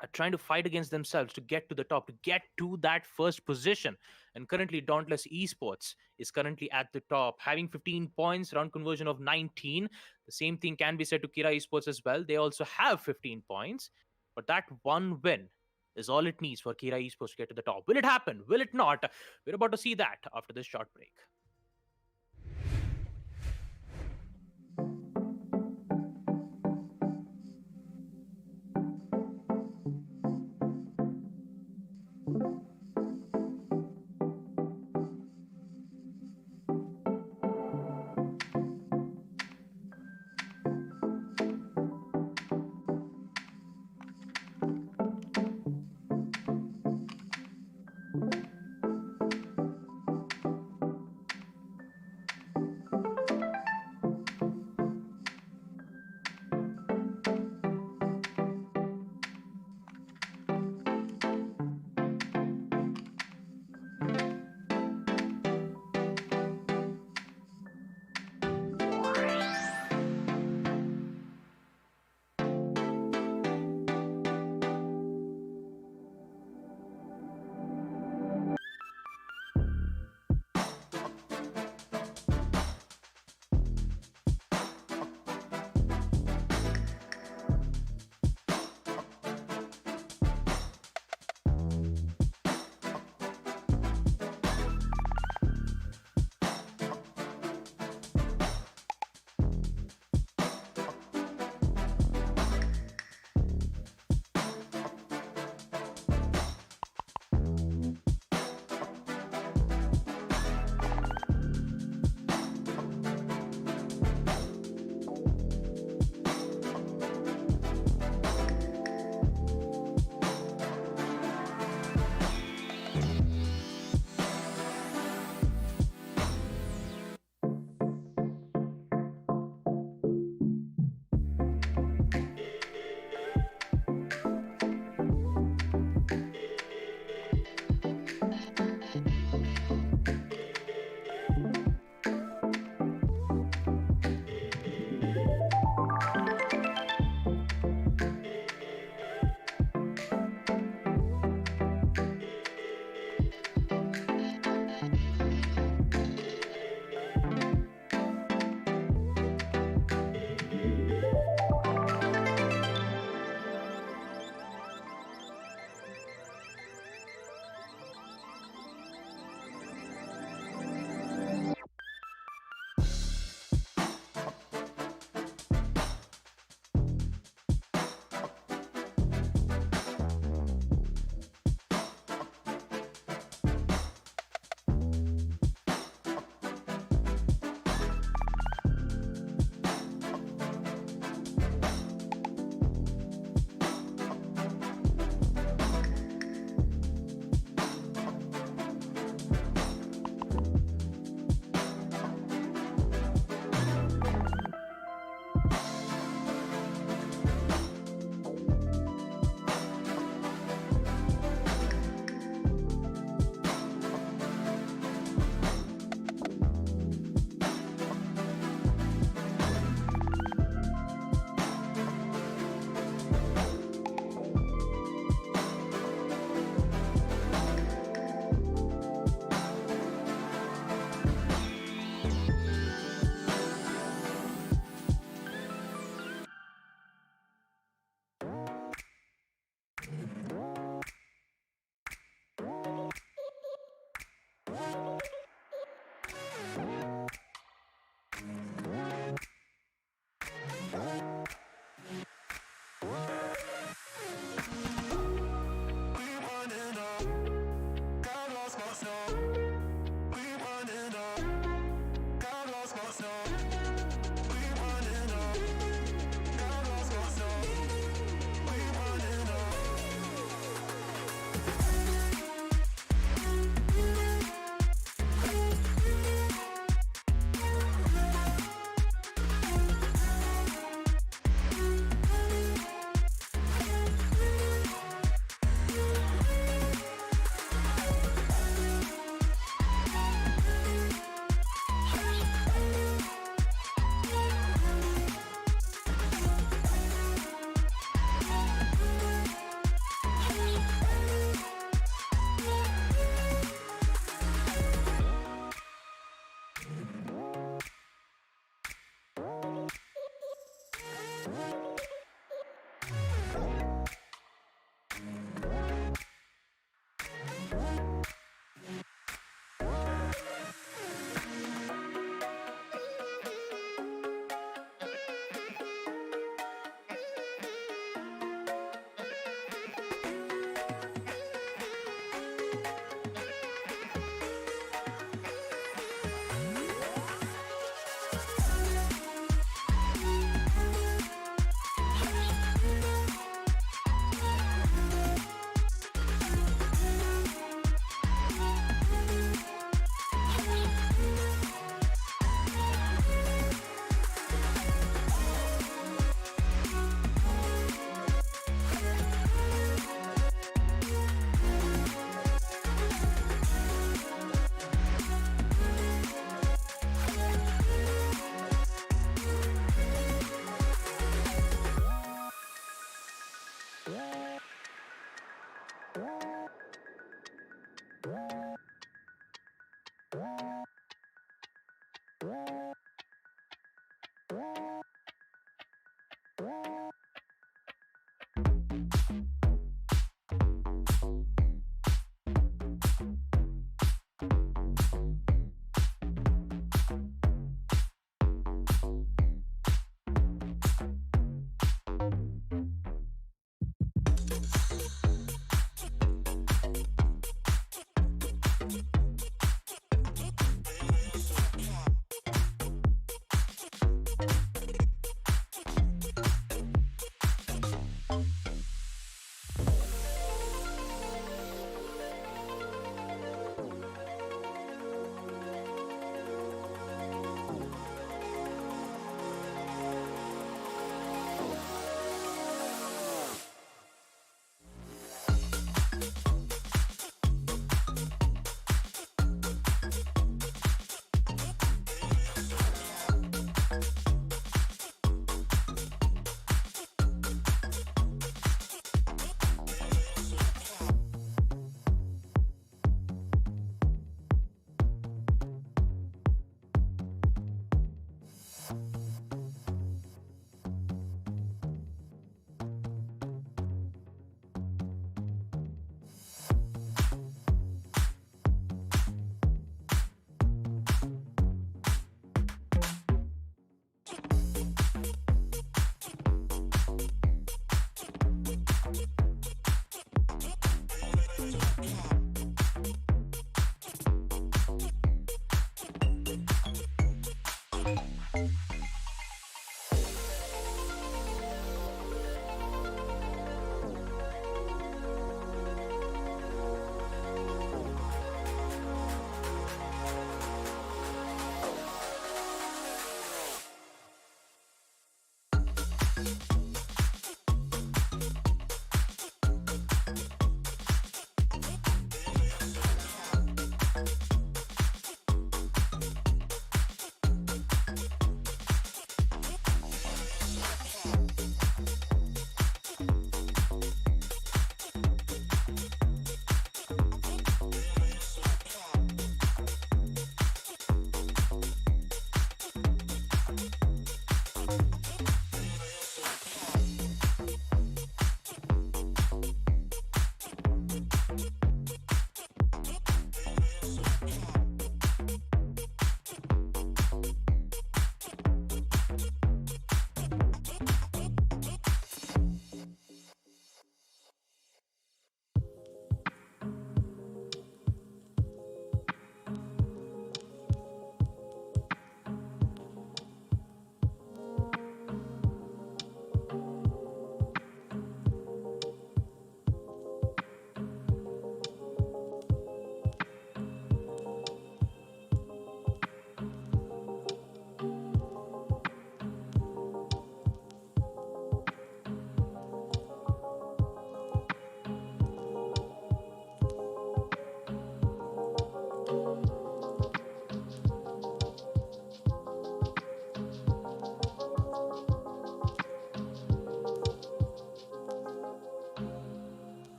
are trying to fight against themselves to get to the top, to get to that first position. And currently, Dauntless Esports is currently at the top, having 15 points, round conversion of 19. The same thing can be said to Kira Esports as well. They also have 15 points. But that one win is all it needs for Kira Esports to get to the top. Will it happen? Will it not? We're about to see that after this short break.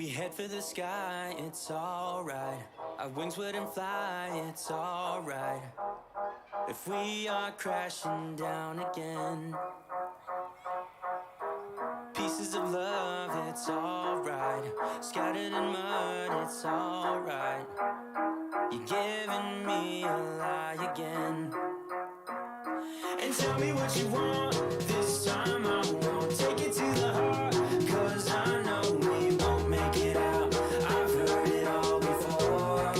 We head for the sky, it's alright. Our wings wouldn't fly, it's alright. If we are crashing down again, pieces of love, it's alright. Scattered in mud, it's alright. You're giving me a lie again. And tell me what you want, this time I won't take it to the heart. Cause I know we won't make it out, I've heard it all before.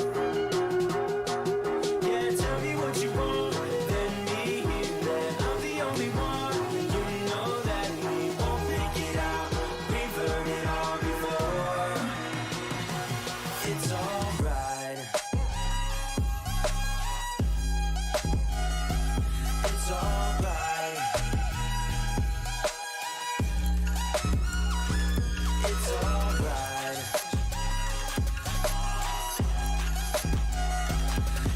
Yeah, tell me what you want, let me hear that I'm the only one. You know that we won't make it out, we've heard it all before. It's alright. It's alright. It's alright.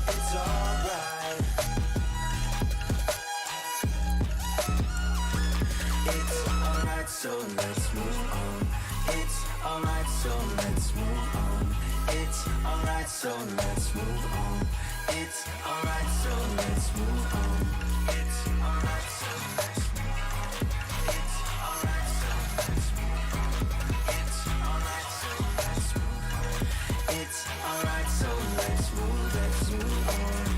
It's alright. It's alright, so let's move on. It's alright, so let's move on. It's alright, so let's move on. It's alright, so let's move on. It's alright, so let's move on. It's alright, so let's move on. It's alright, so let's move on. It's alright, so let's move on.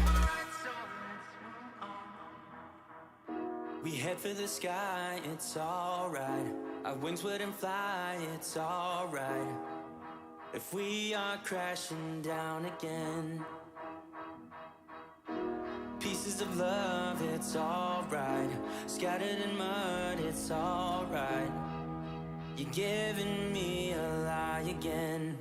We head for the sky, it's alright. Our wings wouldn't fly, it's alright. If we are crashing down again, pieces of love, it's alright. Scattered in mud, it's alright. You're giving me a lie again.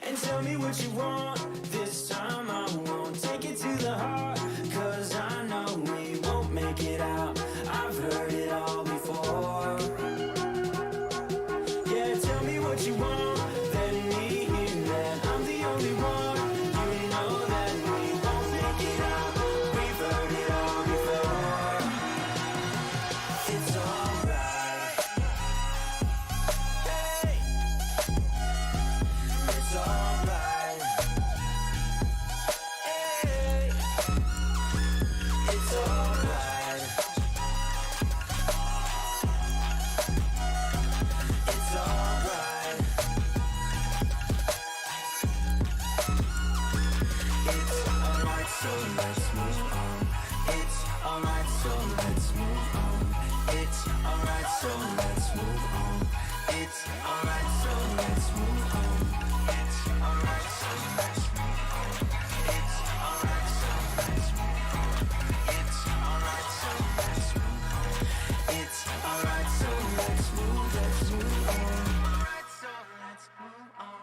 And tell me what you want, this time I won't take it to the heart. Cause I know we won't make it out, I've heard it all before. Yeah, tell me what you want, let me hear that I'm the only one. You know that we won't make it out, we've heard it all before. It's alright. Hey. It's alright. Hey. It's alright. It's alright. It's alright, so let's move on. It's alright, so let's move on. It's alright, so let's move on. It's alright, so let's move on. It's alright, so let's move on. It's alright, so let's move on. It's alright, so let's move on. It's alright, so let's move on. Alright, so let's move on.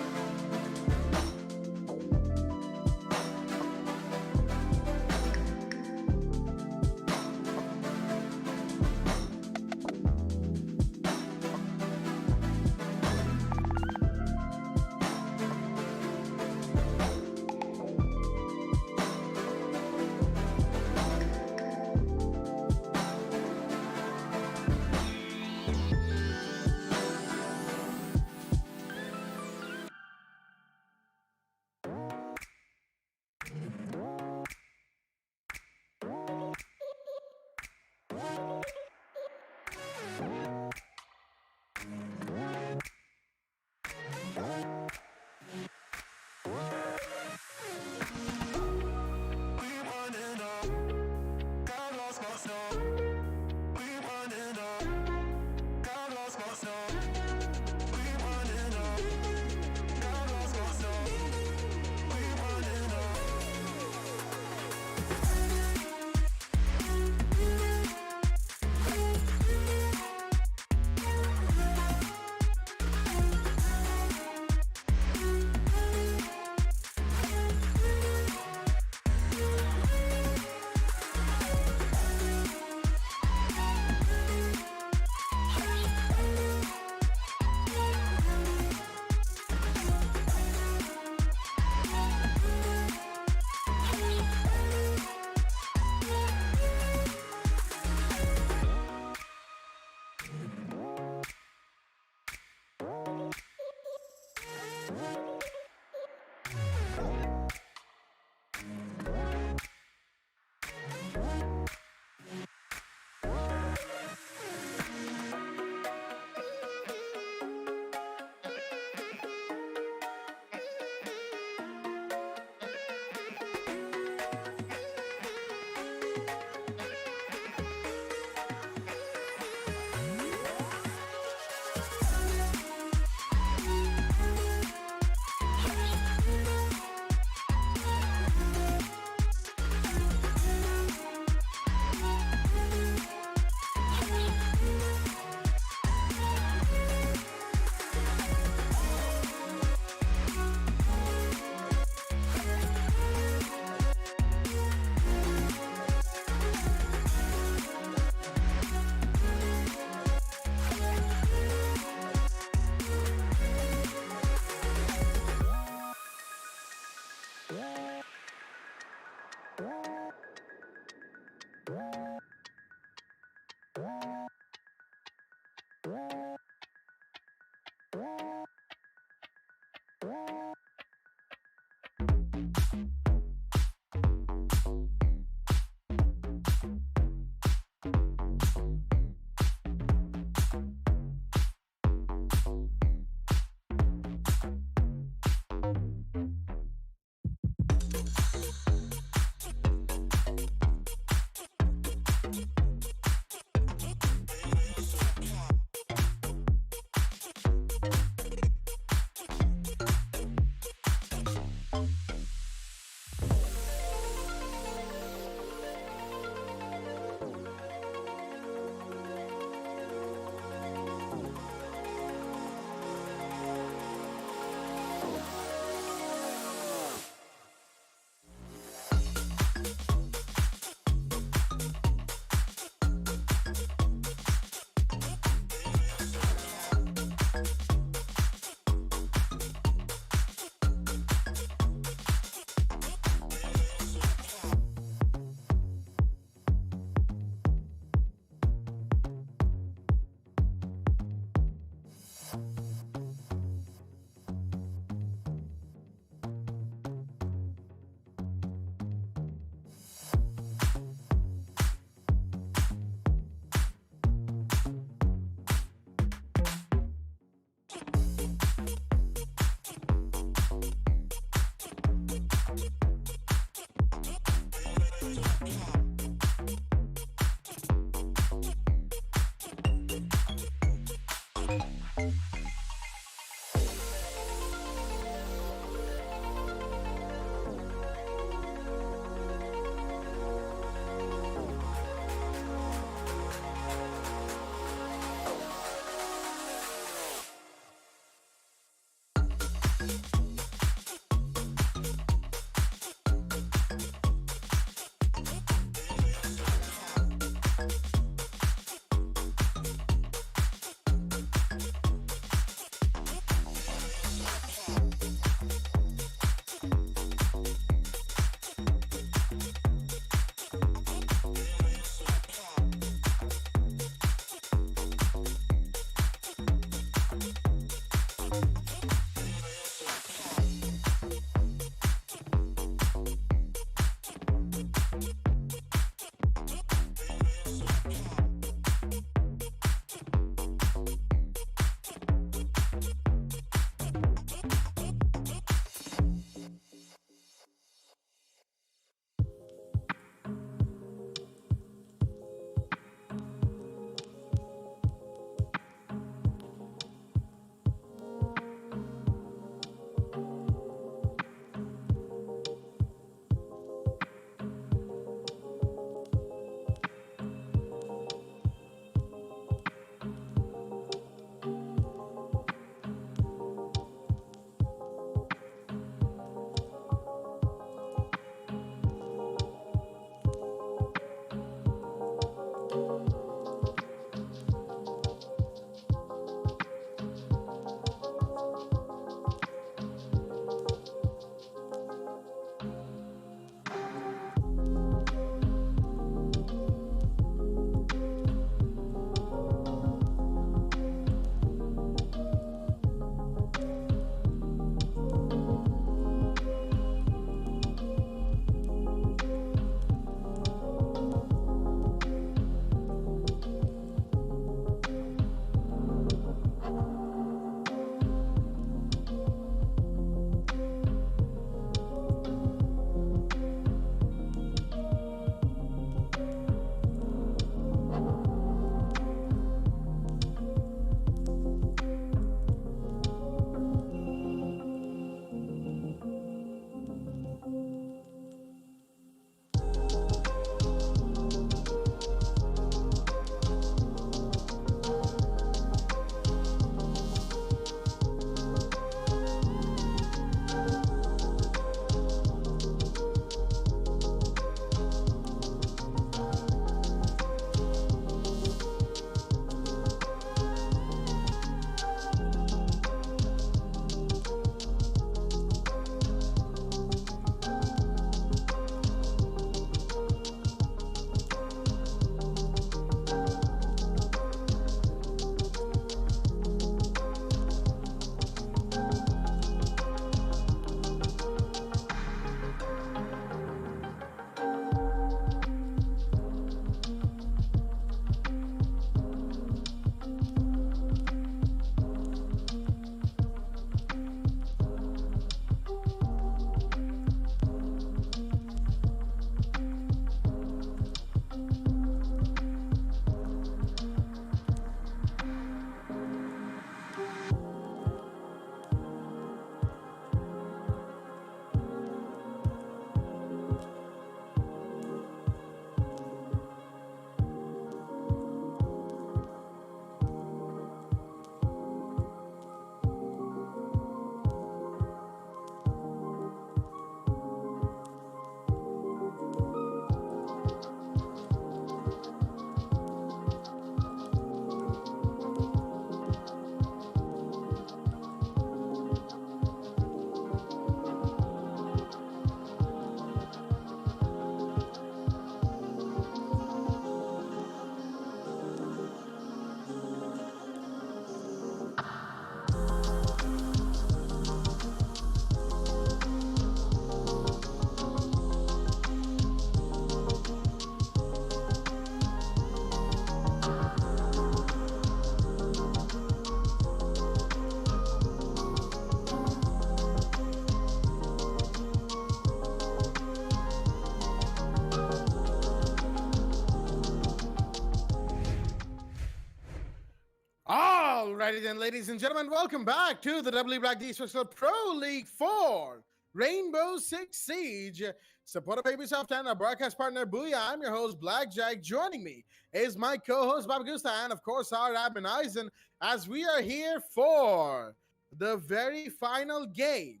Alrighty then, ladies and gentlemen, welcome back to the WD BLACK Esports Pro League 4 Rainbow Six Siege. Supported by Ubisoft and our broadcast partner, Booyah. I'm your host, Blackjack. Joining me is my co-host, Babagusta, and of course, our admin, Eisen, as we are here for the very final game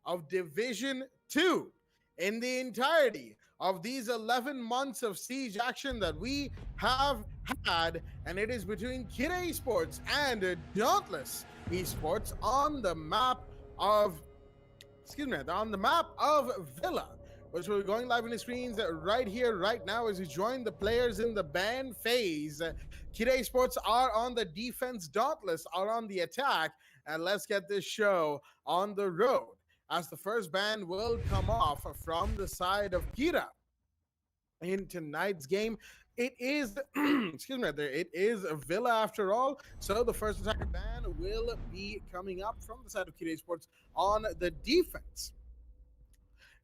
of Division 2 in the entirety of these 11 months of Siege action that we have had, and it is between Kid Esports and Dauntless Esports on the map of Villa, which we're going live on the screens right here, right now, as we join the players in the ban phase. Kid Esports are on the defense, Dauntless are on the attack, and let's get this show on the road, as the first ban will come off from the side of Kira. In tonight's game, it is it is a Villa after all, so the first attacker ban will be coming up from the side of Kid Esports on the defense.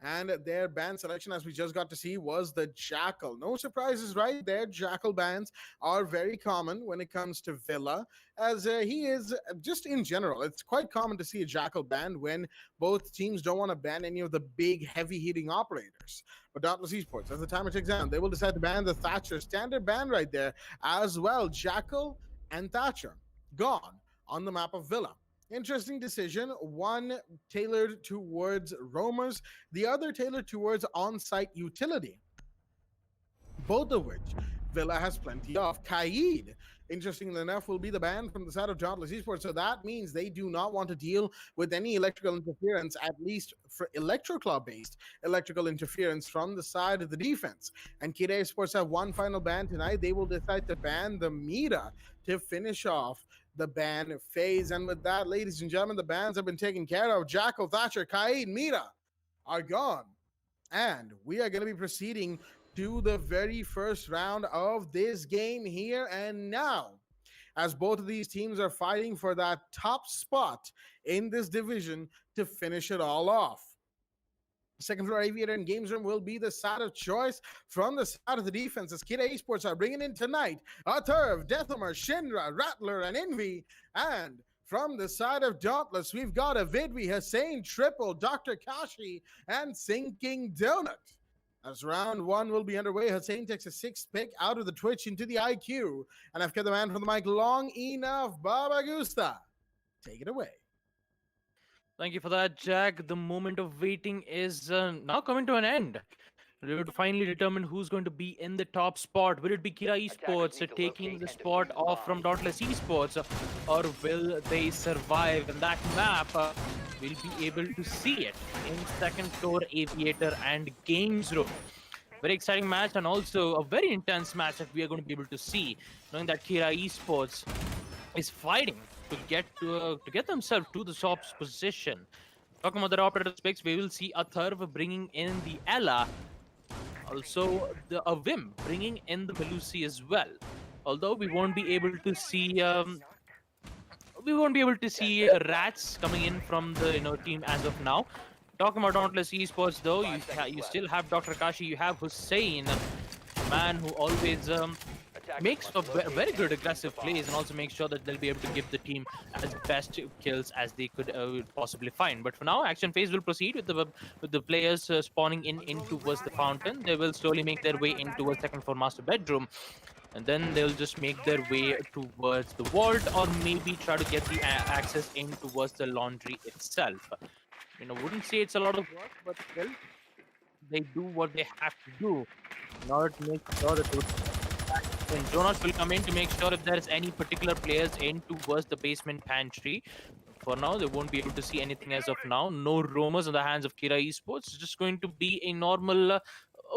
And their ban selection, as we just got to see, was the Jackal. No surprises right there. Jackal bans are very common when it comes to Villa, as he is just in general. It's quite common to see a Jackal ban when both teams don't want to ban any of the big heavy hitting operators. But Dauntless Esports, as the timer ticks down, they will decide to ban the Thatcher. Standard ban right there as well. Jackal and Thatcher gone on the map of Villa. Interesting decision. One tailored towards roamers, the other tailored towards on-site utility. Both of which Villa has plenty of. Kaid, interestingly enough, will be the ban from the side of Dauntless Esports. So that means they do not want to deal with any electrical interference, at least for Electroclaw-based electrical interference from the side of the defense. And Kid Esports have one final ban tonight. They will decide to ban the Mira to finish off the ban phase. And with that, ladies and gentlemen, the bans have been taken care of. Jackal, Thatcher, Kaid, Mira are gone. And we are going to be proceeding to the very first round of this game here and now, as both of these teams are fighting for that top spot in this division to finish it all off. Second floor aviator and games room will be the side of choice from the side of the defense, as Kid Esports are bringing in tonight Aturv, Deathhammer, Shinra, Rattler, and Envy. And from the side of Dauntless, we've got a Vidvi, Hussein, Triple, Dr. Kashi, and Sinking Donut. As round one will be underway, Hussein takes a 6th pick out of the Twitch into the IQ. And I've kept the man from the mic long enough. Babagusta, take it away. Thank you for that, Jack. The moment of waiting is now coming to an end. We would finally determine who's going to be in the top spot. Will it be Kira Esports taking the spot off from Dauntless Esports, or will they survive? And that map, we'll be able to see it in second floor aviator and games room. Very exciting match, and also a very intense match that we are going to be able to see, knowing that Kira Esports is fighting to get themselves to the top position. Talking about the operator picks, we will see Atharv bringing in the Ella, also the Vim bringing in the Melusi as well. Although we won't be able to see Rats coming in from the team as of now. Talking about Dauntless Esports, though, you still have Dr. Kashi, you have Hussein, a man who always makes a very good aggressive plays, and also makes sure that they'll be able to give the team as best kills as they could possibly find. But for now, action phase will proceed with the players spawning in towards the fountain. They will slowly make their way into a second floor master bedroom, and then they'll just make their way towards the vault, or maybe try to get the access in towards the laundry itself. Wouldn't say it's a lot of work, but still, they do what they have to do in order to make sure that and Jonas will come in to make sure if there's any particular players in towards the basement pantry. For now, they won't be able to see anything as of now. No roamers in the hands of Kira Esports. It's just going to be a normal, a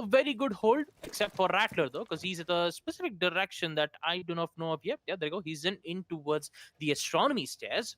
very good hold, except for Rattler, though, because he's at a specific direction that I do not know of yet. Yeah, there you go. He's in towards the astronomy stairs,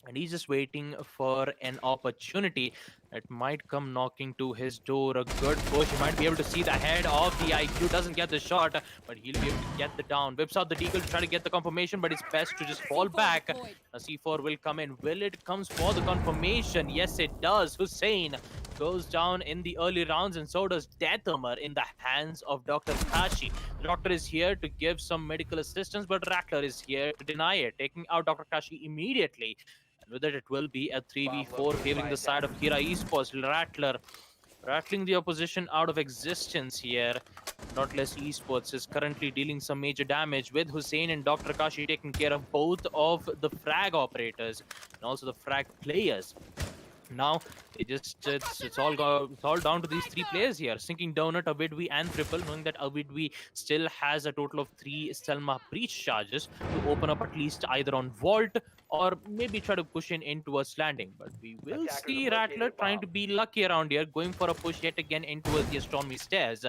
and he's just waiting for an opportunity. It might come knocking to his door. A good push. He might be able to see the head of the IQ. Doesn't get the shot, but he'll be able to get the down. Whips out the deagle to try to get the confirmation, but it's best to just fall back. A C4 will come in. Will it comes for the confirmation? Yes, it does. Hussein goes down in the early rounds, and so does Death Armor in the hands of Dr. Kashi. The doctor is here to give some medical assistance, but Rattler is here to deny it, taking out Dr. Kashi immediately. And with it will be a 3v4 favoring the side of Kira Esports. Rattler rattling the opposition out of existence here. Nautilus Esports is currently dealing some major damage, with Hussein and Dr. Kashi taking care of both of the frag operators and also the frag players. Now it's all down to these three players here. Sinking Donut, Avidwi, and Triple, knowing that Avidwi still has a total of 3 Selma breach charges to open up at least either on Vault or maybe try to push in into a landing. But we will see Rattler trying to be lucky around here, going for a push yet again into the astronomy stairs.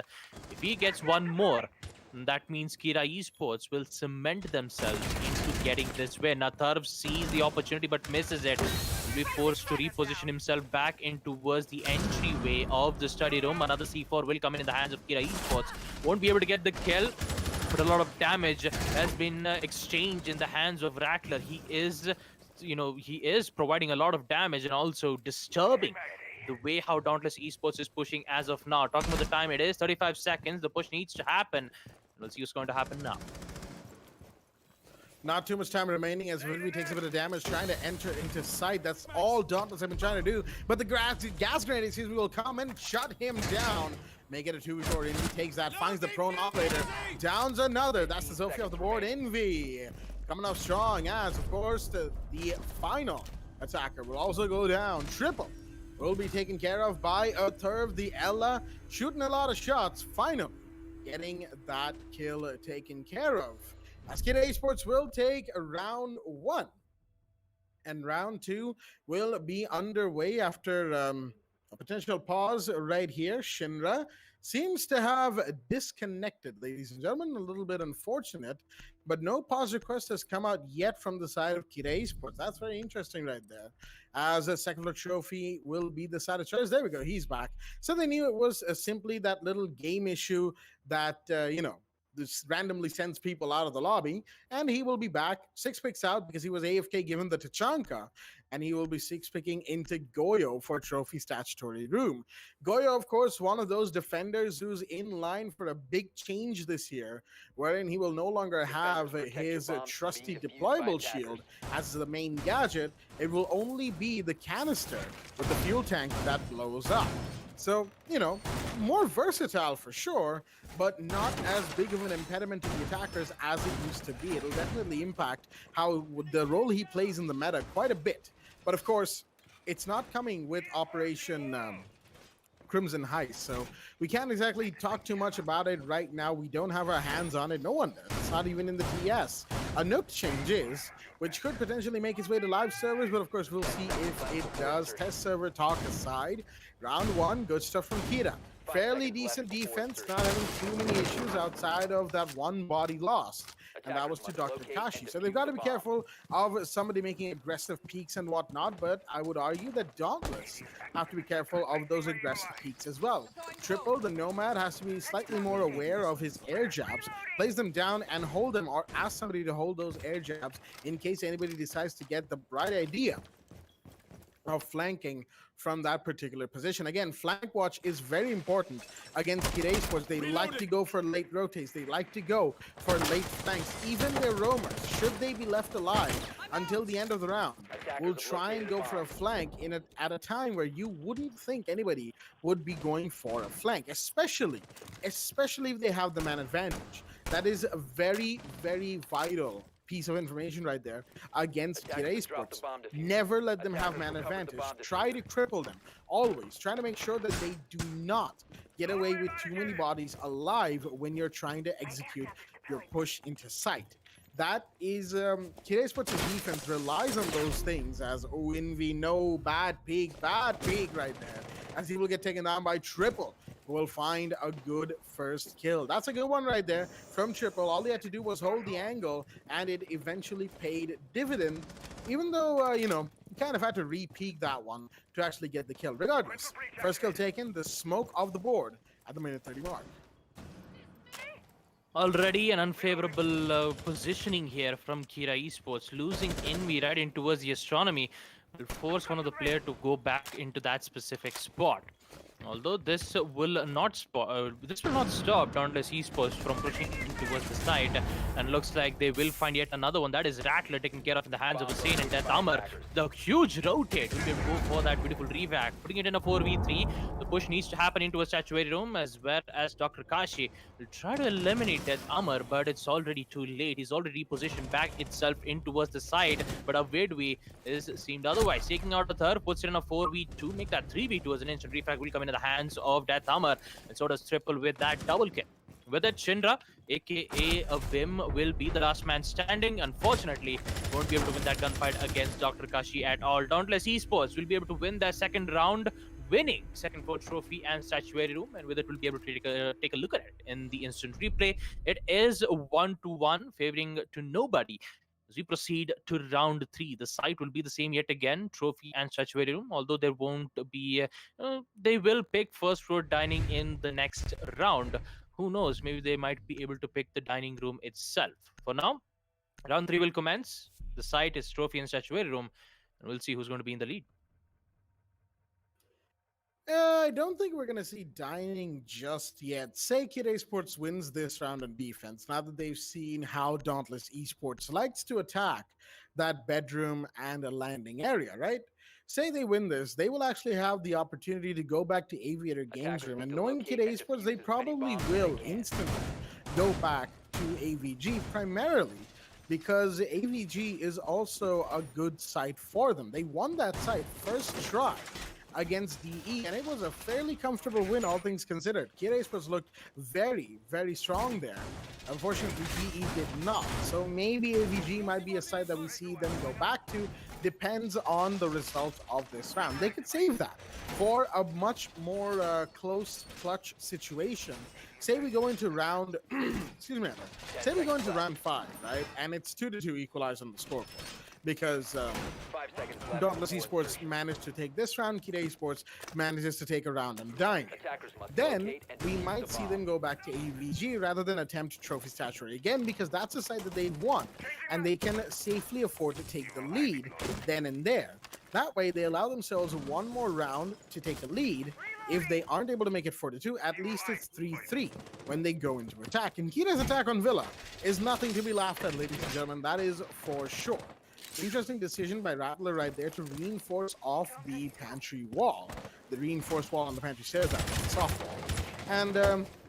If he gets one more, that means Kira Esports will cement themselves into getting this win. Atharv sees the opportunity but misses it. Will be forced to reposition himself back in towards the entryway of the study room. Another C4 will come in the hands of Kira Esports. Won't be able to get the kill, but a lot of damage has been exchanged in the hands of Rattler. He is providing a lot of damage and also disturbing the way how Dauntless Esports is pushing as of now. Talking about the time, it is 35 seconds. The push needs to happen. We'll see what's going to happen now. Not too much time remaining as Vidvi takes a bit of damage trying to enter into sight. That's all Dauntless have been trying to do. But the gas grenade, excuse me, will come and shut him down. Make it a 2v4. Envy takes that, finds the prone operator. Downs another. That's the Sophie off the board. Envy coming up strong as, of course, the final attacker will also go down. Triple will be taken care of by Atharv. The Ella shooting a lot of shots. Finally getting that kill taken care of. As Kira Esports will take round 1. And round 2 will be underway after a potential pause right here. Shinra seems to have disconnected, ladies and gentlemen. A little bit unfortunate, but no pause request has come out yet from the side of Kira Esports. That's very interesting right there. As a second floor trophy will be the side of choice. There we go. He's back. So they knew it was simply that little game issue that, this randomly sends people out of the lobby, and he will be back 6 picks out because he was AFK given the Tachanka, and he will be 6 picking into Goyo for trophy statutory room. Goyo, of course, one of those defenders who's in line for a big change this year, wherein he will no longer have his trusty deployable shield as the main gadget. It will only be the canister with the fuel tank that blows up. So, more versatile for sure, but not as big of an impediment to the attackers as it used to be. It'll definitely impact how the role he plays in the meta quite a bit. But of course, it's not coming with Operation Crimson Heist, so we can't exactly talk too much about it right now. We don't have our hands on it. No one does. It's not even in the TS. A note change is, which could potentially make its way to live servers, but of course we'll see if it does. Test server talk aside, round 1, good stuff from Kira. Fairly decent defense, not having too many issues outside of that one body lost, and that was to Dr. Kashi. So they've got to be careful of somebody making aggressive peeks and whatnot, but I would argue that Dauntless have to be careful of those aggressive peeks as well. Triple, the Nomad, has to be slightly more aware of his air jabs, plays them down and hold them, or ask somebody to hold those air jabs in case anybody decides to get the bright idea of flanking from that particular position. Again, flank watch is very important against Kira Esports. They like to go for late rotates. They like to go for late flanks. Even their roamers, should they be left alive until the end of the round, will try and go for a flank at a time where you wouldn't think anybody would be going for a flank, especially if they have the man advantage. That is a very, very vital piece of information right there against Kira Esports. Never let them have man advantage. Try to cripple them. Always try to make sure that they do not get away with too many bodies alive when you're trying to execute your push into sight. That is Kira Esports' defense relies on those things, as Envy, no, bad peek right there, as he will get taken down by Triple, who will find a good first kill. That's a good one right there from Triple. All he had to do was hold the angle, and it eventually paid dividend. Even though, he kind of had to re-peek that one to actually get the kill. Regardless, first kill taken, the smoke of the board at the minute 30 mark. Already an unfavorable positioning here from Kira Esports. Losing envy right in towards the astronomy will force one of the player to go back into that specific spot. Although this will not stop Dauntless Esports from pushing towards the side, and looks like they will find yet another one. That is Rattler taken care of in the hands of Hussein and Death Armor. The huge rotate will be able to go for that beautiful revac, putting it in a 4v3. The push needs to happen into a statuary room, as well as Dr. Kashi will try to eliminate Death Armor, but it's already too late. He's already repositioned back itself in towards the side, but Avedwi is seemed otherwise. Taking out the third, puts it in a 4v2, make that 3v2 as an instant refact will come in the hands of Death Armor, and so does Triple with that double kill. With it, Shinra, aka Vim, will be the last man standing. Unfortunately, won't be able to win that gunfight against Dr. Kashi at all. Dauntless Esports will be able to win their second round, winning second floor trophy and statuary room, and with it, we'll be able to take a look at it in the instant replay. It is 1-1, favoring to nobody. As we proceed to round 3, the site will be the same yet again, trophy and statuary room, although there won't be, they will pick first floor dining in the next round. Who knows, maybe they might be able to pick the dining room itself. For now, round 3 will commence. The site is trophy and statuary room, and we'll see who's going to be in the lead. I don't think we're going to see dining just yet. Say Kid Esports wins this round on defense, now that they've seen how Dauntless Esports likes to attack that bedroom and a landing area, right? Say they win this, they will actually have the opportunity to go back to Aviator Games Room, and knowing Kid Esports, they probably will instantly go back to AVG, primarily because AVG is also a good site for them. They won that site first try against DE, and it was a fairly comfortable win, all things considered. Kid Esports looked very, very strong there. Unfortunately, DE did not. So maybe AVG might be a site that we see them go back to. Depends on the result of this round. They could save that for a much more close clutch situation. Say we go into round, excuse me, say we go into round 5, right? And it's 2-2 equalized on the scoreboard. Because Dauntless Esports managed to take this round, Kid Esports manages to take a round and dying. Then we might see them go back to AVG rather than attempt Trophy Statuary again, because that's a site that they've won, and they can safely afford to take the lead then and there. That way, they allow themselves one more round to take a lead. If they aren't able to make it 4-2, at least it's 3-3 when they go into attack. And Kita's attack on Villa is nothing to be laughed at, ladies and gentlemen. That is for sure. Interesting decision by Rattler right there to reinforce off the pantry wall. The reinforced wall on the pantry stairs, that is the soft wall. And,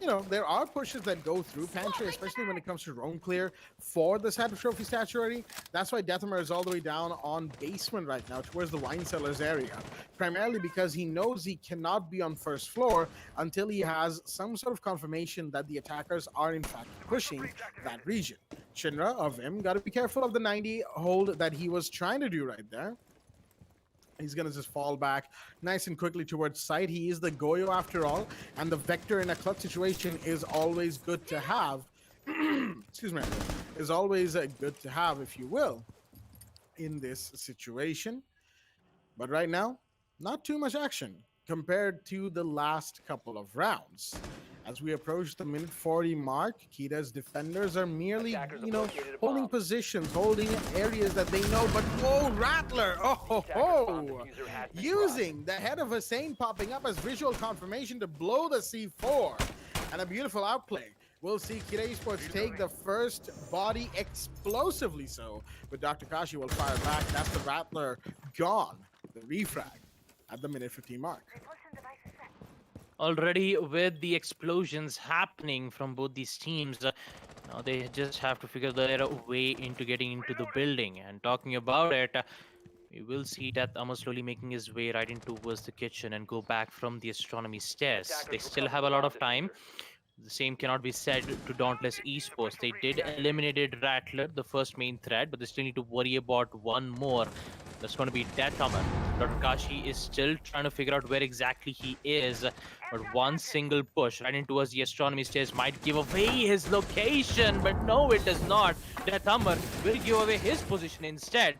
you know, there are pushes that go through pantry, especially when it comes to roam clear for the set of trophy statuary. That's why Deathamer is all the way down on basement right now towards the wine cellars area, primarily because he knows he cannot be on first floor until he has some sort of confirmation that the attackers are in fact pushing that region. Shinra of him got to be careful of the 90 hold that he was trying to do right there. He's going to just fall back nice and quickly towards side. He is the Goyo after all, and the vector in a clutch situation is always good to have. Excuse me. Is always good to have, if you will, in this situation. But right now, not too much action compared to the last couple of rounds. As we approach the minute 40 mark, Kita's defenders are merely, you know, holding positions, holding areas that they know. But whoa, Rattler! Oh ho ho! Using the head of Hussein popping up as visual confirmation to blow the C4. And a beautiful outplay. We'll see Kid Esports take the first body explosively so. But Dr. Kashi will fire back. That's the Rattler gone. The refrag at the minute 15 mark. Already with the explosions happening from both these teams, now they just have to figure their way into getting into the building. And talking about it, we will see Death Armor slowly making his way right into towards the kitchen and go back from the astronomy stairs. They still have a lot of time. The same cannot be said to Dauntless Esports. They did eliminated Rattler, the first main threat, but they still need to worry about one more. That's going to be Death Armor. Dr. Kashi is still trying to figure out where exactly he is, but one single push right into towards the astronomy stairs might give away his location, but no, it does not. Death Armor will give away his position instead.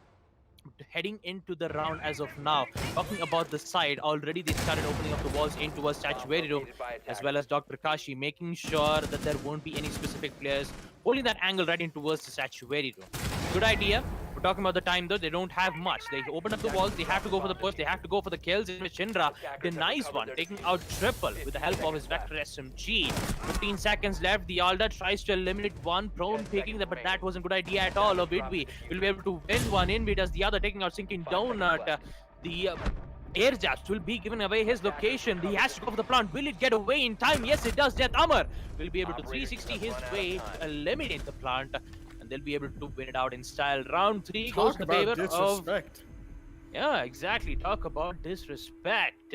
heading into the round as of now. Talking about the side, already they started opening up the walls into a statuary room, located by as attackers. well as Dr. Kashi, making sure that there won't be any specific players holding that angle right in towards the statuary room. Good idea. We're talking about the time though, they don't have much. They open up the walls, they have to go for the push, they have to go for the kills, in which Indra denies one, taking out triple with the help of his Vector SMG. 15 seconds left, the Alda tries to eliminate one, prone picking, but that wasn't a good idea at all. Vidvi will be able to win one, Invi does the other, taking out Sinking Donut. The air jabs will be giving away his location. He has to go for the plant. Will it get away in time? Yes, it does. Death Amar will be able to 360 his way to eliminate the plant, and they'll be able to win it out in style. Round 3 goes Talk in the favor about of... disrespect. Yeah, exactly. Talk about disrespect.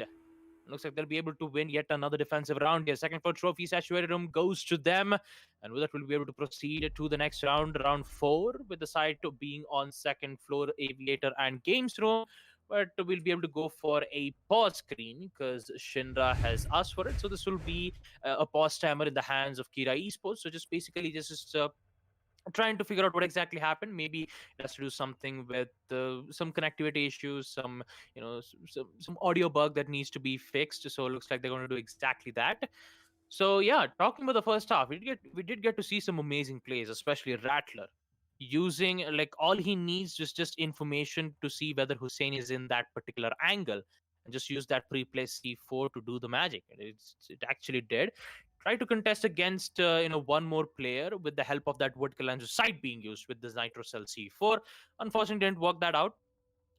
Looks like they'll be able to win yet another defensive round here. Second floor trophy saturated room goes to them. And with that, we'll be able to proceed to the next round, round 4, with the side to being on second floor aviator and games room. But we'll be able to go for a pause screen because Shinra has asked for it. So this will be a pause timer in the hands of Kira Esports. So just basically, this is trying to figure out what exactly happened. Maybe it has to do something with some connectivity issues, some some audio bug that needs to be fixed. So it looks like they're going to do exactly that. So yeah, talking about the first half, we did get to see some amazing plays, especially Rattler using like all he needs is just information to see whether Hussein is in that particular angle, and just use that pre-place C4 to do the magic. And it actually did. Try to contest against one more player with the help of that vertical lens sight being used with this Nitrocell C4. Unfortunately, didn't work that out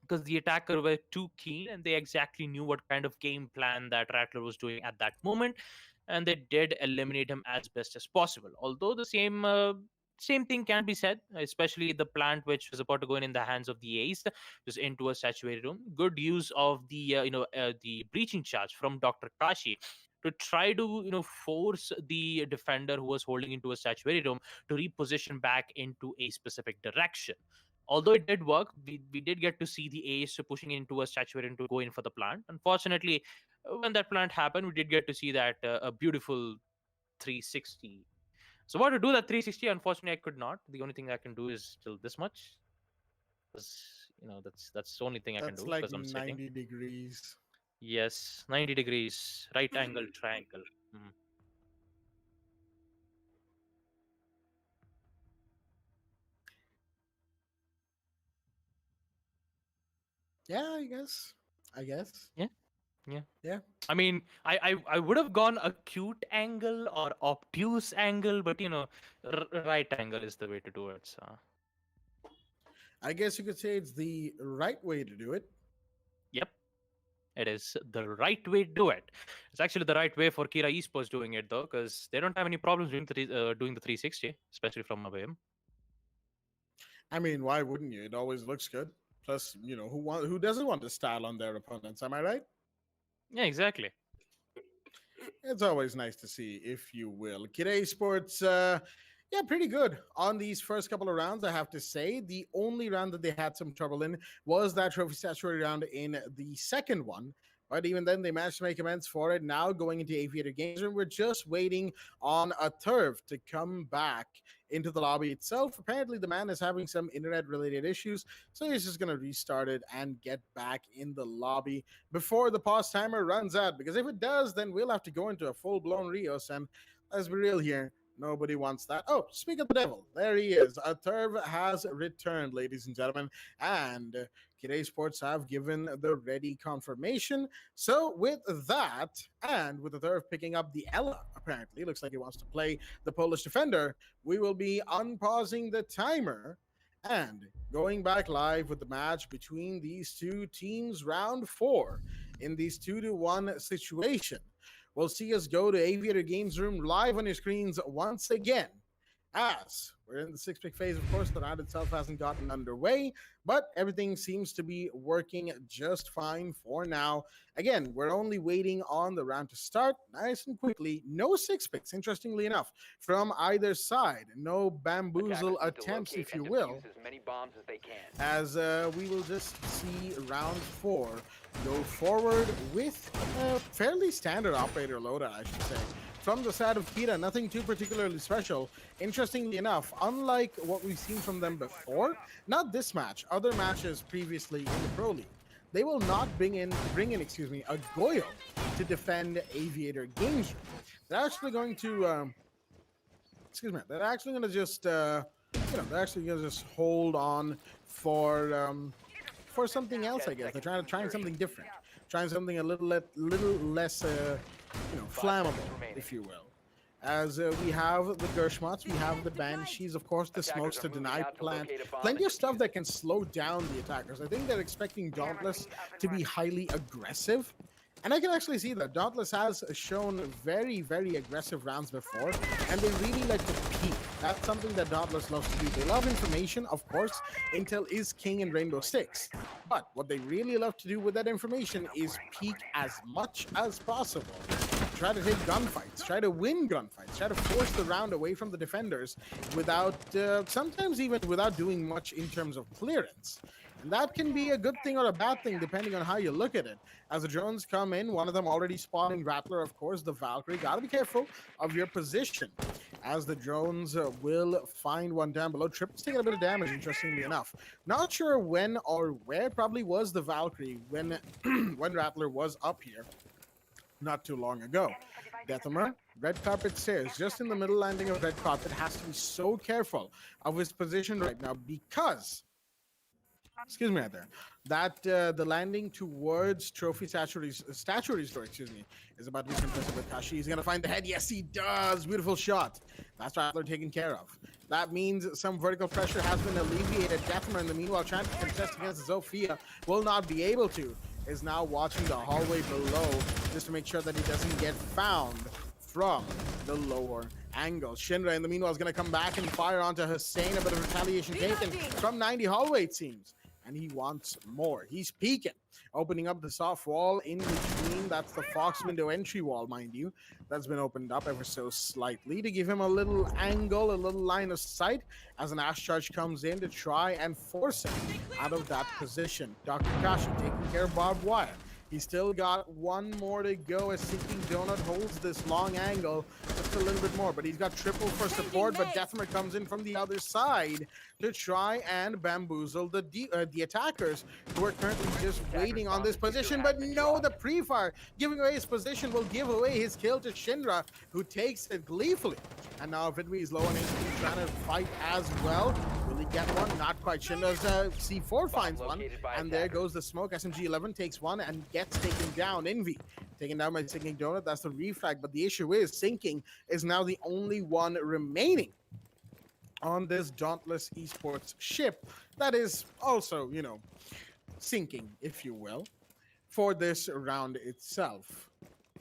because the attacker were too keen and they exactly knew what kind of game plan that Rattler was doing at that moment, and they did eliminate him as best as possible. Although the same thing can be said, especially the plant which was about to go in the hands of the ace, just into a saturated room. Good use of the breaching charge from Dr. Kashi to try to force the defender who was holding into a saturated room to reposition back into a specific direction. Although it did work, we did get to see the ace pushing into a saturated to go in for the plant. Unfortunately, when that plant happened, we did get to see that a beautiful 360. So what to do that 360? Unfortunately, I could not. The only thing I can do is till this much. Because that's the only thing I can That's do like because I'm sitting. 90 degrees. Yes, 90 degrees, right angle triangle. Mhm. Yeah, I guess. I guess. Yeah, yeah. Yeah. I mean, I would have gone acute angle or obtuse angle, but right angle is the way to do it. So, I guess you could say it's the right way to do it. yep, it is the right way to do it. It's actually the right way for Kira Esports doing it though, because they don't have any problems doing the 360, especially from away. I mean, why wouldn't you? It always looks good. Plus, who doesn't want to style on their opponents? Am I right? Yeah, exactly. It's always nice to see, if you will. Kid Sports, yeah, pretty good on these first couple of rounds, I have to say. The only round that they had some trouble in was that trophy saturated round in the second one. But even then, they managed to make amends for it. Now going into Aviator Games Room, we're just waiting on a turf to come back into the lobby itself. Apparently, the man is having some internet-related issues, so he's just going to restart it and get back in the lobby before the pause timer runs out. Because if it does, then we'll have to go into a full-blown Rios, and let's be real here, nobody wants that. Oh, speak of the devil, there he is. A Turv has returned, ladies and gentlemen, and Kid Sports have given the ready confirmation. So with that, and with the Turv picking up the Ella, apparently, looks like he wants to play the Polish defender, we will be unpausing the timer and going back live with the match between these two teams, round 4, in this 2-1 situation. We'll see us go to Aviator Games Room live on your screens once again. As we're in the 6-pick phase, of course, the round itself hasn't gotten underway, but everything seems to be working just fine for now. Again, we're only waiting on the round to start nice and quickly. No 6-picks, interestingly enough, from either side. No bamboozle attempts, if you will. As many bombs as they can. As we will just see round 4 go forward with a fairly standard operator loadout, I should say. From the side of Kira, nothing too particularly special. Interestingly enough, unlike what we've seen from them before, not this match, other matches previously in the Pro League, they will not bring in a Goyo to defend Aviator Games Room. They're actually going to they're actually going to just they're actually going to just hold on for something else, I guess. They're trying something different, trying something a little less flammable, if you will. As we have the Gershmots, we have the Banshees, of course, the smokes to deny plant. Plenty of stuff that can slow down the attackers. I think they're expecting Dauntless to be highly aggressive. And I can actually see that Dauntless has shown very, very aggressive rounds before, and they really like to peek. That's something that Dauntless loves to do. They love information, of course. Intel is king in Rainbow Six. But what they really love to do with that information is peek as much as possible. Try to take gunfights, try to win gunfights, try to force the round away from the defenders without, sometimes even without doing much in terms of clearance. And that can be a good thing or a bad thing, depending on how you look at it. As the drones come in, one of them already spotting Rattler, of course, the Valkyrie. Gotta be careful of your position, as the drones will find one down below. Triple's taking a bit of damage, interestingly enough. Not sure when or where, probably was the Valkyrie when, when Rattler was up here not too long ago. Deathamer, red carpet stairs, just in the middle landing of red carpet, has to be so careful of his position right now because... Excuse me right there. That the landing towards Trophy Statuary Store, is about to be contested with Kashi. He's gonna find the head. Yes, he does. Beautiful shot. That's Rattler taken care of. That means some vertical pressure has been alleviated. Deathmer, in the meanwhile, trying to contest against Zofia, will not be able to. Is now watching the hallway below just to make sure that he doesn't get found from the lower angle. Shinra, in the meanwhile, is going to come back and fire onto Hussein. A bit of retaliation taken from 90 hallway, it seems. And he wants more. He's peeking, opening up the soft wall in between. That's the Fox window entry wall, mind you. That's been opened up ever so slightly to give him a little angle, a little line of sight as an Ash charge comes in to try and force him out of that position. Dr. Kashi taking care of barbed wire. He's still got one more to go as Sinking Donut holds this long angle just a little bit more. But he's got triple for support, but Deathmer comes in from the other side to try and bamboozle the attackers who are currently just waiting on this position. But no, the pre-fire giving away his position will give away his kill to Shinra, who takes it gleefully. And now Vidwi is low on HP, trying to fight as well. Will he get one? Not quite. Shinra's C4 finds one. And there goes the smoke. SMG-11 takes one and gets taken down. Envy taken down by Sinking Donut. That's the refrag. But the issue is Sinking is now the only one remaining on this Dauntless Esports ship that is also, sinking, if you will, for this round itself.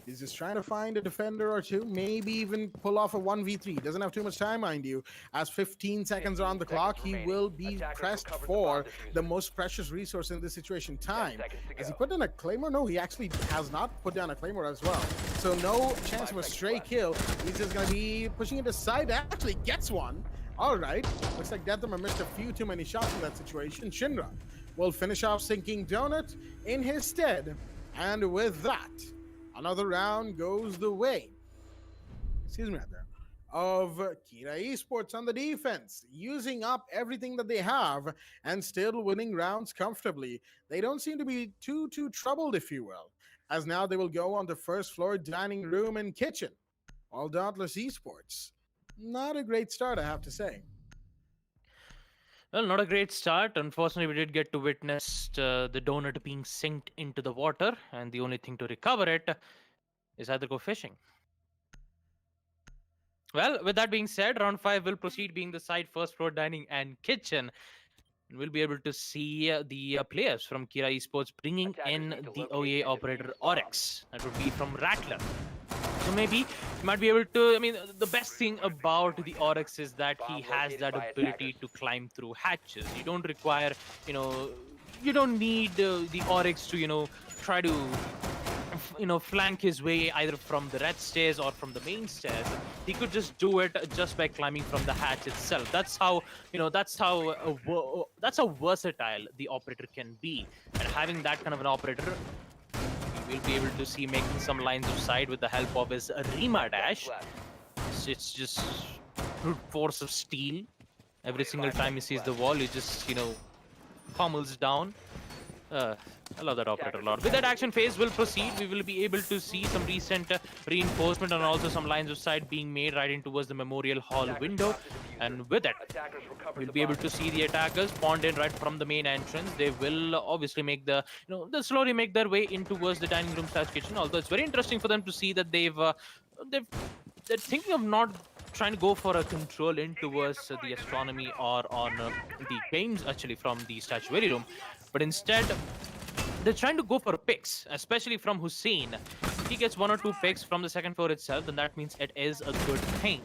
He's just trying to find a defender or two, maybe even pull off a 1v3. Doesn't have too much time, mind you. As 15 seconds are on the clock, he will be pressed for the most precious resource in this situation, time. Has he put down a Claymore? No, he actually has not put down a Claymore as well. So no chance of a stray kill. He's just going to be pushing it aside. Actually gets one. All right. Looks like Deathmer missed a few too many shots in that situation. Shinra will finish off Sinking Donut in his stead. And with that, another round goes the way, of Kira Esports on the defense, using up everything that they have and still winning rounds comfortably. They don't seem to be too troubled, if you will, as now they will go on the first floor dining room and kitchen. All Dauntless Esports. Not a great start, I have to say. Well, not a great start. Unfortunately, we did get to witness the donut being sinked into the water, and the only thing to recover it is either go fishing. Well, with that being said, round 5 will proceed being the side first floor dining and kitchen. And we'll be able to see the players from Kira Esports bringing in the OEA operator Oryx. That would be from Rattler. So maybe you might be able to, the best thing about the Oryx is that he has that ability to climb through hatches. You don't require, you don't need the Oryx to, try to flank his way either from the red stairs or from the main stairs, he could just do it just by climbing from the hatch itself. That's how that's how versatile the operator can be, and having that kind of an operator, we'll be able to see making some lines of sight with the help of his Rima dash. It's just brute force of steel. Every single time he sees the wall, he just pummels down. I love that operator a lot. With that action phase will proceed, we will be able to see some recent reinforcement and also some lines of sight being made right in towards the Memorial Hall window. And with it, we'll be able to see the attackers spawned in right from the main entrance. They will obviously make they'll slowly make their way in towards the dining room / kitchen. Although it's very interesting for them to see that they're thinking of not trying to go for a control in towards the astronomy or on the games actually from the statuary room, but instead they're trying to go for picks, especially from Hussein. If he gets 1 or 2 picks from the second floor itself, then that means it is a good thing.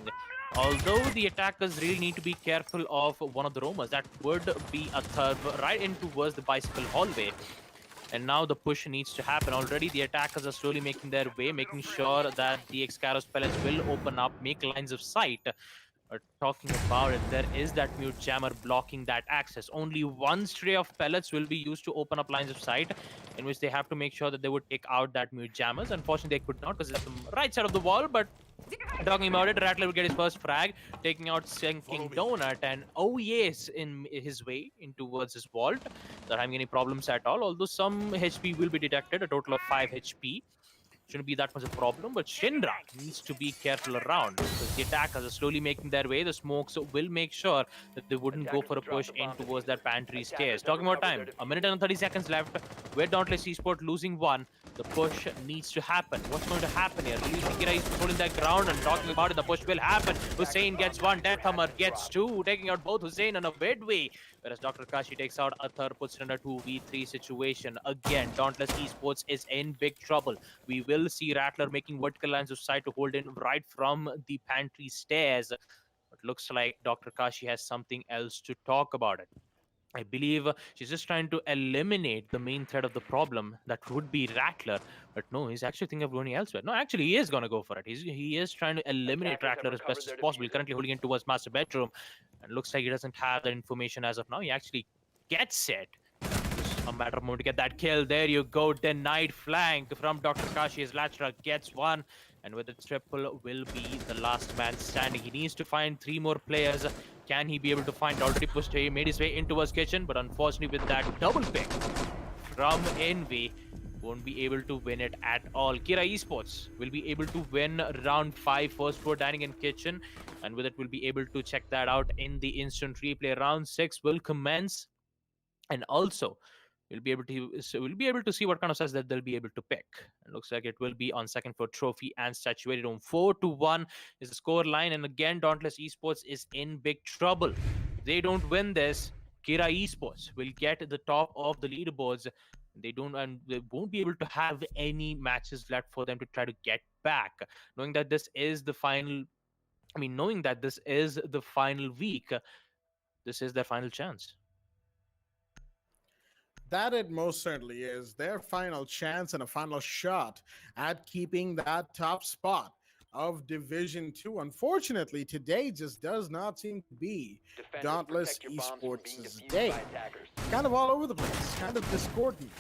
Although the attackers really need to be careful of one of the roamers. That would be a third right in towards the bicycle hallway. And now the push needs to happen. Already the attackers are slowly making their way, making sure that the Excaros pellets will open up, make lines of sight. Talking about it, there is that mute jammer blocking that access. Only one stray of pellets will be used to open up lines of sight, in which they have to make sure that they would take out that mute jammers. Unfortunately, they could not because it's on the right side of the wall, but talking about it, Rattler will get his first frag, taking out Sinking Donut, and oh yes, in his way in towards his vault. Not having any problems at all, although some HP will be detected, a total of 5 HP. Shouldn't be that much a problem, but Shinra needs to be careful around because the attackers are slowly making their way. The smokes will make sure that they wouldn't go for a push in towards that pantry stairs. Talking about time, 1 minute and 30 seconds left. With Dauntless Esports losing 1, the push needs to happen. What's going to happen here? Releasing Kira is holding that ground and talking about it. The push will happen. Hussein gets 1, Death Hammer gets 2, taking out both Hussein and a midway. Whereas Dr. Kashi takes out a third, puts it in a 2v3 situation. Again, Dauntless Esports is in big trouble. We will see Rattler making vertical lines of sight to hold in right from the pantry stairs. But looks like Dr. Kashi has something else to talk about it. I believe she's just trying to eliminate the main threat of the problem, that would be Rattler. But no, he's actually thinking of going elsewhere. No, actually, he is going to go for it. He is trying to eliminate Rattler as best as possible. Currently holding it towards master bedroom. And looks like he doesn't have that information as of now. He actually gets it. Just a matter of moment to get that kill. There you go. Denied flank from Dr. Kashi as Latra gets 1. And with the triple will be the last man standing. He needs to find 3 more players. Can he be able to find? Already pushed, he made his way into his kitchen, but unfortunately with that double pick from Envy, won't be able to win it at all. Kira Esports will be able to win round 5 first floor dining and kitchen, and with it we'll be able to check that out in the instant replay. Round 6 will commence, and also we'll be able to see what kind of sets that they'll be able to pick. It looks like it will be on second floor trophy and statuary room. 4-1 is the score line, and again Dauntless Esports is in big trouble. If they don't win this, Kira Esports will get the top of the leaderboards. They won't be able to have any matches left for them to try to get back. Knowing that this is the final week, this is their final chance. That it most certainly is their final chance and a final shot at keeping that top spot of Division 2. Unfortunately, today just does not seem to be Dauntless Esports' day. Kind of all over the place, kind of discordant,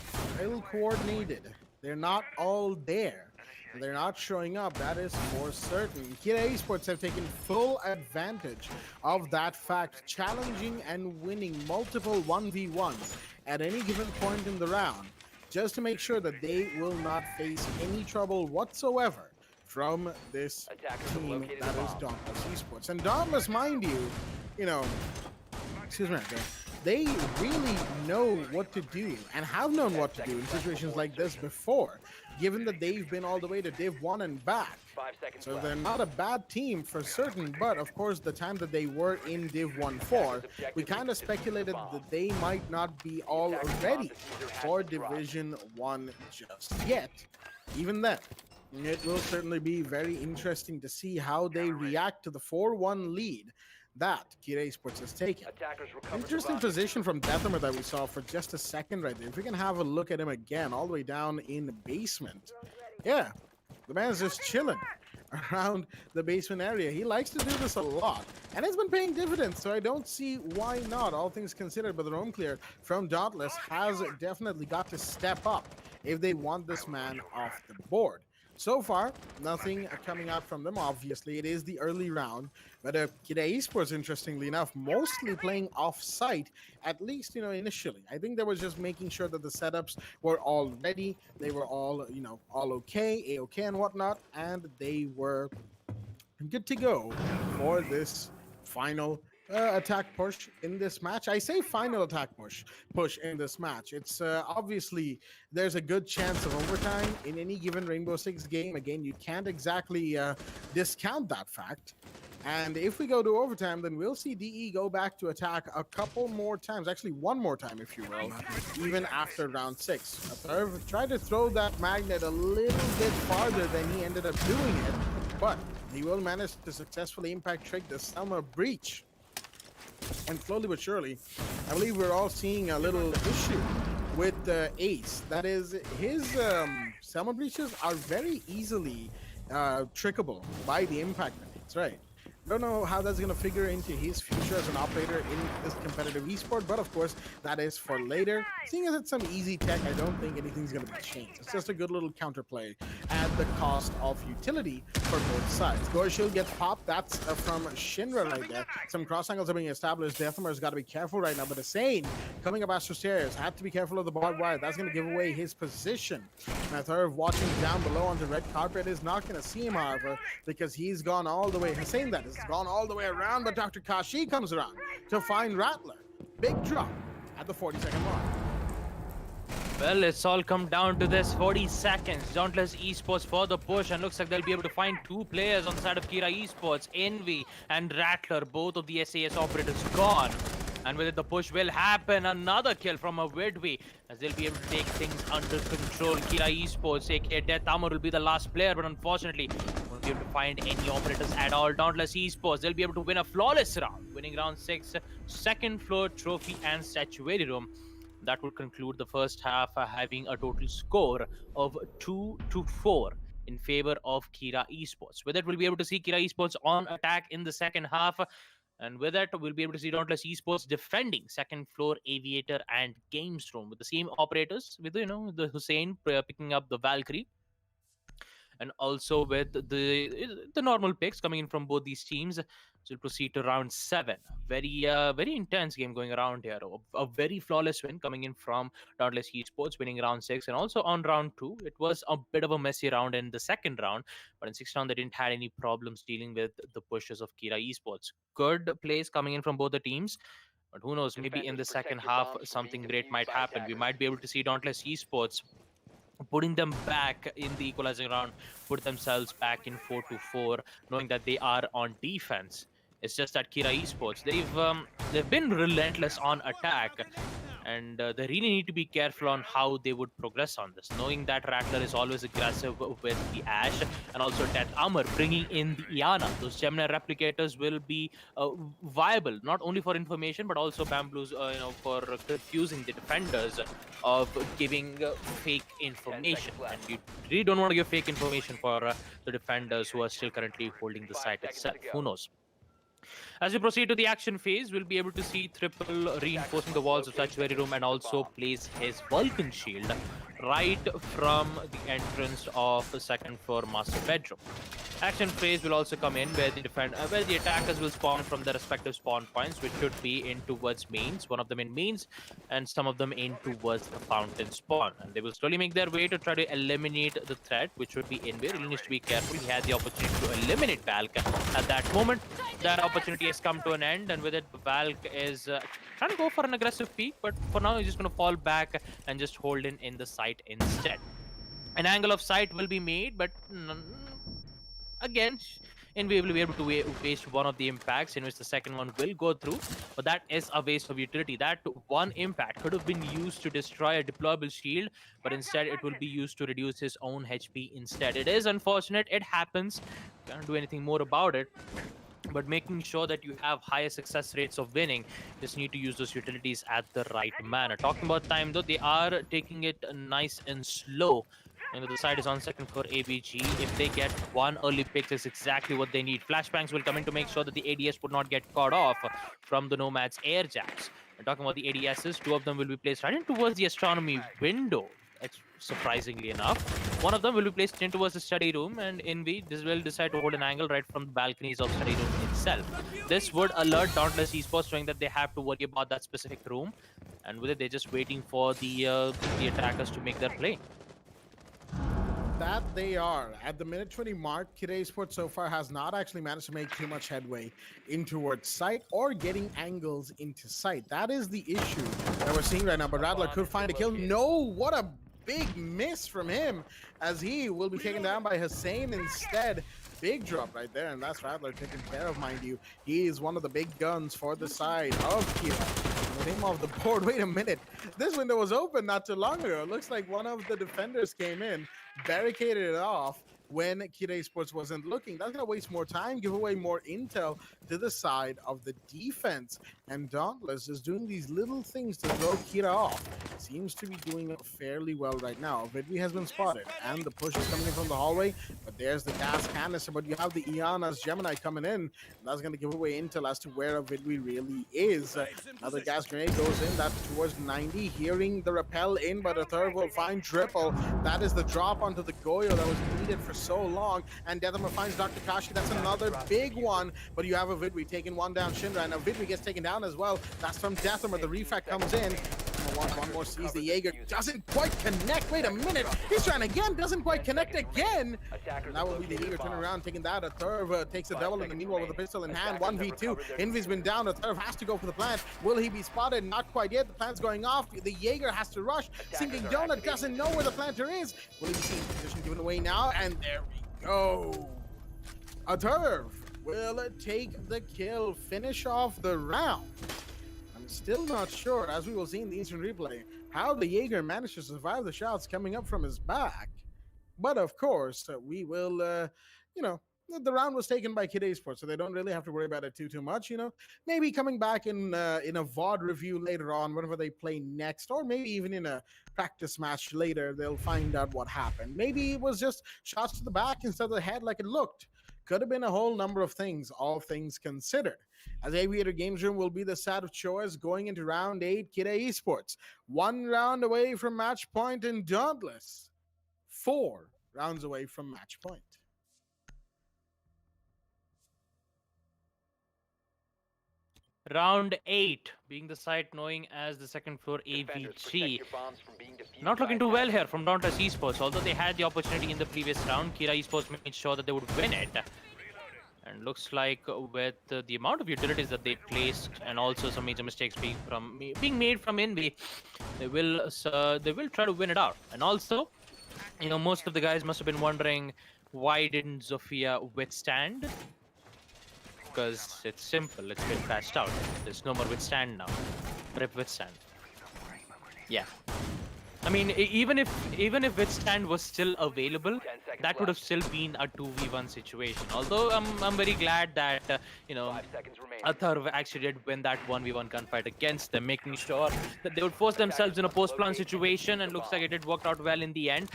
ill-coordinated. They're not all there. They're not showing up, that is for certain. Kira Esports have taken full advantage of that fact, challenging and winning multiple 1v1s at any given point in the round, just to make sure that they will not face any trouble whatsoever from this team that is Dauntless Esports. And Dauntless, mind you, excuse me, okay, they really know what to do and have known what to do in situations like this before, given that they've been all the way to Div 1 and back. So they're not a bad team for certain, but of course the time that they were in Div 1-4, we kind of speculated that they might not be all ready for Division 1 just yet. Even then, it will certainly be very interesting to see how they react to the 4-1 lead that Kira Esports has taken. Interesting position from Deathhammer that we saw for just a second right there. If we can have a look at him again, all the way down in the basement. Yeah, the man's just chilling around the basement area. He likes to do this a lot, and it's been paying dividends, so I don't see why not, all things considered. But the roam clear from Dauntless has definitely got to step up if they want this man off the board. So far, nothing coming out from them. Obviously, it is the early round, but Kida Esports, interestingly enough, mostly playing off-site, at least, initially. I think they was just making sure that the setups were all ready, they were all, all okay, A-okay and whatnot, and they were good to go for this final attack push in this match. I say final attack push in this match. It's obviously there's a good chance of overtime in any given Rainbow Six game. Again, you can't exactly discount that fact. And if we go to overtime, then we'll see DE go back to attack a couple more times, actually one more time, if you will, even after round 6. Irv tried to throw that magnet a little bit farther than he ended up doing it, but he will manage to successfully impact trick the summer breach. And slowly but surely, I believe we're all seeing a little issue with Ace. That is, his summer breaches are very easily trickable by the impact grenades, right? Don't know how that's going to figure into his future as an operator in this competitive esport, but of course, that is for later. Seeing as it's some easy tech, I don't think anything's going to be changed. It's just a good little counterplay at the cost of utility for both sides. Gore Shield gets popped. That's from Shinra right there. Some cross angles are being established. Deathmar's got to be careful right now, but Asane coming up Astro Stairs had to be careful of the barbed wire. That's going to give away his position. Mathurv watching down below on the red carpet is not going to see him, however, because he's gone all the way. Hussein, that is gone all the way around, but Dr. Kashi comes around to find Rattler. Big drop at the 40-second mark. Well, it's all come down to this 40 seconds. Dauntless Esports for the push, and looks like they'll be able to find 2 players on the side of Kira Esports. Envy and Rattler, both of the SAS operators gone. And with it, the push will happen. Another kill from a Widway, as they'll be able to take things under control. Kira Esports, aka Death Armor, will be the last player, but unfortunately, won't be able to find any operators at all. Dauntless Esports, they'll be able to win a flawless round, winning round 6, second floor trophy and statuary room. That would conclude the first half, having a total score of 2-4 in favor of Kira Esports. With it, we'll be able to see Kira Esports on attack in the second half. And with that, we'll be able to see Dauntless Esports defending second floor, Aviator, and Games Room with the same operators, with the Hussein picking up the Valkyrie, and also with the normal picks coming in from both these teams. So we'll proceed to round 7. Very intense game going around here. A very flawless win coming in from Dauntless Esports, winning round 6, and also on round 2. It was a bit of a messy round in the second round, but in 6th round they didn't have any problems dealing with the pushes of Kira Esports. Good plays coming in from both the teams. But who knows, maybe in the second half, something great might happen. We might be able to see Dauntless Esports putting them back in the equalizing round, put themselves back in 4-4, knowing that they are on defense. It's just that Kira Esports, they've been relentless on attack, and they really need to be careful on how they would progress on this, knowing that Rattler is always aggressive with the Ash, and also Death Armor bringing in the Iana. Those Gemini replicators will be viable, not only for information, but also Bamboo's, for confusing the defenders of giving fake information. And you really don't want to give fake information for the defenders who are still currently holding the site itself. Who knows? As we proceed to the action phase, we'll be able to see Triple reinforcing the walls of Sanctuary Room and also place his Vulcan Shield right from the entrance of the second floor master bedroom. Action phase will also come in where the attackers will spawn from their respective spawn points, which should be in towards mains, one of them in mains, and some of them in towards the fountain spawn. And they will slowly make their way to try to eliminate the threat, which would be Invi. He needs to be careful. He had the opportunity to eliminate Valk at that moment. That opportunity has come to an end, and with it, Valk is trying to go for an aggressive peek, but for now he's just going to fall back and just hold in the site instead. An angle of sight will be made, but again, Envy will be able to waste one of the impacts, in which the second one will go through, but that is a waste of utility. That one impact could have been used to destroy a deployable shield, but instead it will be used to reduce his own HP instead. It is unfortunate, it happens, can't do anything more about it. But making sure that you have higher success rates of winning, just need to use those utilities at the right manner. Talking about time though, they are taking it nice and slow The side is on second for ABG. If they get one early pick, it's exactly what they need. Flashbangs will come in to make sure that the ADS would not get caught off from the Nomad's air jabs. We're talking about the ADSs. Two of them will be placed right in towards the astronomy window. Surprisingly enough, one of them will be placed in towards the study room, and Envy will decide to hold an angle right from the balconies of study room itself. This would alert Dauntless Esports, showing that they have to worry about that specific room, and with it, they're just waiting for the attackers to make their play. That they are. At the minute 20 mark, Kid Esports so far has not actually managed to make too much headway in towards sight or getting angles into sight. That is the issue that we're seeing right now. But Rattler could find a kill. No, what a big miss from him, as he will be taken down by Hussein instead. Big drop right there, and that's Rattler taken care of, mind you. He is one of the big guns for the side of Kira. With him off the board. Wait a minute. This window was open not too long ago. It looks like one of the defenders came in, barricaded it off when Kira Esports wasn't looking. That's going to waste more time, give away more intel to the side of the defense. And Dauntless is doing these little things to throw Kira off. Seems to be doing fairly well right now. Vidvi has been spotted, and the push is coming in from the hallway, but there's the gas canister. But you have the Iana's Gemini coming in, and that's going to give away intel as to where Vidvi really is. Another gas grenade goes in, that's towards 90, hearing the rappel in, but a third will find triple. That is the drop onto the Goyo that was needed for so long, and Deathhammer finds Dr. Kashi. That's another big one, but you have a Vidwi taking one down. Shinra, now Vidwi gets taken down as well. That's from Deathhammer. The refract comes in. One more sees the Jaeger. Doesn't quite connect. Wait a minute. He's trying again. Doesn't quite connect again. And that will be the Jaeger turning around, taking that. A Thurv takes the devil in the meanwhile with a pistol in hand. 1v2. Envy's been down. A Thurv has to go for the plant. Will he be spotted? Not quite yet. The plant's going off. The Jaeger has to rush. Sinking Donut doesn't know where the planter is. Will he be seen? Position given away now. And there we go. A Thurv will take the kill. Finish off the round. Still not sure, as we will see in the instant replay, how the Jaeger managed to survive the shots coming up from his back. But of course, we will, the round was taken by Kid Esports, so they don't really have to worry about it too much. Maybe coming back in a VOD review later on, whenever they play next, or maybe even in a practice match later, they'll find out what happened. Maybe it was just shots to the back instead of the head like it looked. Could have been a whole number of things, all things considered. As Aviator Games Room will be the side of choice going into round 8, Kid Esports. 1 round away from match point, and Dauntless 4 rounds away from match point. Round 8, being the site knowing as the second floor AVG. Not looking too well here from Dauntless Esports. Although they had the opportunity in the previous round, Kira Esports made sure that they would win it. And looks like with the amount of utilities that they placed, and also some major mistakes being made from Envy, they will try to win it out. And also, most of the guys must have been wondering, why didn't Zofia withstand? Because it's simple, it's been patched out. There's no more withstand now. Rip withstand. Yeah. I mean, even if withstand was still available, that would have still been a 2v1 situation. Although I'm very glad that Athar actually did win that 1v1 gunfight against them, making sure that they would force themselves in a post-plan situation, and looks like it did work out well in the end.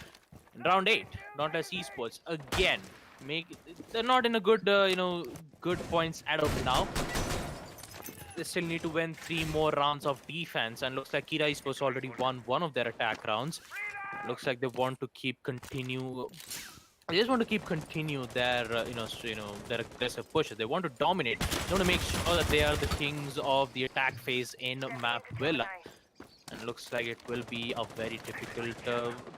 In round 8, Dauntless Esports again. They're not in a good good points at of now. They still need to win 3 more rounds of defense, and looks like Kira Esports already won one of their attack rounds. Looks like they want to continue. They just want to continue their their aggressive push. They want to dominate. They want to make sure that they are the kings of the attack phase in map Villa. And looks like it will be a very difficult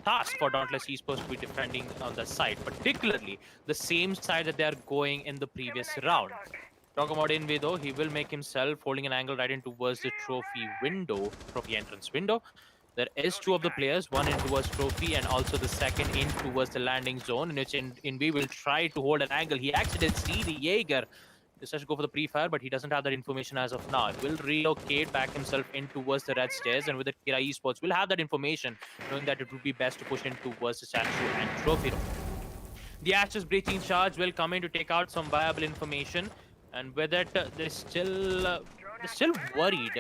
task for Dauntless Esports to be defending on the side, particularly the same side that they are going in the previous round. Talking about Envy though, he will make himself holding an angle right in towards the trophy entrance window. There is 2 of the players, one in towards trophy and also the second in towards the landing zone, in which Envy will try to hold an angle. He actually did see the Jaeger. Decides to go for the pre-fire, but he doesn't have that information as of now. He will relocate back himself in towards the red stairs, and with the Kira Esports will have that information, knowing that it would be best to push in towards the statue and trophy room. The Ashes breaching charge will come in to take out some viable information, and with it, there's still they're still worried.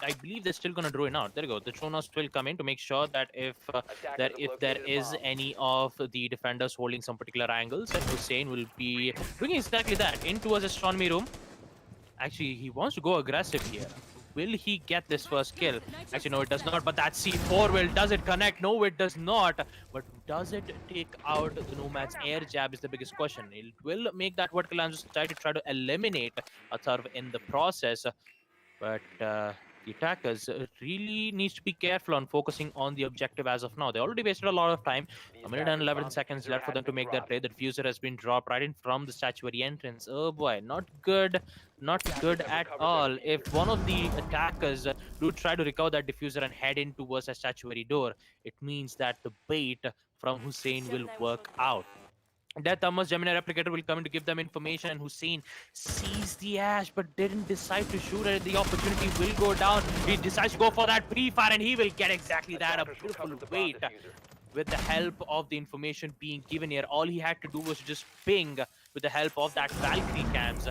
I believe they're still gonna drone out. There you go. The drones will come in to make sure that if Attackers have there located a is bomb. any of the defenders holding some particular angles, and Hussein will be doing exactly that in towards astronomy room. Actually, he wants to go aggressive here. Will he get this first kill? Actually, no, it does not. But that C4 will. Does it connect? No, it does not. But does it take out the Nomad's air jab is the biggest question. It will make that vertical lance try to eliminate a Tharv in the process. But the attackers really needs to be careful on focusing on the objective as of now. They already wasted a lot of time. The A minute and attackers' 11 bomb seconds diffuser left for has them to been make their dropped. play. The diffuser has been dropped right in from the statuary entrance. Oh boy, not good. Not good have at recovered their all. diffuser. If one of the attackers do try to recover that diffuser and head in towards the statuary door, it means that the bait from Hussein will work out. That Thomas Gemini replicator will come in to give them information, and Hussein sees the ash but didn't decide to shoot it. The opportunity will go down. He decides to go for that pre-fire, and he will get exactly that. A Attackers beautiful recovered the bomb wait diffuser. with the help of the information being given here. All he had to do was just ping with the help of that Valkyrie cams,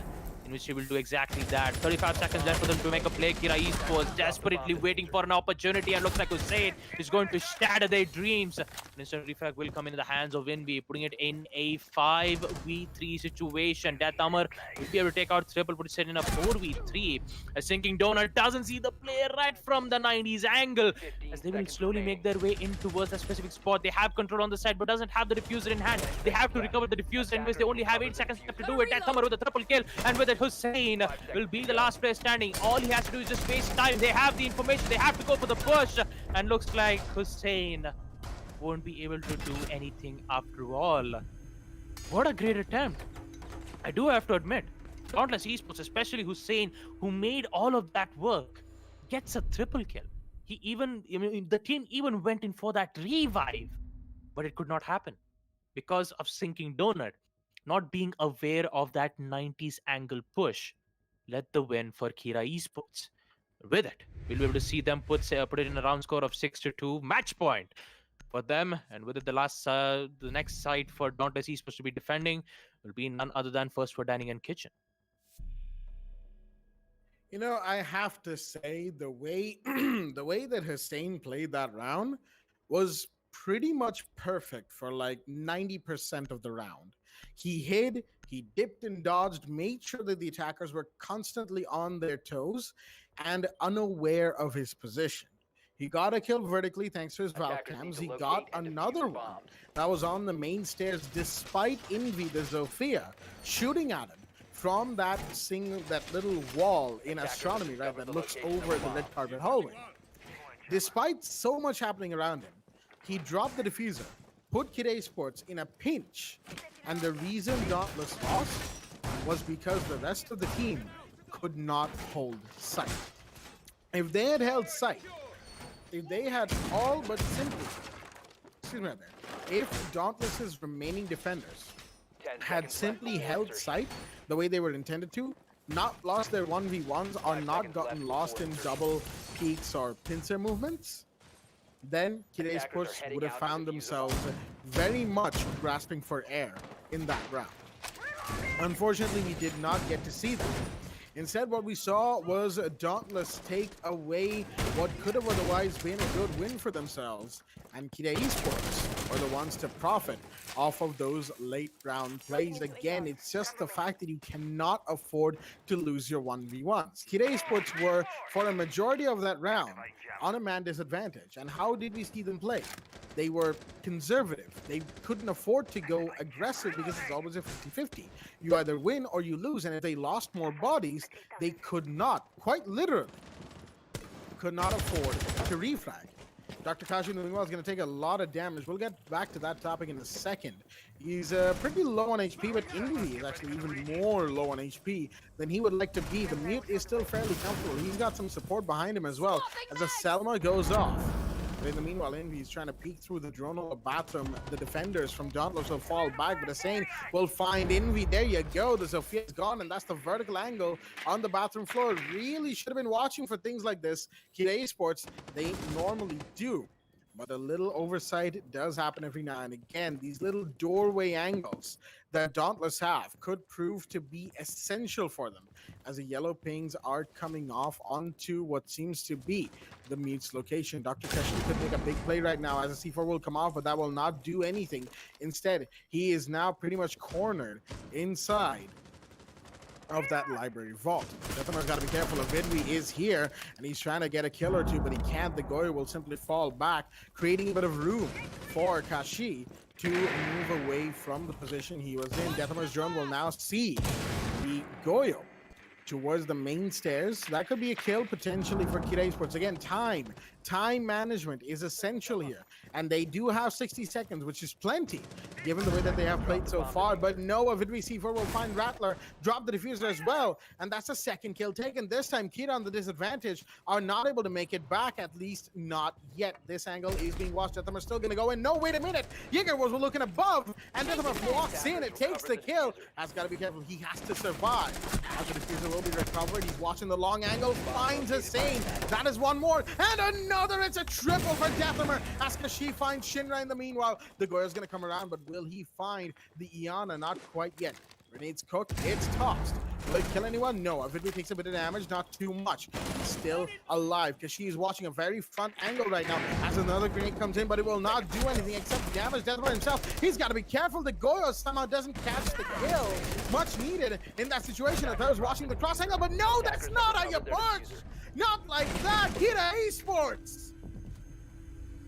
in which he will do exactly that. 35 seconds left for them to make a play. Kira Esports desperately waiting for an opportunity, and looks like Hussein is going to shatter their dreams. An instant refrag will come in the hands of Envy, putting it in a 5v3 situation. Death Hammer will be able to take out triple, put it in a 4v3. A sinking donut doesn't see the play right from the 90s angle, 15 as they will seconds slowly remaining. make their way in towards a specific spot. They have control on the side, but doesn't have the diffuser in hand. They have to recover the diffuser, in which they only have 8 seconds left to do it. Death Hammer with a triple kill, and with it, Hussein will be the last player standing. All he has to do is just waste time. They have the information. They have to go for the push, and looks like Hussein won't be able to do anything after all. What a great attempt. I do have to admit, Countless Esports, especially Hussein, who made all of that work, gets a triple kill. He even, the team even went in for that revive, but it could not happen because of sinking donut, not being aware of that 90s angle push. Let the win for Kira Esports. With it, we'll be able to see them put it in a round score of 6-2, match point for them. And with it, the next side for Dauntless Esports to be defending will be none other than First for Dining and Kitchen. You know, I have to say the way the way that Hussein played that round was pretty much perfect for like 90% of the round. He hid, he dipped and dodged, made sure that the attackers were constantly on their toes and unaware of his position. He got a kill vertically thanks to his valve Attackers need cams. to He locate got and defuse another the one bombs. that was on the main stairs despite Envy the Zofia shooting at him from that little wall in astronomy, right, that looks over the red carpet hallway. Despite so much happening around him, he dropped the diffuser, put Kid Esports in a pinch, and the reason Dauntless lost was because the rest of the team could not hold sight. If they had held sight, if they had all but simply, excuse me right there, if Dauntless's remaining defenders 10 had seconds left simply before held insertion. sight the way they were intended to, not lost their 1v1s, or 5 not seconds gotten left lost before in insertion. double peaks or pincer movements, then Kid Attackers are Esports heading would have out to found defuse the themselves bomb. very much grasping for air in that round. Unfortunately, we did not get to see that. Instead, what we saw was Dauntless take away what could have otherwise been a good win for themselves, and Kid Esports are the ones to profit off of those late round plays. Again, it's just the fact that you cannot afford to lose your 1v1s. Kid Esports were, for a majority of that round, on a man disadvantage. And how did we see them play? They were conservative. They couldn't afford to go aggressive because it's always a 50-50. You either win or you lose. And if they lost more bodies, they could not, quite literally, could not afford to refrag. Dr. Kashi in the meanwhile is going to take a lot of damage. We'll get back to that topic in a second. He's pretty low on HP, but Envy is actually even more low on HP than he would like to be. The mute is still fairly comfortable. He's got some support behind him as well as a Selma goes off. But in the meanwhile, Envy is trying to peek through the drone on the bathroom. The defenders from Dauntless will fall back, but Hussein will find Envy. There you go. The Sophia is gone, and that's the vertical angle on the bathroom floor. Really should have been watching for things like this. Kid Esports, they normally do But a little oversight does happen every now and again. These little doorway angles that Dauntless have could prove to be essential for them, as the yellow pings are coming off onto what seems to be the mute's location. Dr. Keshi could make a big play right now as a C4 will come off, but that will not do anything. Instead, he is now pretty much cornered inside of that library vault. Dethimer's got to be careful. Avidwi is here, and he's trying to get a kill or two, but he can't. The Goyo will simply fall back, creating a bit of room for Kashi to move away from the position he was in. Dethimer's drone will now see the Goyo towards the main stairs. That could be a kill potentially for Kira Esports. Again, time management is essential here, and they do have 60 seconds, which is plenty given the way that they have played so far. But no, Avidwi C4 will find Rattler, drop the diffuser as well, and that's a second kill taken. This time Kira on the disadvantage are not able to make it back, at least not yet. This angle is being watched. Dethimer still gonna go in. No, wait a minute, Jaeger was looking above, and Dethimer walks in, it takes the kill. Has got to be careful, he has to survive. As the diffuser will be recovered, he's watching the long angle, finds a Sane. That is one more, and another. It's a triple for Dethimer as Kashi finds Shinra in the meanwhile. The Goyo's gonna come around, but will he find the Iana? Not quite yet. Grenades cooked, it's tossed. Will it kill anyone? No. Avidwi takes a bit of damage, not too much. He's still alive because she is watching a very front angle right now as another grenade comes in, but it will not do anything except damage Dethimer himself. He's got to be careful. The Goyo somehow doesn't catch the kill. Much needed in that situation. If I was watching the cross angle, but no, that's not how you push. Not like that. Kira Esports.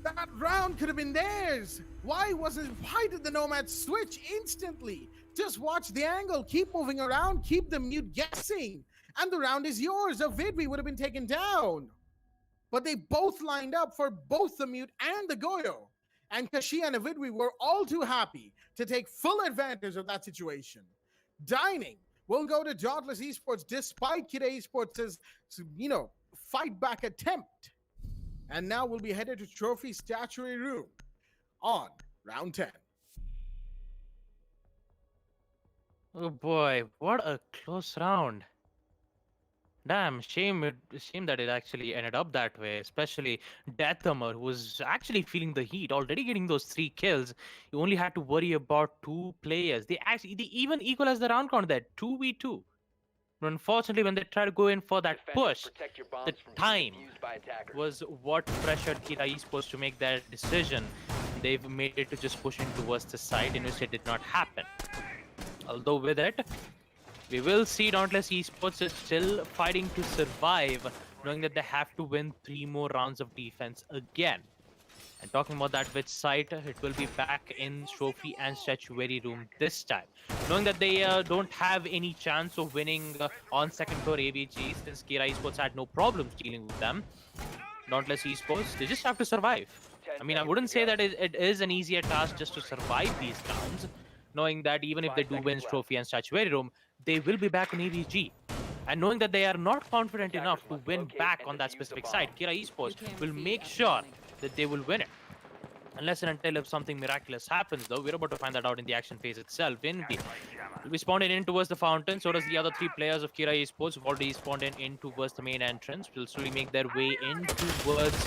That round could have been theirs. Why did the Nomad switch instantly? Just watch the angle, keep moving around, keep the mute guessing, and the round is yours. Avidwi would have been taken down. But they both lined up for both the mute and the Goyo. And Kashi and Avidwi were all too happy to take full advantage of that situation. Dining will go to Dauntless Esports despite Kira Esports' fight back attempt. And now we'll be headed to Trophy Statuary Room on round 10. Oh boy, what a close round. Damn, shame that it actually ended up that way, especially Dethimer, who was actually feeling the heat, already getting those 3 kills. You only had to worry about 2 players. They even equalized the round count there, 2v2. But unfortunately, when they try to go in for that push, the time was what pressured Kira Esports to make that decision. They've made it to just push in towards the side, in which it did not happen. Although with it, we will see Dauntless Esports is still fighting to survive, knowing that they have to win 3 more rounds of defense again. And talking about that, which site, it will be back in Trophy and Statuary Room this time. Knowing that they don't have any chance of winning on second floor AVG, since Kira Esports had no problems dealing with them. Dauntless Esports, they just have to survive. I mean, I wouldn't say that it is an easier task just to survive these rounds, knowing that even if they do win Trophy and Statuary Room, they will be back on AVG. And knowing that they are not confident enough to win back on that specific side, Kira Esports will make sure that they will win it. Unless and until if something miraculous happens, though, we're about to find that out in the action phase itself. Invi will be spawned in towards the fountain, so does the other 3 players of Kira Esports who've already spawned in towards the main entrance. Will slowly make their way in towards,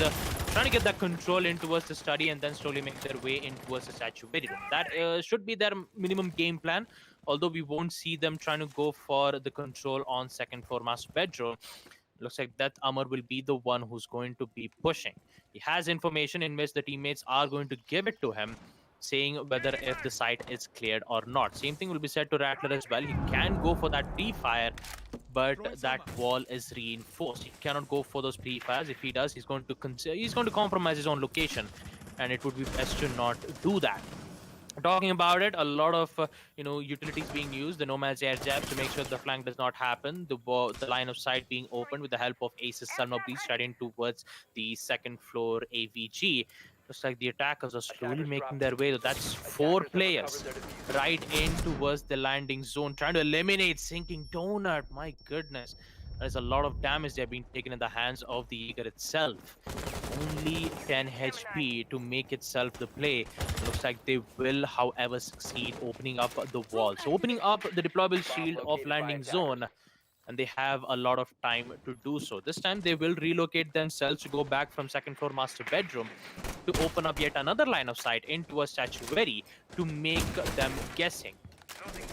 trying to get that control in towards the study, and then slowly make their way in towards the statuary room. That should be their minimum game plan, although we won't see them trying to go for the control on second floor master bedroom. Looks like that Amar will be the one who's going to be pushing. He has information in which the teammates are going to give it to him, saying whether if the site is cleared or not. Same thing will be said to Rattler as well. He can go for that pre-fire, but that wall is reinforced. He cannot go for those pre-fires. If he does, he's going to compromise his own location, and it would be best to not do that. Talking about it, a lot of utilities being used, the Nomad's air jab to make sure the flank does not happen, the line of sight being opened with the help of Ace's Salma Breeze right in towards the second floor AVG. Looks like the attackers are slowly making their way. That's 4 players right in towards the landing zone, trying to eliminate Sinking Donut. My goodness, there's a lot of damage there being taken in the hands of the Eager itself. Only 10 HP to make itself the play. Looks like they will, however, succeed opening up the wall. So opening up the deployable shield of landing zone, and they have a lot of time to do so. This time they will relocate themselves to go back from second floor master bedroom to open up yet another line of sight into a statuary to make them guessing.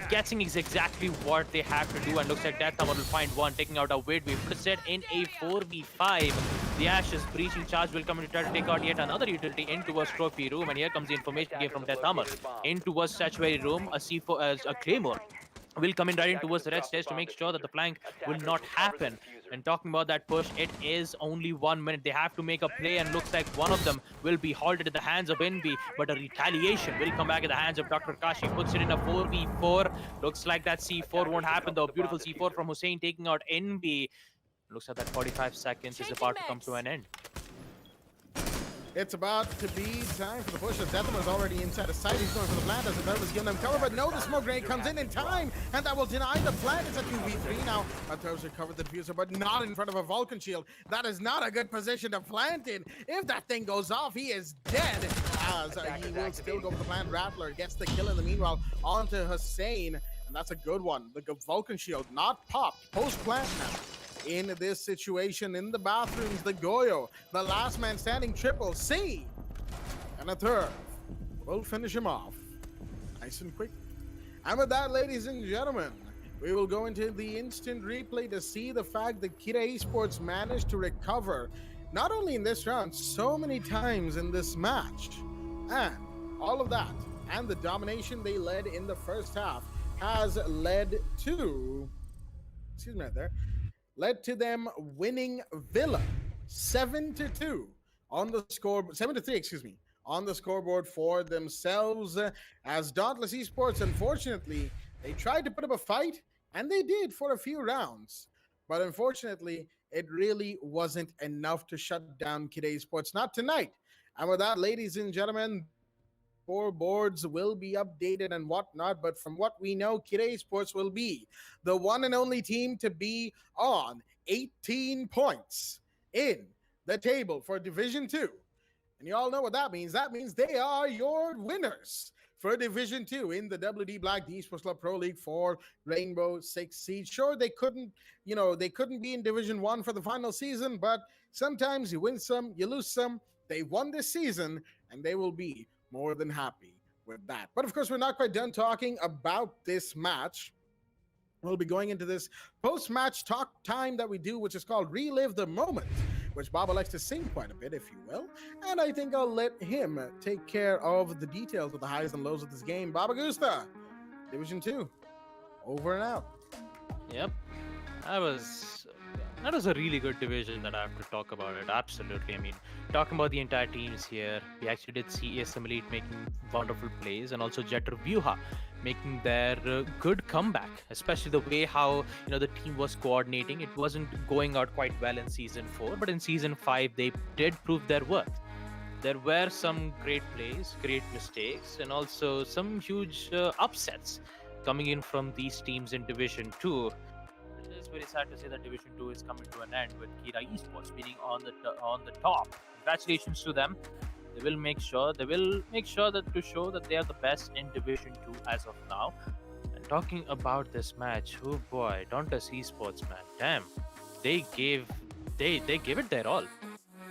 Guessing is exactly what they have to do, and looks like Death Hammer will find one, taking out a Wade. We put it in a 4v5. The Ashes breaching charge will come in to try to take out yet another utility into a trophy room, and here comes the information game from Death Hammer into a statuary room. A C4 as a Claymore will come in right in towards the red stairs to make sure that the flank will not happen. And talking about that push, it is only 1 minute. They have to make a play, and looks like one of them will be halted at the hands of Envy, but a retaliation will come back at the hands of Dr. Kashi. Puts it in a 4v4. Looks like that C4 won't happen though. Beautiful C4 from Hussein taking out Envy. Looks like that 45 seconds is about to come to an end. It's about to be time for the push. The Deathman is already inside the site. He's going for the plant as the Bear was giving them cover, but no, the smoke grenade comes in time, and that will deny the plant. It's a 2v3 now. Those recovered the diffuser, but not in front of a Vulcan shield. That is not a good position to plant in. If that thing goes off, he is dead, as he will still go for the plant. Rattler gets the kill in the meanwhile onto Hussein, and that's a good one. The Vulcan shield not popped. Post-plant now. In this situation, in the bathrooms, the Goyo, the last man standing, Triple C, and a third will finish him off nice and quick. And with that, ladies and gentlemen, we will go into the instant replay to see the fact that Kira Esports managed to recover, not only in this round, so many times in this match. And all of that, and the domination they led in the first half, has led to, excuse me right there, led to them winning Villa 7-2 on the score, 7-3, excuse me, on the scoreboard for themselves. As Dauntless Esports, unfortunately, they tried to put up a fight, and they did for a few rounds, but unfortunately, it really wasn't enough to shut down Kid Esports. Not tonight. And with that, ladies and gentlemen, boards will be updated and whatnot, but from what we know, Kid Esports will be the one and only team to be on 18 points in the table for Division 2. And you all know what that means. That means they are your winners for Division 2 in the WD BLACK Esports Club Pro League for Rainbow Six Siege. Sure, they couldn't be in Division 1 for the final season, but sometimes you win some, you lose some. They won this season, and they will be more than happy with that. But of course, we're not quite done talking about this match. We'll be going into this post-match talk time that we do, which is called Relive the Moment, which Baba likes to sing quite a bit, if you will. And I think I'll let him take care of the details of the highs and lows of this game. Baba Gusta, Division 2, over and out. Yep, that was a really good division that I have to talk about it. Absolutely. I mean, talking about the entire teams here, we actually did see ESM Elite making wonderful plays, and also Jetter Vyuha making their good comeback, especially the way how the team was coordinating. It wasn't going out quite well in Season 4, but in Season 5, they did prove their worth. There were some great plays, great mistakes, and also some huge upsets coming in from these teams in Division 2. It is very sad to say that Division 2 is coming to an end with Kira Esports being on the top. Congratulations to them. They will make sure that to show that they are the best in Division 2 as of now. And talking about this match, oh boy, Dauntless Esports, man, damn, they gave it their all.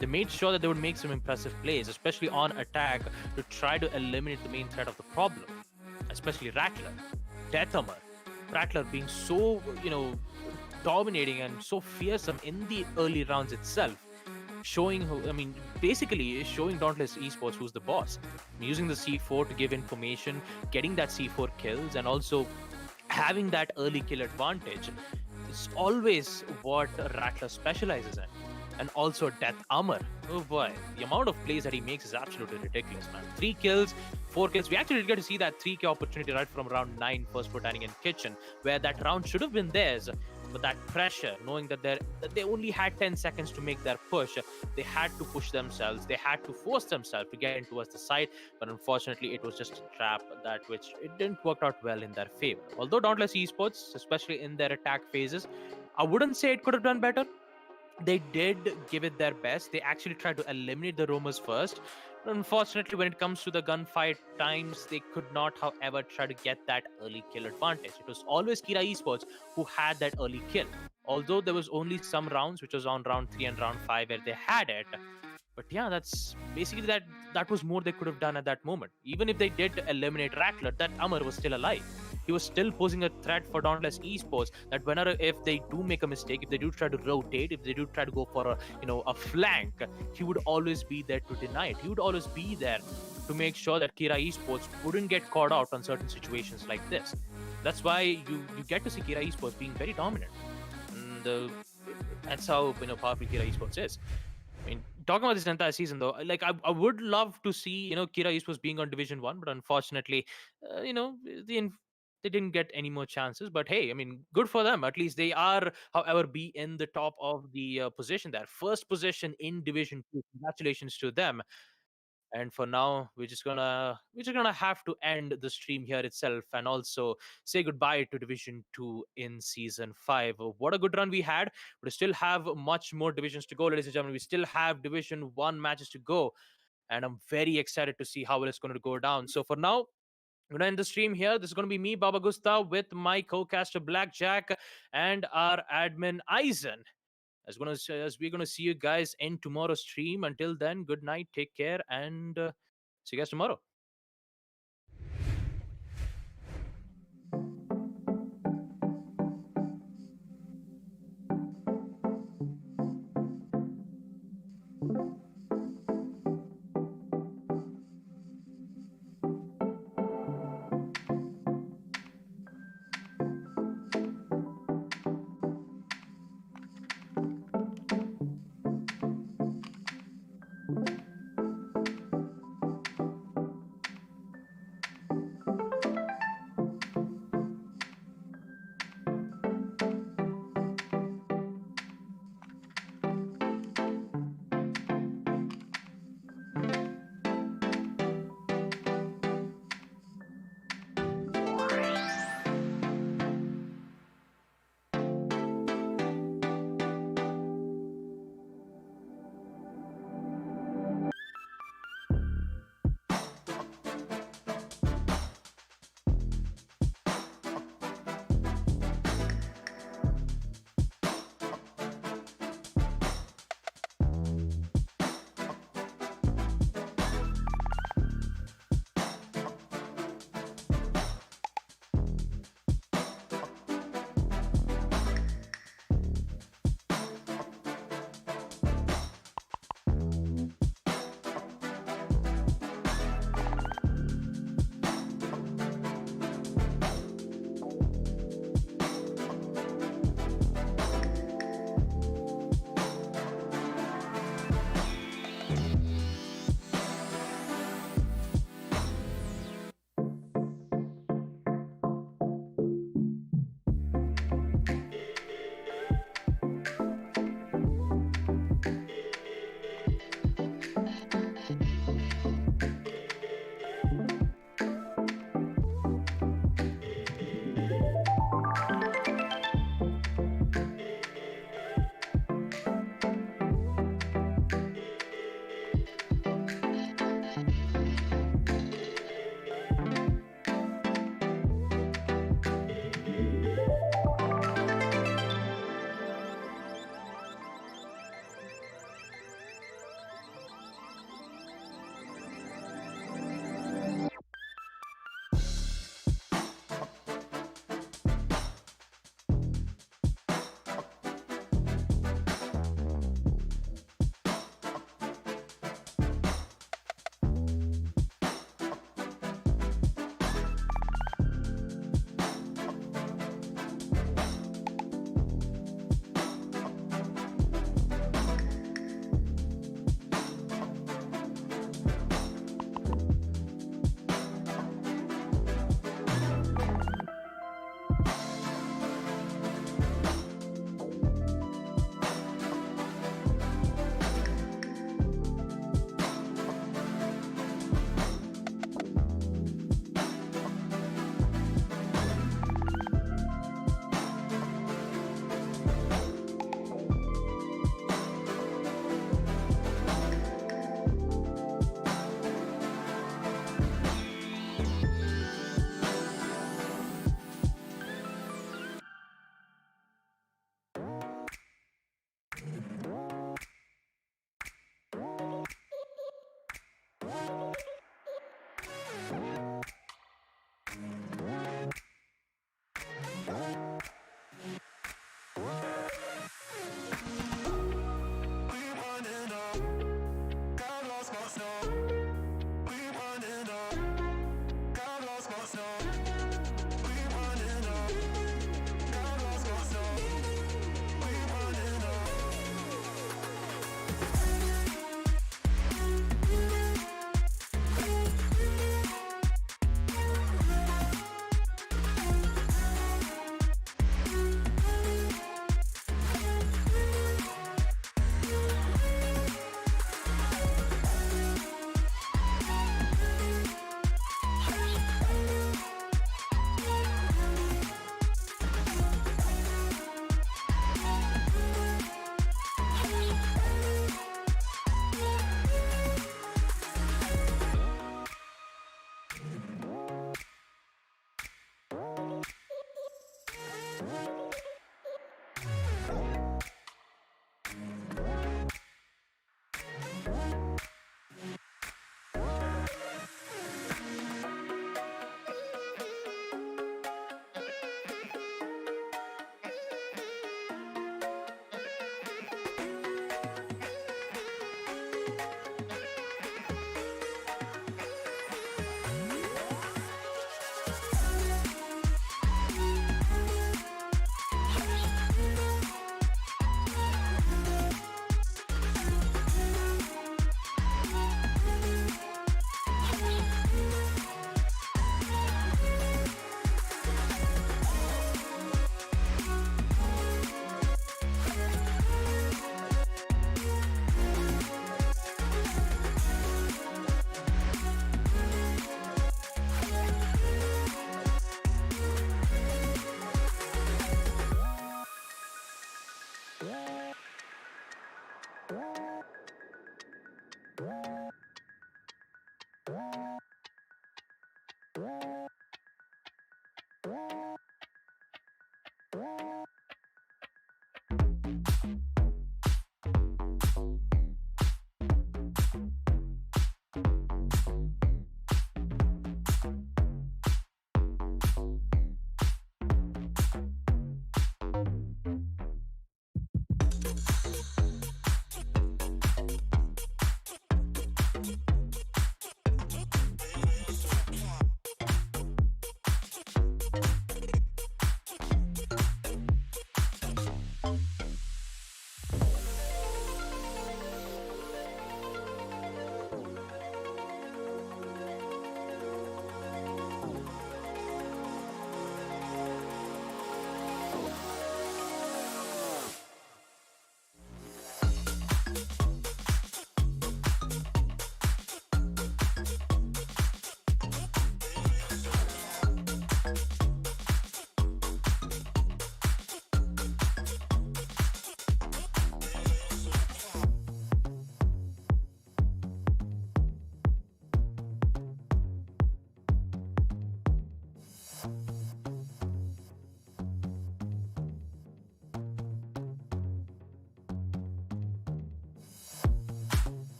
They made sure that they would make some impressive plays, especially on attack, to try to eliminate the main threat of the problem, especially Rattler, Deathammer. Rattler being so, dominating and so fearsome in the early rounds itself, basically showing Dauntless Esports who's the boss. Using the C4 to give information, getting that C4 kills, and also having that early kill advantage. It's always what Rattler specializes in. And also Death Armor. Oh boy, the amount of plays that he makes is absolutely ridiculous, man. 3 kills, 4 kills. We actually did get to see that 3K opportunity right from round 9, First Botanic and Kitchen, where that round should have been theirs. But that pressure, knowing that they only had 10 seconds to make their push, they had to push themselves. They had to force themselves to get in towards the side. But unfortunately, it was just a trap which it didn't work out well in their favor. Although Dauntless Esports, especially in their attack phases, I wouldn't say it could have done better. They did give it their best. They actually tried to eliminate the roamers first. But unfortunately, when it comes to the gunfight times, they could not, however, try to get that early kill advantage. It was always Kira Esports who had that early kill. Although there was only some rounds, which was on round 3 and round 5, where they had it. But yeah, that's basically that that was more they could have done at that moment. Even if they did eliminate Rattler, that Amar was still alive. He was still posing a threat for Dauntless Esports. That whenever if they do make a mistake, if they do try to rotate, if they do try to go for a flank, he would always be there to deny it. He would always be there to make sure that Kira Esports wouldn't get caught out on certain situations like this. That's why you get to see Kira Esports being very dominant. And that's how powerful Kira Esports is. I mean, talking about this entire season though, like I would love to see Kira Esports being on Division One, but unfortunately, the they didn't get any more chances. But hey, I mean, good for them. At least they are, however, be in the top of the position there, first position in Division Two. Congratulations to them. And for now, we're just gonna have to end the stream here itself, and also say goodbye to Division 2 in Season 5. What a good run we had, but we still have much more divisions to go, ladies and gentlemen. We still have Division 1 matches to go, and I'm very excited to see how well it's going to go down. So for now, I'm gonna end the stream here. This is gonna be me, Baba Gusta, with my co-caster Blackjack and our admin Eisen. As we're gonna see you guys in tomorrow's stream. Until then, good night, take care, and see you guys tomorrow.